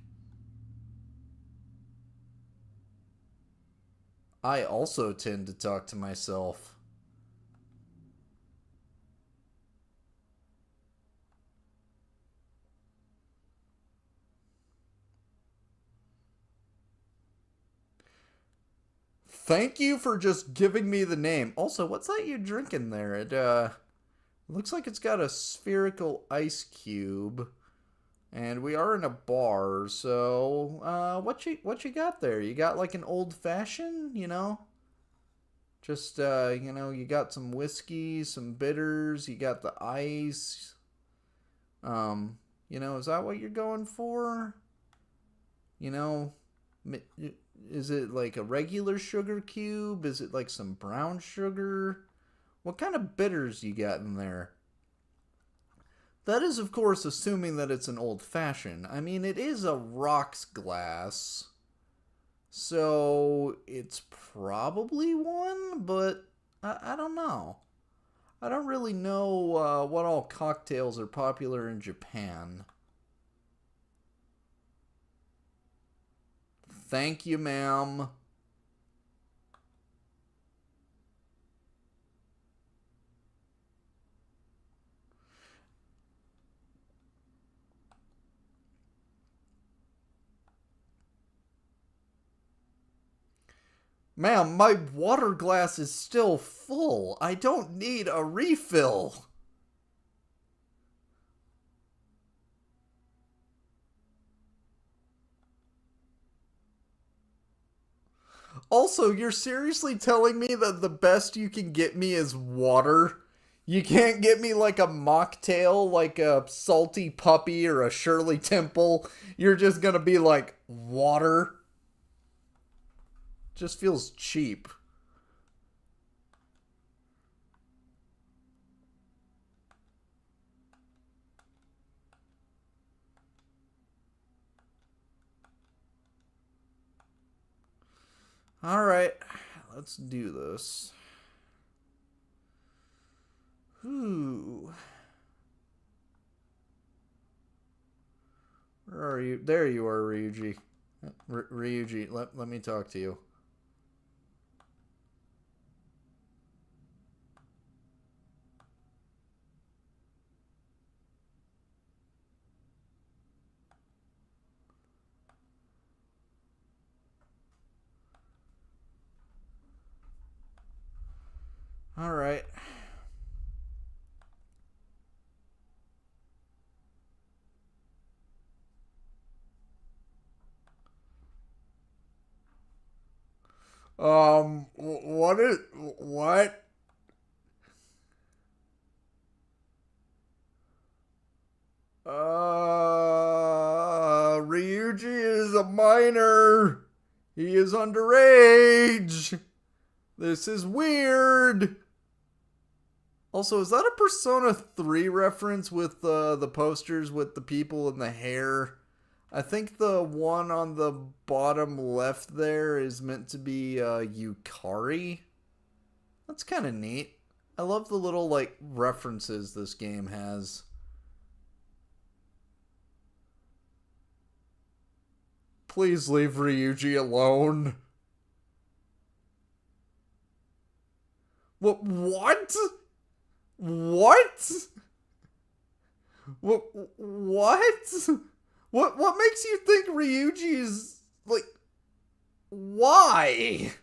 [SPEAKER 1] I also tend to talk to myself. Thank you for just giving me the name. Also, what's that you drinking there? It looks like it's got a spherical ice cube. And we are in a bar, so what you got there? You got like an old fashioned, you know? Just you got some whiskey, some bitters, you got the ice. Is that what you're going for? You know, is it like a regular sugar cube? Is it like some brown sugar? What kind of bitters you got in there? That is, of course, assuming that it's an old fashioned. I mean, it is a rocks glass, so it's probably one, but I don't know. I don't really know what all cocktails are popular in Japan. Thank you, ma'am. Ma'am, my water glass is still full. I don't need a refill. Also, you're seriously telling me that the best you can get me is water? You can't get me like a mocktail, like a salty puppy or a Shirley Temple. You're just gonna be like, water? Just feels cheap. Alright, let's do this. Ooh. Where are you? There you are, Ryuji. Ryuji, let me talk to you. Alright. What? Ryuji is a minor. He is underage. This is weird. Also, is that a Persona 3 reference with the posters with the people and the hair? I think the one on the bottom left there is meant to be Yukari. That's kind of neat. I love the little, like, references this game has. Please leave Ryuji alone. What? What? What? What? What makes you think Ryuji is, like, why?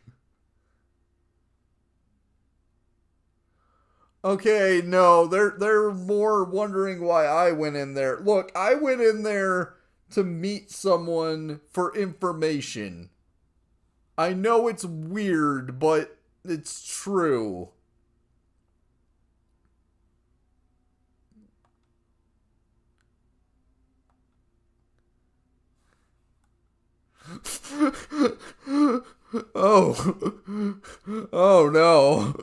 [SPEAKER 1] Okay, no, they're more wondering why I went in there. Look, I went in there to meet someone for information. I know it's weird, but it's true. Oh. Oh no.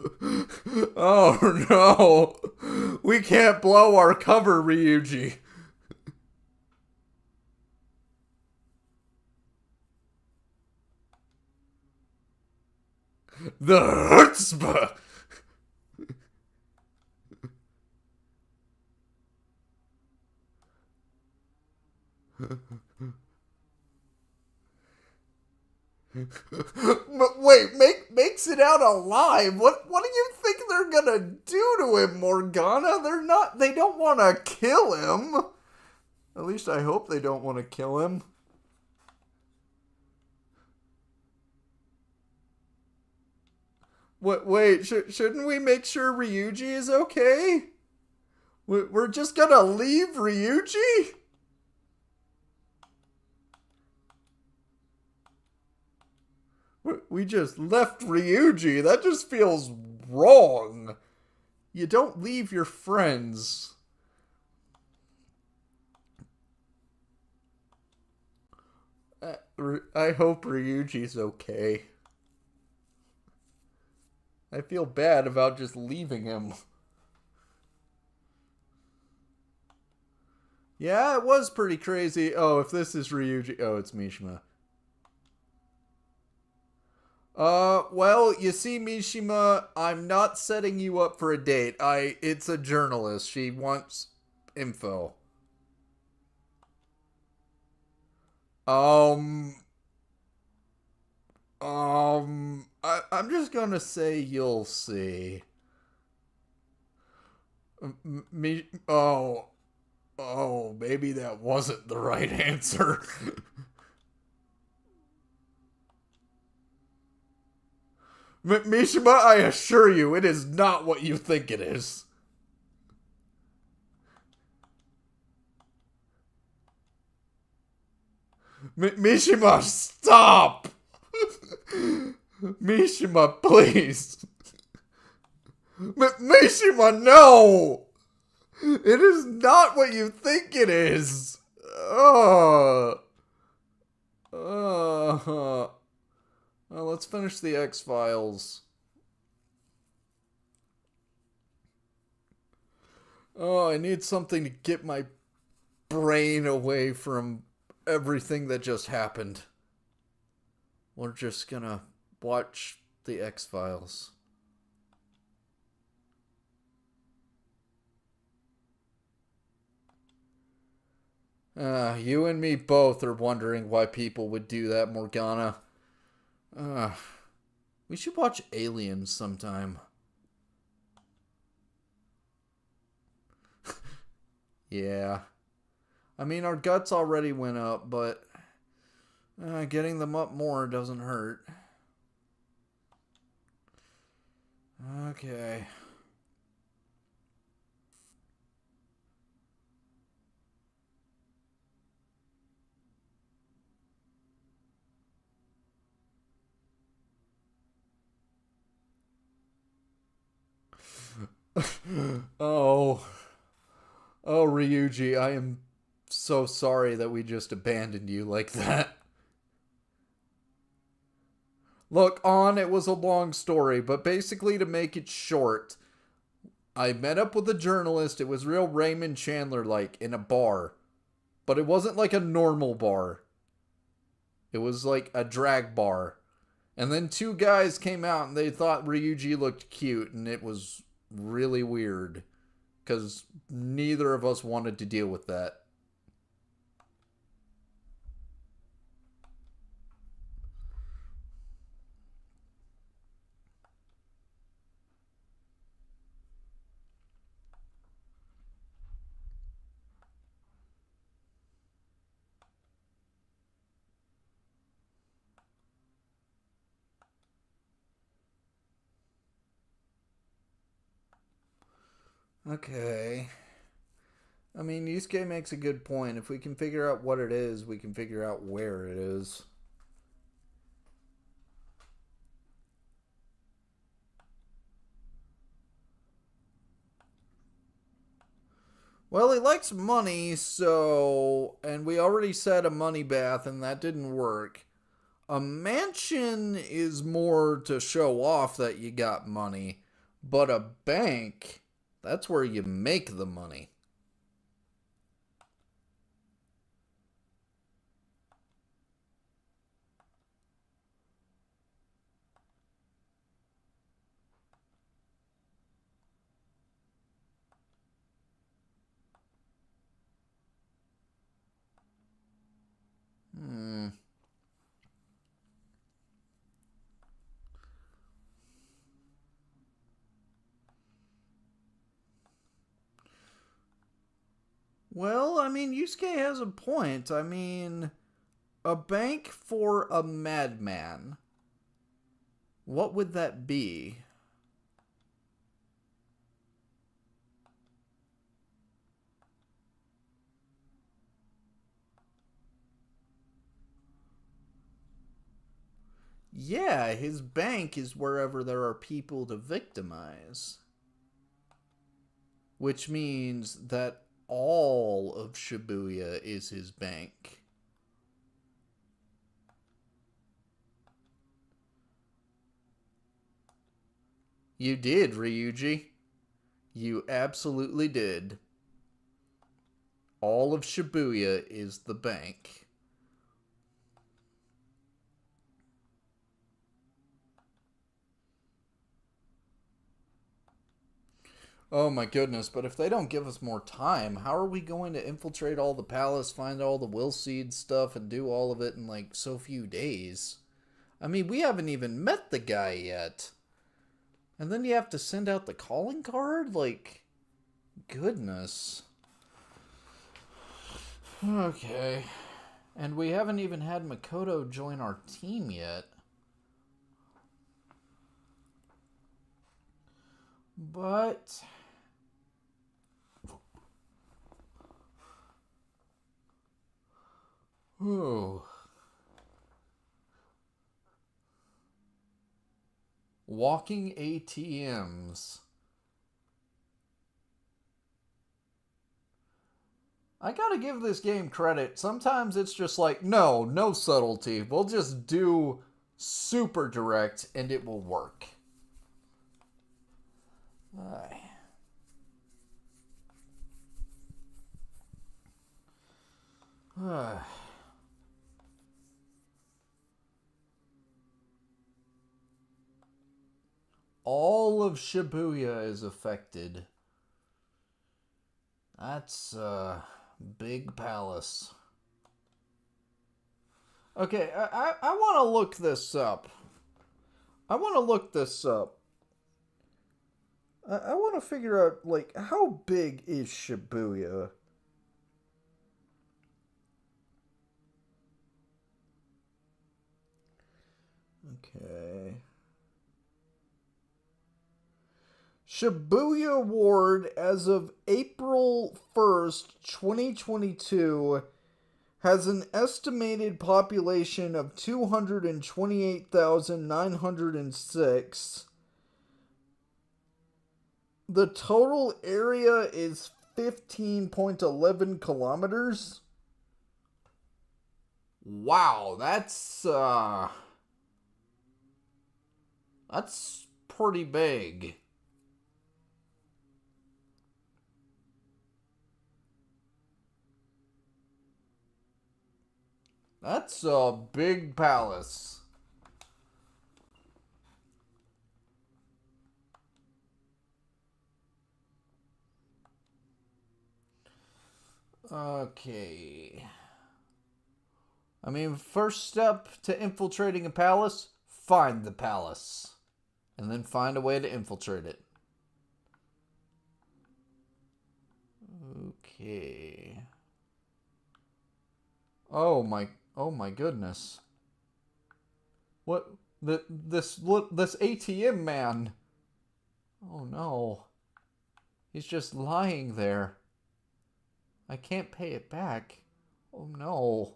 [SPEAKER 1] Oh no. We can't blow our cover, Ryuji. The chutzpah. But wait, makes it out alive. What do you think they're gonna do to him, Morgana? They don't wanna kill him. At least I hope they don't want to kill him. Wait, shouldn't we make sure Ryuji is okay? We're just gonna leave Ryuji? We just left Ryuji. That just feels wrong. You don't leave your friends. I hope Ryuji's okay. I feel bad about just leaving him. Yeah, it was pretty crazy. Oh, if this is Ryuji... Oh, it's Mishima. Well, you see, Mishima, I'm not setting you up for a date. It's a journalist. She wants info. I'm just gonna say you'll see. Maybe that wasn't the right answer. Mishima, I assure you, it is not what you think it is. Mishima, stop! Mishima, please. Mishima, no! It is not what you think it is. Well, let's finish the X-Files. Oh, I need something to get my brain away from everything that just happened. We're just gonna watch the X-Files. You and me both are wondering why people would do that, Morgana. We should watch Aliens sometime. Yeah. I mean, our guts already went up, but getting them up more doesn't hurt. Okay. Oh. Oh, Ryuji, I am so sorry that we just abandoned you like that. Look, it was a long story, but basically to make it short, I met up with a journalist. It was real Raymond Chandler-like in a bar. But it wasn't like a normal bar. It was like a drag bar. And then two guys came out and they thought Ryuji looked cute, and it was really weird because neither of us wanted to deal with that. Okay. I mean, Yusuke makes a good point. If we can figure out what it is, we can figure out where it is. Well, he likes money, so. And we already said a money bath, and that didn't work. A mansion is more to show off that you got money, but a bank, that's where you make the money. Hmm. Well, I mean, Yusuke has a point. I mean, a bank for a madman. What would that be? Yeah, his bank is wherever there are people to victimize. Which means that all of Shibuya is his bank. You did, Ryuji. You absolutely did. All of Shibuya is the bank. Oh my goodness, but if they don't give us more time, how are we going to infiltrate all the palace, find all the will seed stuff, and do all of it in like so few days? I mean, we haven't even met the guy yet. And then you have to send out the calling card? Like, goodness. Okay. And we haven't even had Makoto join our team yet. But ooh. Walking ATMs. I gotta give this game credit. Sometimes it's just like, no subtlety. We'll just do super direct and it will work. All of Shibuya is affected. That's a big palace. Okay, I want to look this up. I want to look this up. I want to figure out, like, how big is Shibuya? Okay. Shibuya Ward, as of April 1st, 2022, has an estimated population of 228,906. The total area is 15.11 kilometers. Wow, that's pretty big. That's a big palace. Okay. I mean, first step to infiltrating a palace, find the palace. And then find a way to infiltrate it. Okay. Oh my goodness. What this ATM man? Oh no. He's just lying there. I can't pay it back. Oh no.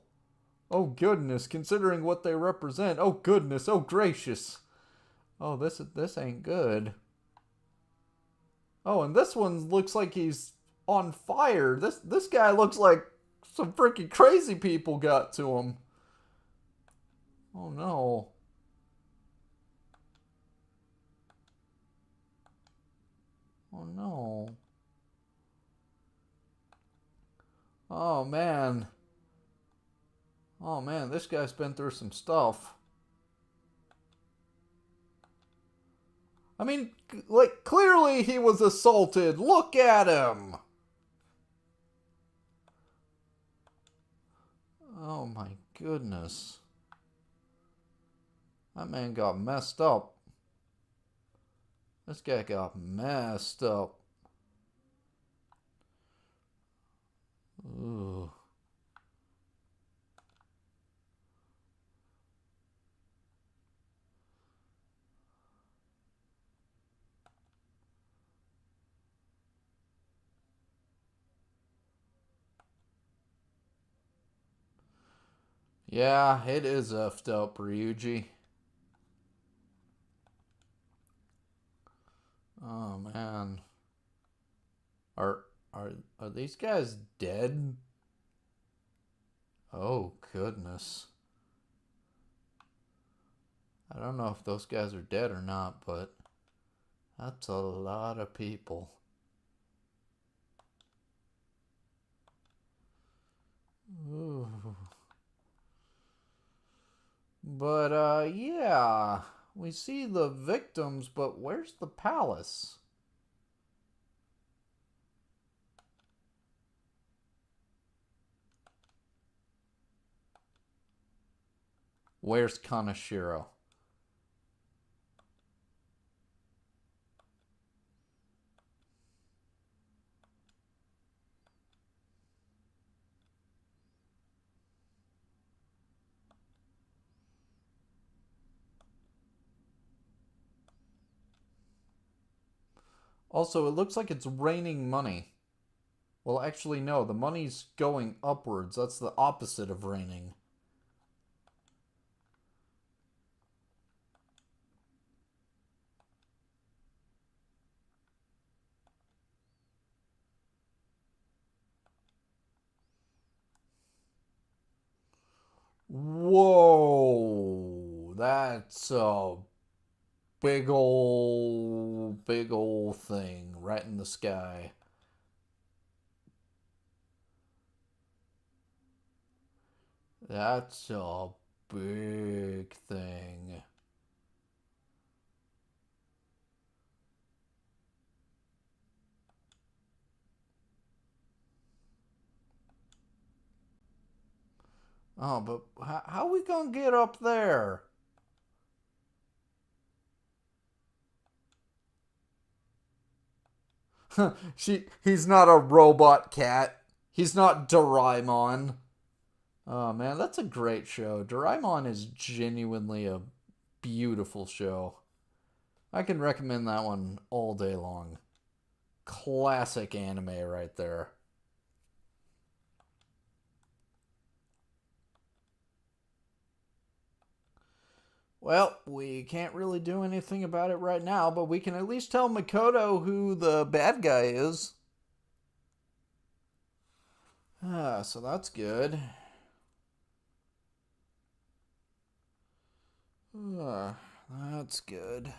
[SPEAKER 1] Oh goodness, considering what they represent. Oh goodness, oh gracious. Oh, this ain't good. Oh, and this one looks like he's on fire. This guy looks like some freaking crazy people got to him. Oh no. Oh no. Oh man. Oh man, this guy's been through some stuff. I mean, like, clearly he was assaulted. Look at him. Oh my goodness. That man got messed up. This guy got messed up. Ooh. Yeah, it is effed up, Ryuji. Oh man. Are are these guys dead? Oh goodness. I don't know if those guys are dead or not, but that's a lot of people. Ooh. But yeah, we see the victims, but where's the palace? Where's Kanashiro? Also, it looks like it's raining money. Well, actually, no, the money's going upwards. That's the opposite of raining. Whoa, that's a big old thing right in the sky. That's a big thing. Oh, but how we gonna get up there? He's not a robot cat. He's not Doraemon. Oh man, that's a great show. Doraemon is genuinely a beautiful show. I can recommend that one all day long. Classic anime right there. Well, we can't really do anything about it right now, but we can at least tell Makoto who the bad guy is. Ah, so that's good. Ah, that's good.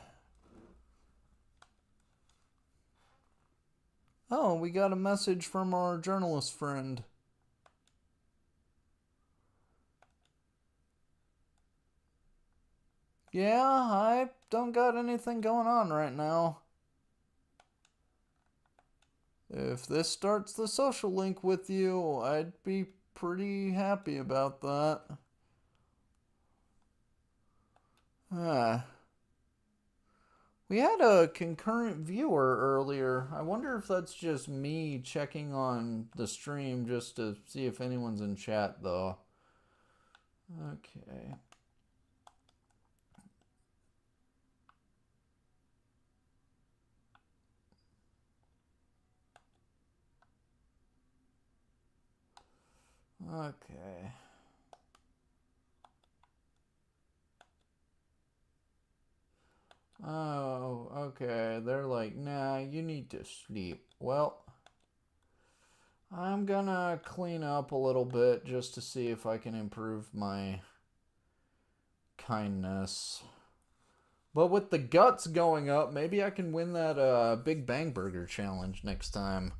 [SPEAKER 1] Oh, we got a message from our journalist friend. Yeah, I don't got anything going on right now. If this starts the social link with you, I'd be pretty happy about that. Ah. We had a concurrent viewer earlier. I wonder if that's just me checking on the stream just to see if anyone's in chat, though. Okay. Okay. Oh, okay. They're like, nah, you need to sleep. Well, I'm gonna clean up a little bit just to see if I can improve my kindness. But with the guts going up, maybe I can win that Big Bang Burger challenge next time.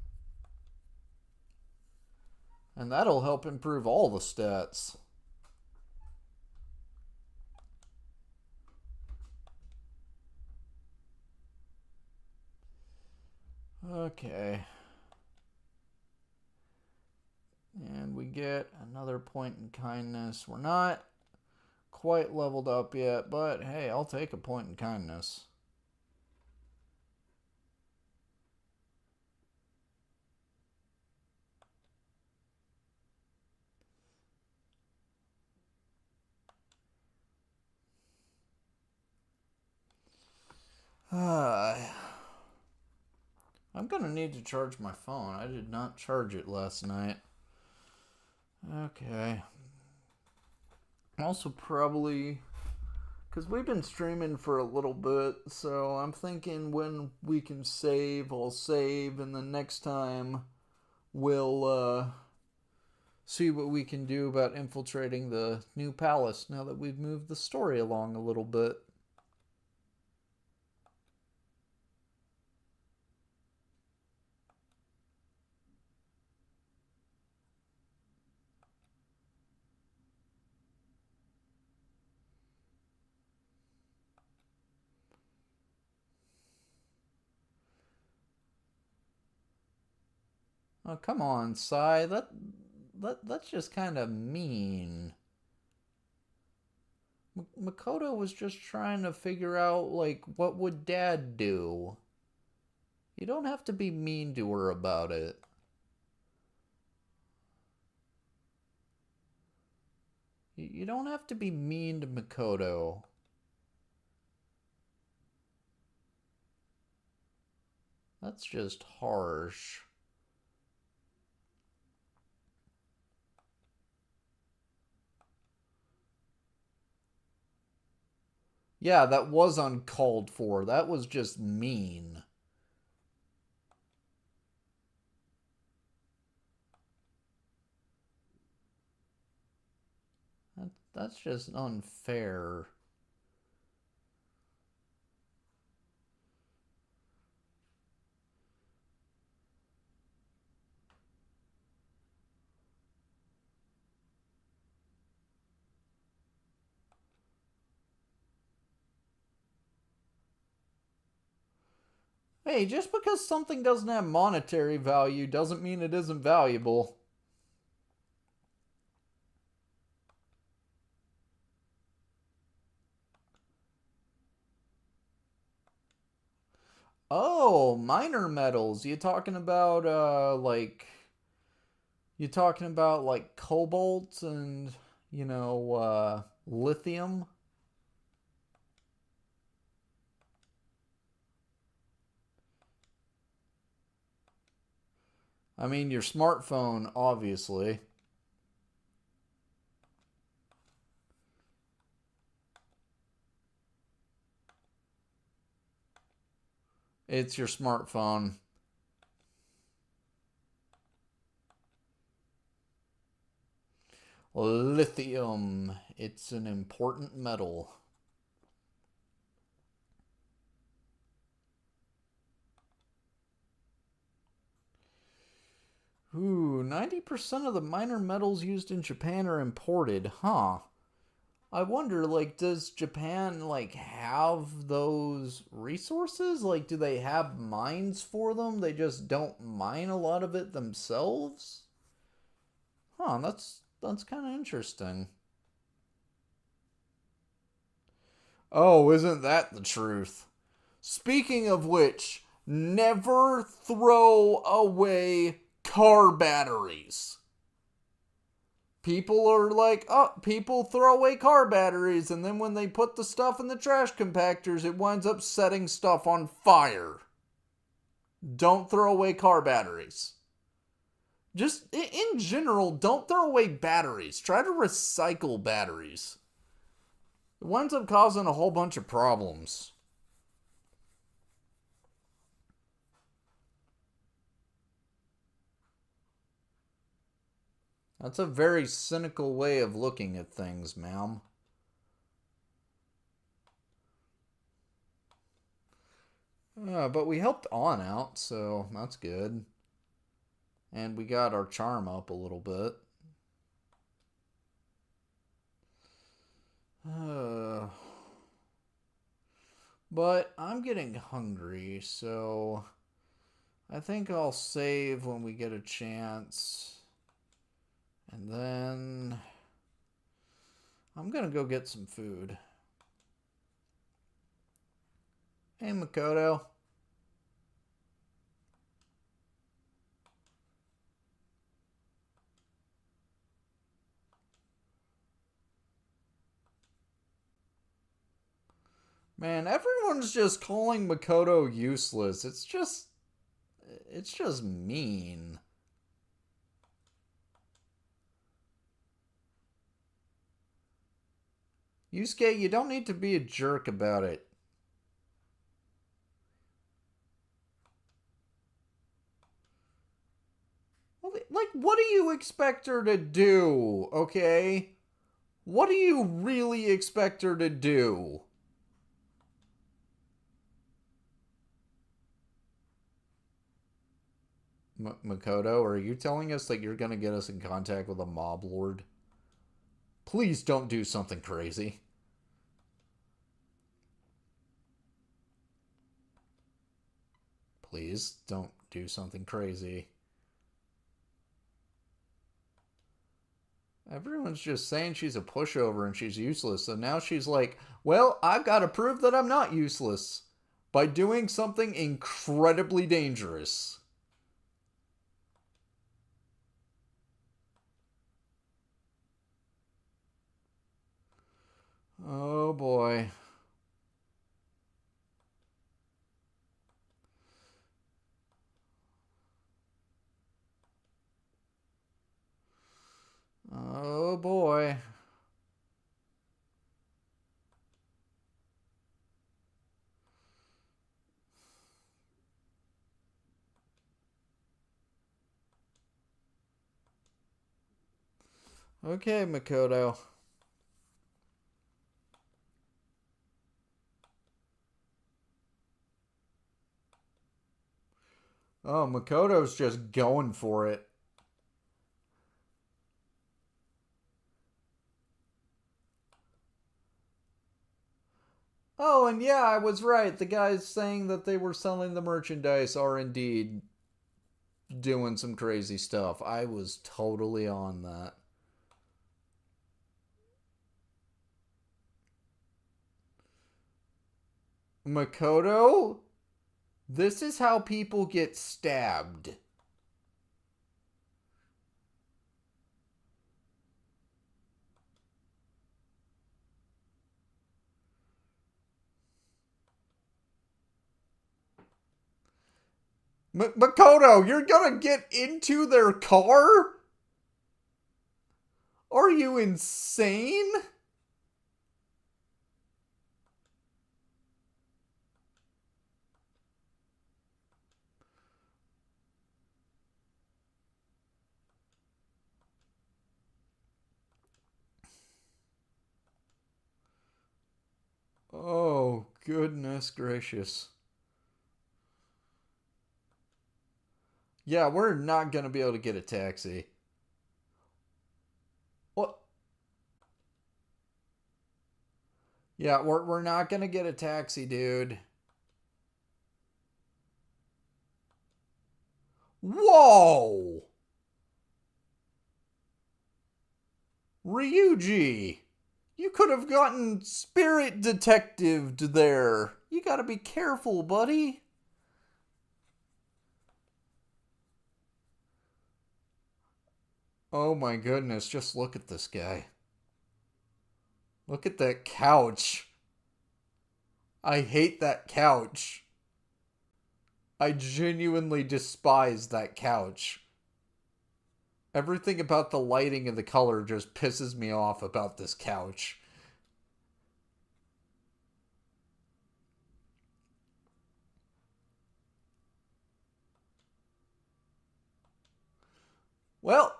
[SPEAKER 1] And that'll help improve all the stats. Okay. And we get another point in kindness. We're not quite leveled up yet, but hey, I'll take a point in kindness. I'm gonna need to charge my phone. I did not charge it last night. Okay. Also, probably because we've been streaming for a little bit, so I'm thinking when we can save, I'll save, and then next time we'll see what we can do about infiltrating the new palace now that we've moved the story along a little bit. Oh, come on, Sai. That's just kind of mean. Makoto was just trying to figure out, like, what would Dad do? You don't have to be mean to her about it. You don't have to be mean to Makoto. That's just harsh. Yeah, that was uncalled for. That was just mean. That's just unfair. Hey, just because something doesn't have monetary value doesn't mean it isn't valuable. Oh, minor metals. You talking about you talking about like cobalt and lithium? I mean, your smartphone, obviously. It's your smartphone. Lithium. It's an important metal. Ooh, 90% of the minor metals used in Japan are imported, huh? I wonder, like, does Japan, like, have those resources? Like, do they have mines for them? They just don't mine a lot of it themselves? Huh, that's kind of interesting. Oh, isn't that the truth? Speaking of which, never throw away car batteries. People are like, oh, people throw away car batteries, and then when they put the stuff in the trash compactors, it winds up setting stuff on fire. Don't throw away car batteries. Just in general, don't throw away batteries. Try to recycle batteries. It winds up causing a whole bunch of problems. That's a very cynical way of looking at things, ma'am. But we helped On out, so that's good. And we got our charm up a little bit. But I'm getting hungry, so I think I'll save when we get a chance. And then I'm gonna go get some food. Hey, Makoto. Man, everyone's just calling Makoto useless. It's just mean. Yusuke, you don't need to be a jerk about it. Like, what do you expect her to do, okay? What do you really expect her to do? Makoto, are you telling us that you're gonna get us in contact with a mob lord? Please don't do something crazy. Please don't do something crazy. Everyone's just saying she's a pushover and she's useless, so now she's like, well, I've got to prove that I'm not useless by doing something incredibly dangerous. Oh boy. Oh boy. Okay, Makoto. Oh, Makoto's just going for it. Oh, and yeah, I was right. The guys saying that they were selling the merchandise are indeed doing some crazy stuff. I was totally on that. Makoto, this is how people get stabbed. Makoto, you're gonna get into their car? Are you insane? Oh, goodness gracious. Yeah, we're not gonna be able to get a taxi. What? Yeah, we're not gonna get a taxi, dude. Whoa! Ryuji! You could have gotten spirit detectived there. You gotta be careful, buddy. Oh my goodness, just look at this guy. Look at that couch. I hate that couch. I genuinely despise that couch. Everything about the lighting and the color just pisses me off about this couch. Well,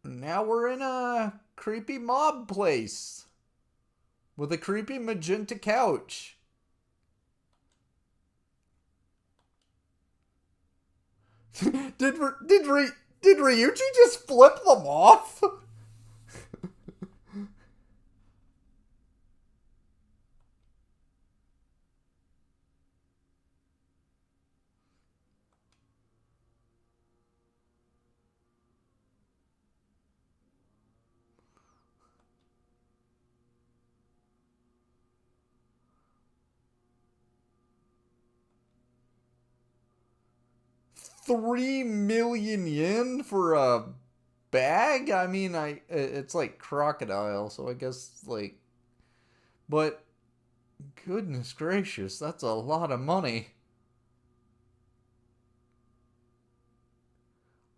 [SPEAKER 1] now we're in a creepy mob place with a creepy magenta couch. did Ryuji just flip them off? 3 million yen for a bag? I mean, it's like crocodile, so I guess like, but goodness gracious, that's a lot of money.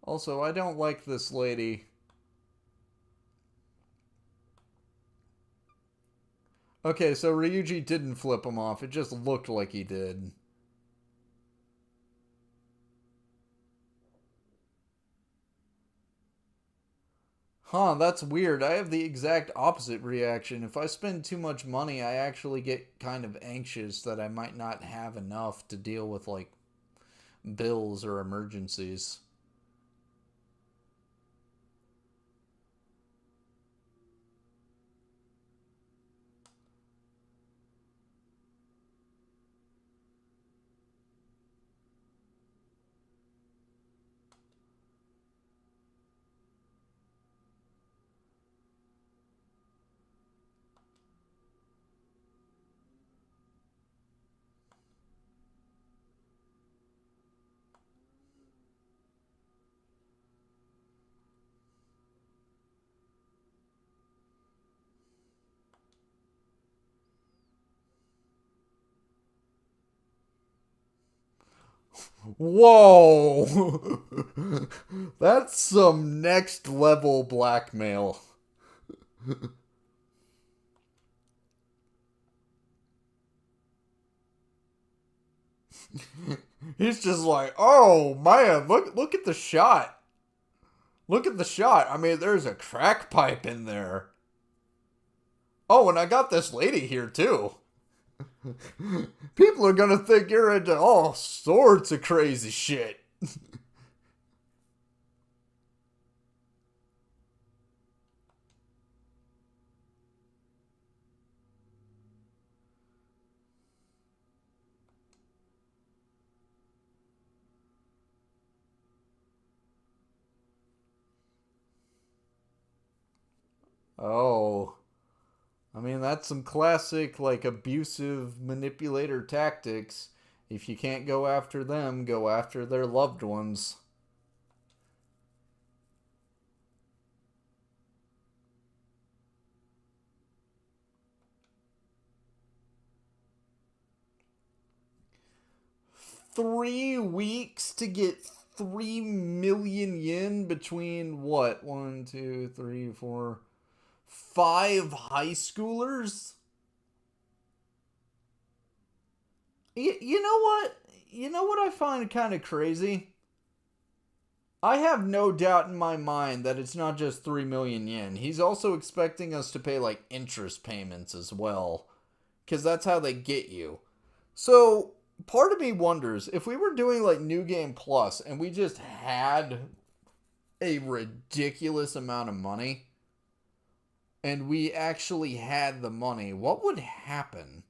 [SPEAKER 1] Also, I don't like this lady. Okay, so Ryuji didn't flip him off. It just looked like he did. Huh, that's weird. I have the exact opposite reaction. If I spend too much money, I actually get kind of anxious that I might not have enough to deal with, like, bills or emergencies. Whoa! That's some next level blackmail. He's just like, oh man, look at the shot. Look at the shot. I mean, there's a crack pipe in there. Oh, and I got this lady here too. People are gonna think you're into all sorts of crazy shit. Oh. I mean, that's some classic, like, abusive manipulator tactics. If you can't go after them, go after their loved ones. 3 weeks to get 3 million yen between what? One, two, three, four, five high schoolers? You know what? You know what I find kind of crazy? I have no doubt in my mind that it's not just 3 million yen. He's also expecting us to pay like interest payments as well. Because that's how they get you. So, part of me wonders if we were doing like New Game Plus and we just had a ridiculous amount of money, and we actually had the money, what would happen?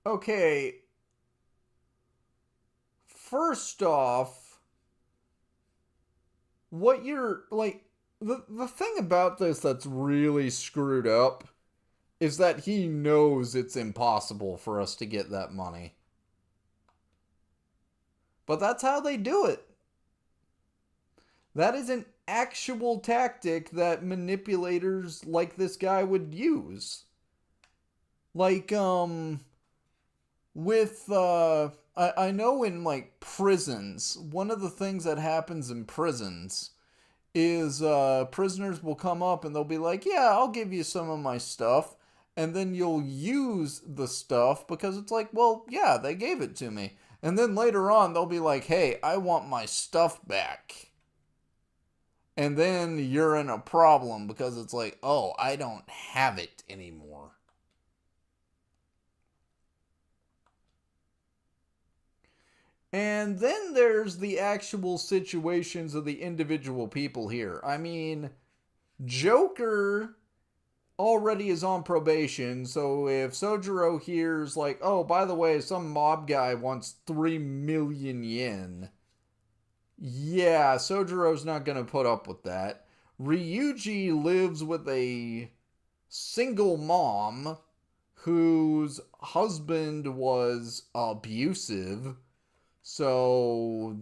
[SPEAKER 1] Okay, first off, what you're like the thing about this that's really screwed up is that he knows it's impossible for us to get that money. But that's how they do it. That is an actual tactic that manipulators like this guy would use. Like, with, I know in, like, prisons, one of the things that happens in prisons is, prisoners will come up and they'll be like, yeah, I'll give you some of my stuff. And then you'll use the stuff because it's like, well, yeah, they gave it to me. And then later on, they'll be like, hey, I want my stuff back. And then you're in a problem because it's like, oh, I don't have it anymore. And then there's the actual situations of the individual people here. I mean, Joker already is on probation, so if Sojiro hears, like, oh, by the way, some mob guy wants 3 million yen, yeah, Sojiro's not going to put up with that. Ryuji lives with a single mom whose husband was abusive. So,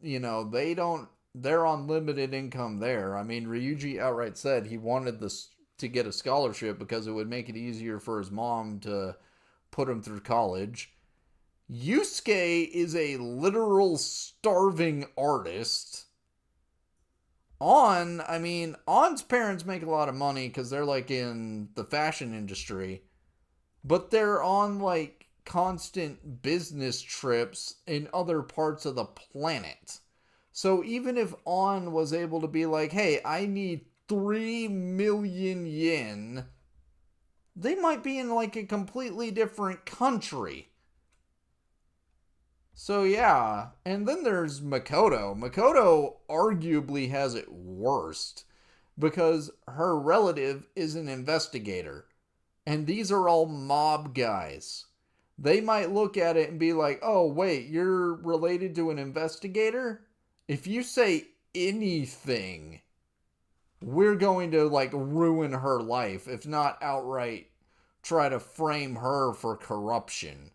[SPEAKER 1] they're on limited income there. I mean, Ryuji outright said he wanted this to get a scholarship because it would make it easier for his mom to put him through college. Yusuke is a literal starving artist. On's parents make a lot of money because they're like in the fashion industry, but they're on like constant business trips in other parts of the planet. So even if On was able to be like, hey, I need 3 million yen, they might be in like a completely different country. So yeah, and then there's Makoto. Makoto arguably has it worst because her relative is an investigator. And these are all mob guys. They might look at it and be like, oh, wait, you're related to an investigator? If you say anything, we're going to, like, ruin her life, if not outright try to frame her for corruption.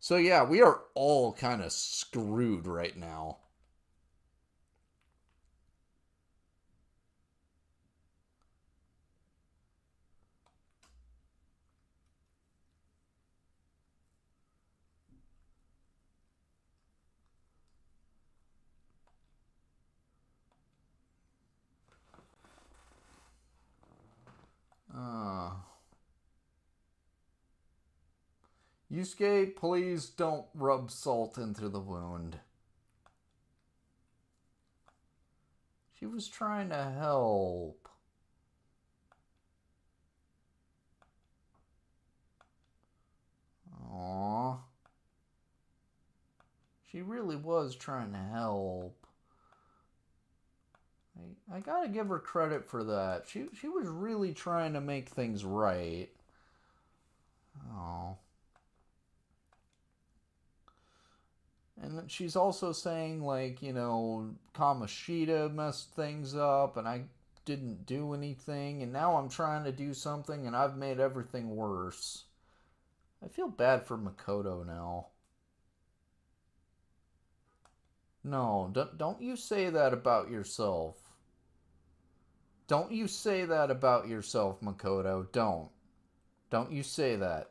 [SPEAKER 1] So, yeah, we are all kind of screwed right now. Uh, Yusuke, please don't rub salt into the wound. She was trying to help. Aww. She really was trying to help. I gotta give her credit for that. She was really trying to make things right. Oh. And she's also saying, like, Kamoshida messed things up and I didn't do anything, and now I'm trying to do something and I've made everything worse. I feel bad for Makoto now. No, don't you say that about yourself. Don't you say that about yourself, Makoto. Don't. Don't you say that.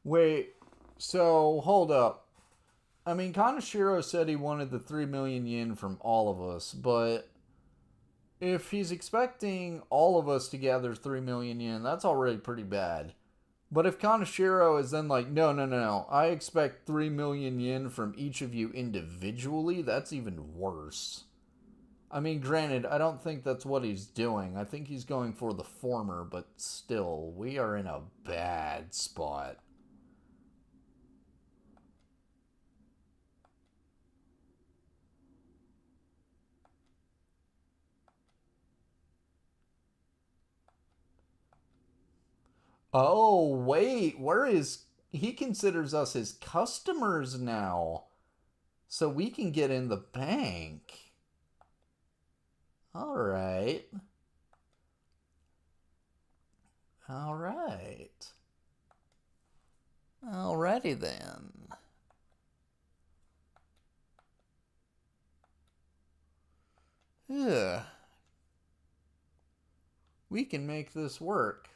[SPEAKER 1] Wait, so hold up. I mean, Kaneshiro said he wanted the 3 million yen from all of us, but if he's expecting all of us to gather 3 million yen, that's already pretty bad. But if Kaneshiro is then like, no, no, no, no, I expect 3 million yen from each of you individually, that's even worse. I mean, granted, I don't think that's what he's doing. I think he's going for the former, but still, we are in a bad spot. Oh, wait, where is... He considers us his customers now. So we can get in the bank. All right. All right. Alrighty then. Yeah. We can make this work.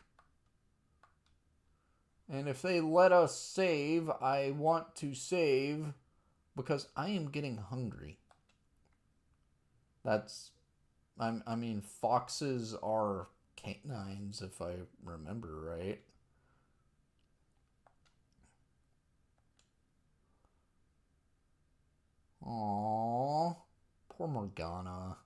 [SPEAKER 1] And if they let us save, I want to save because I am getting hungry. That's... I mean, foxes are canines, if I remember right. Aww. Poor Morgana.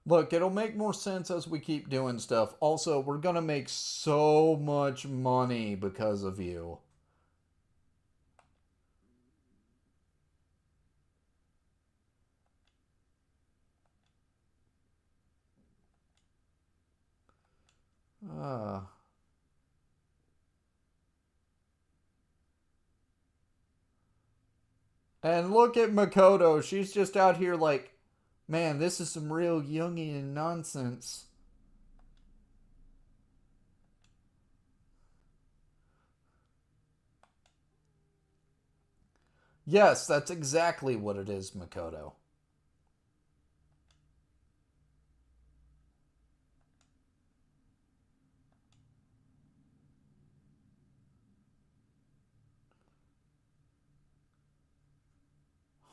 [SPEAKER 1] Look, it'll make more sense as we keep doing stuff. Also, we're gonna make so much money because of you. Uh. And look at Makoto. She's just out here like, man, this is some real Jungian nonsense. Yes, that's exactly what it is, Makoto.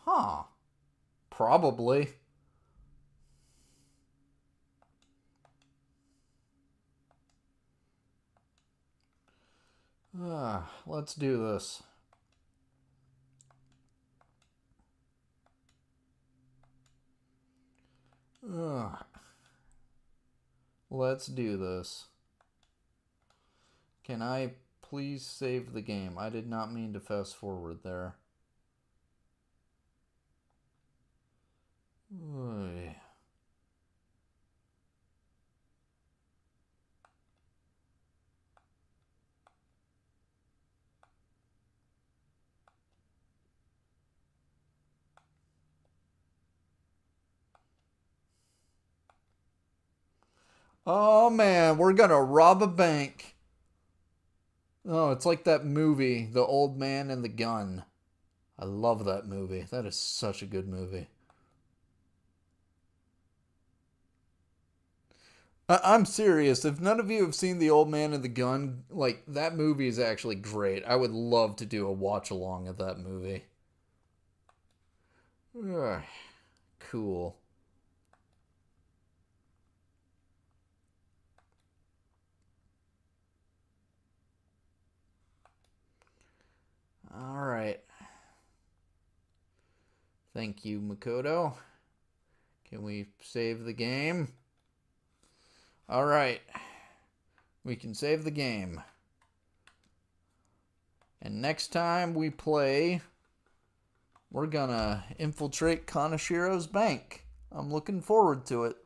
[SPEAKER 1] Huh. Probably. Let's do this. Let's do this. Can I please save the game? I did not mean to fast forward there. Oy. Oh man, we're gonna rob a bank. Oh, it's like that movie, The Old Man and the Gun. I love that movie. That is such a good movie. I'm serious. If none of you have seen The Old Man and the Gun, like, that movie is actually great. I would love to do a watch along of that movie. Ugh, cool. All right. Thank you, Makoto. Can we save the game? All right. We can save the game. And next time we play, we're gonna infiltrate Kaneshiro's bank. I'm looking forward to it.